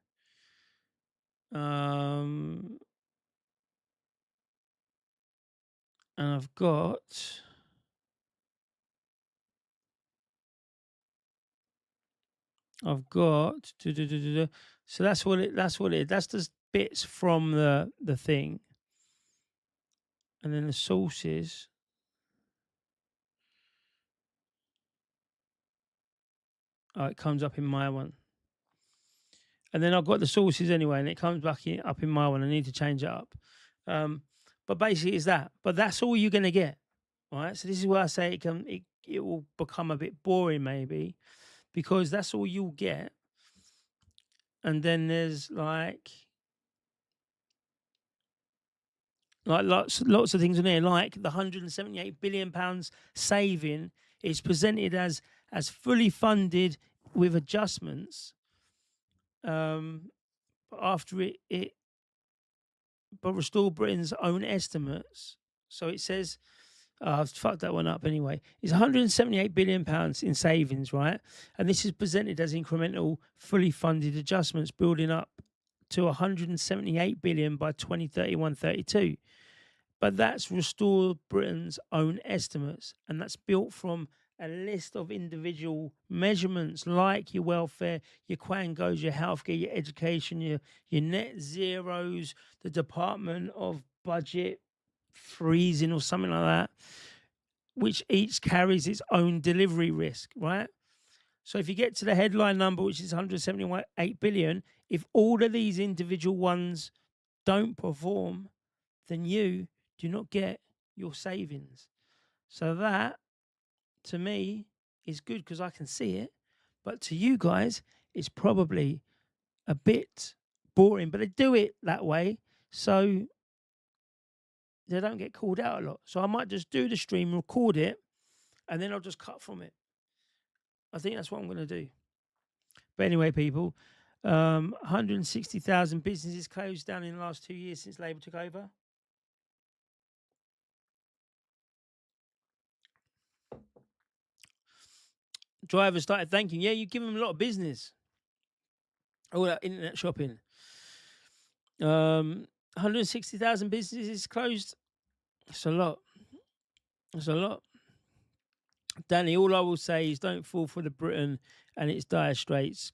S3: And I've got... So that's what it. That's the bits from the thing, and then the sources. Oh, it comes up in my one, and then I've got the sources anyway, and it comes back up in my one. I need to change it up, but basically it's that. But that's all you're gonna get, right? So this is where I say it will become a bit boring maybe, because that's all you'll get. And then there's like lots of things in there, like the £178 billion saving is presented as fully funded with adjustments. After but Restore Britain's own estimates. So it says, I've fucked that one up anyway. It's £178 billion in savings, right? And this is presented as incremental, fully funded adjustments building up to 178 billion by 2031-32. But that's Restore Britain's own estimates, and that's built from a list of individual measurements like your welfare, your quangos, your healthcare, your education, your net zeros, the Department of Budget freezing or something like that, which each carries its own delivery risk, right? So if you get to the headline number, which is 178 billion, if all of these individual ones don't perform, then you do not get your savings. So that, to me, is good because I can see it. But to you guys, it's probably a bit boring. But they do it that way so they don't get called out a lot. So I might just do the stream, record it, and then I'll just cut from it. I think that's what I'm going to do. But anyway, people, 160,000 businesses closed down in the last 2 years since Labour took over. Drivers started thanking, yeah, you give them a lot of business. All that internet shopping. 160,000 businesses closed. It's a lot. It's a lot. Danny, all I will say is don't fall for the Britain and its dire straits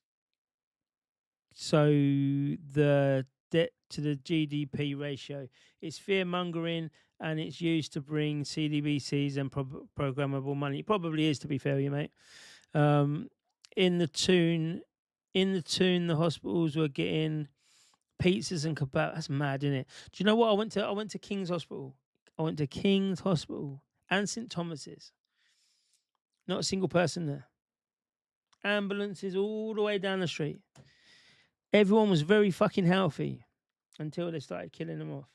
S3: So the debt to the GDP ratio, it's fear mongering, and it's used to bring CDBCs and programmable money. It probably is, to be fair, you mate. In the tune, the hospitals were getting pizzas and kebab. That's mad, isn't it? Do you know what? I went to King's Hospital. I went to King's Hospital and St Thomas's. Not a single person there. Ambulances all the way down the street. Everyone was very fucking healthy until they started killing them off.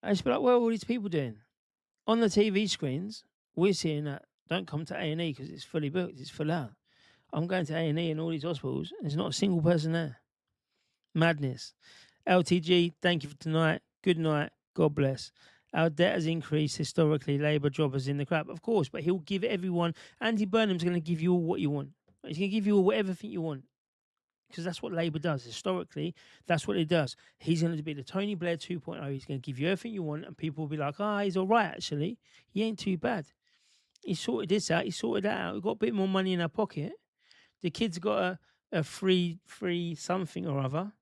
S3: I just be like, what are all these people doing? On the TV screens, we're seeing that don't come to A&E because it's fully booked, it's full out. I'm going to A&E and all these hospitals, and there's not a single person there. Madness. LTG, thank you for tonight. Good night. God bless. Our debt has increased historically. Labour jobbers in the crap, of course, but he'll give everyone. Andy Burnham's going to give you all what you want. He's going to give you all everything you want. Because that's what Labour does. Historically, that's what it does. He's going to be the Tony Blair 2.0. He's going to give you everything you want, and people will be like, he's all right, actually. He ain't too bad. He sorted this out. He sorted that out. We've got a bit more money in our pocket. The kid's got a free something or other.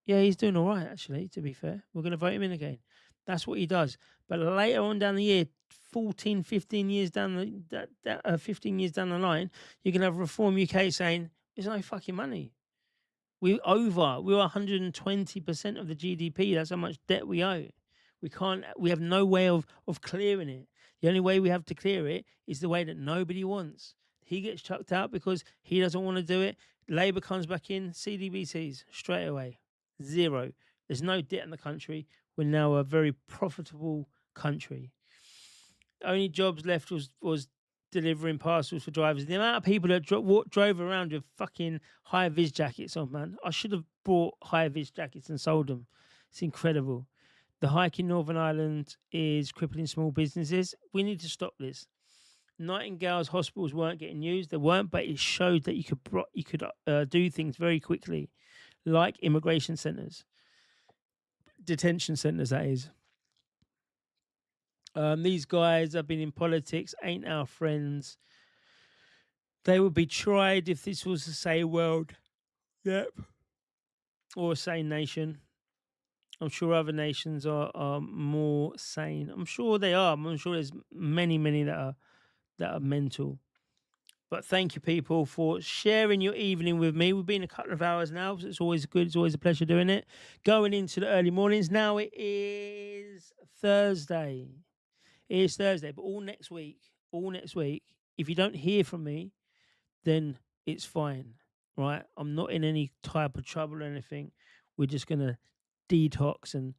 S3: Yeah, he's doing all right, actually, to be fair. We're going to vote him in again. That's what he does. But later on down the year, 15 years down the line, you can have Reform UK saying, there's no fucking money. We're 120% of the GDP. That's how much debt we owe. We have no way of clearing it. The only way we have to clear it is the way that nobody wants. He gets chucked out because he doesn't want to do it. Labour comes back in, CDBCs, straight away. Zero. There's no debt in the country. We're now a very profitable country. Only jobs left was delivering parcels for drivers. The amount of people that drove around with fucking high-vis jackets on, man. I should have bought high-vis jackets and sold them. It's incredible. The hike in Northern Ireland is crippling small businesses. We need to stop this. Nightingale's hospitals weren't getting used. They weren't, but it showed that you could do things very quickly, like immigration centres. Detention centres, that is. These guys have been in politics, ain't our friends. They would be tried if this was a sane world. Yep. Or a sane nation. I'm sure other nations are more sane. I'm sure they are. I'm sure there's many that are mental. But thank you, people, for sharing your evening with me. We've been a couple of hours now, so it's always good. It's always a pleasure doing it. Going into the early mornings. Now it is Thursday. It is Thursday, but all next week, if you don't hear from me, then it's fine, right? I'm not in any type of trouble or anything. We're just going to detox and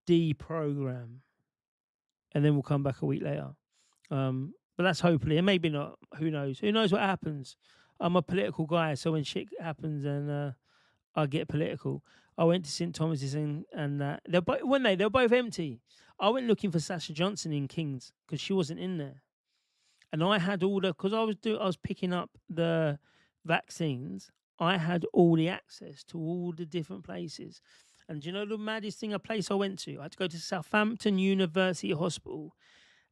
S3: deprogram, and then we'll come back a week later. But that's hopefully, and maybe not. Who knows? Who knows what happens? I'm a political guy, so when shit happens and I get political. I went to St Thomas's and they're both empty. I went looking for Sasha Johnson in King's because she wasn't in there, and I had all because I was picking up the vaccines. I had all the access to all the different places. And do you know the maddest thing? A place I went to, I had to go to Southampton University Hospital,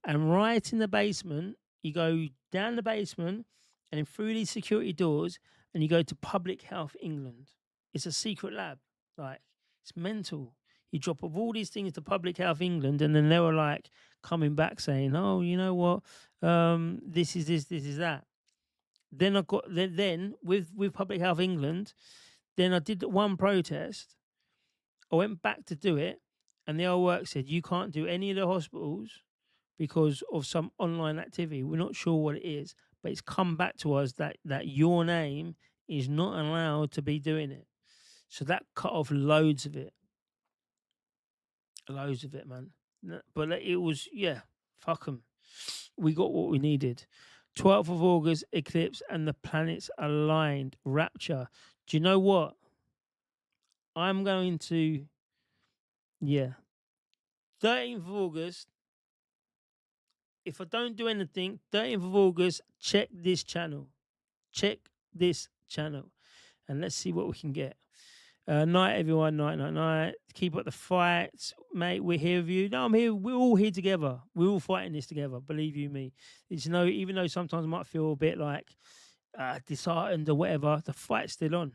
S3: and right in the basement, you go down the basement and then through these security doors, and you go to Public Health England. It's a secret lab. Like, it's mental. You drop off all these things to Public Health England, and then they were like coming back saying, "Oh, you know what? This is this is that." Then I got then with Public Health England, then I did one protest. I went back to do it, and the old work said you can't do any of the hospitals because of some online activity. We're not sure what it is, but it's come back to us that your name is not allowed to be doing it. So that cut off loads of it. Loads of it, man. But it was, fuck them. We got what we needed. 12th of August, eclipse, and the planets aligned. Rapture. Do you know what? I'm going to, 13th of August, if I don't do anything, 13th of August, check this channel. Check this channel. And let's see what we can get. Night, everyone. Night. Keep up the fights, mate. We're here with you. No, I'm here. We're all here together. We're all fighting this together. Believe you me. It's even though sometimes I might feel a bit like disheartened or whatever, the fight's still on.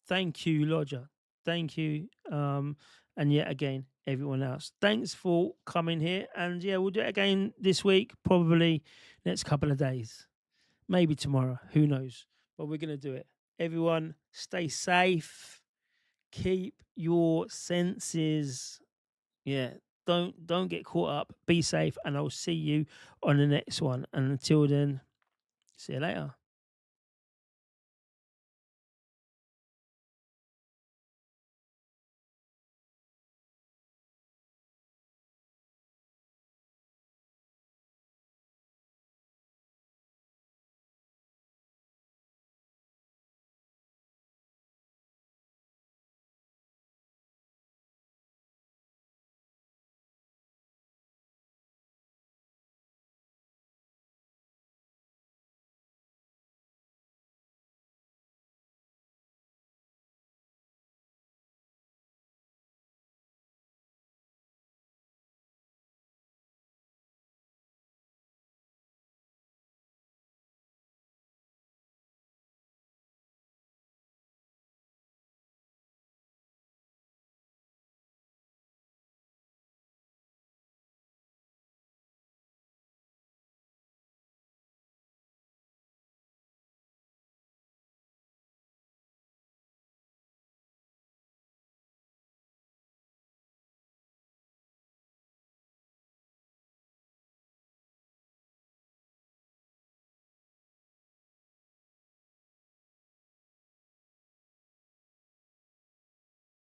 S3: Thank you, Lodger. Thank you. And yet again, everyone else. Thanks for coming here. And yeah, we'll do it again this week, probably next couple of days. Maybe tomorrow. Who knows? But we're going to do it. Everyone, stay safe. Keep your senses. Yeah. Don't get caught up. Be safe. And I'll see you on the next one. And until then, see you later.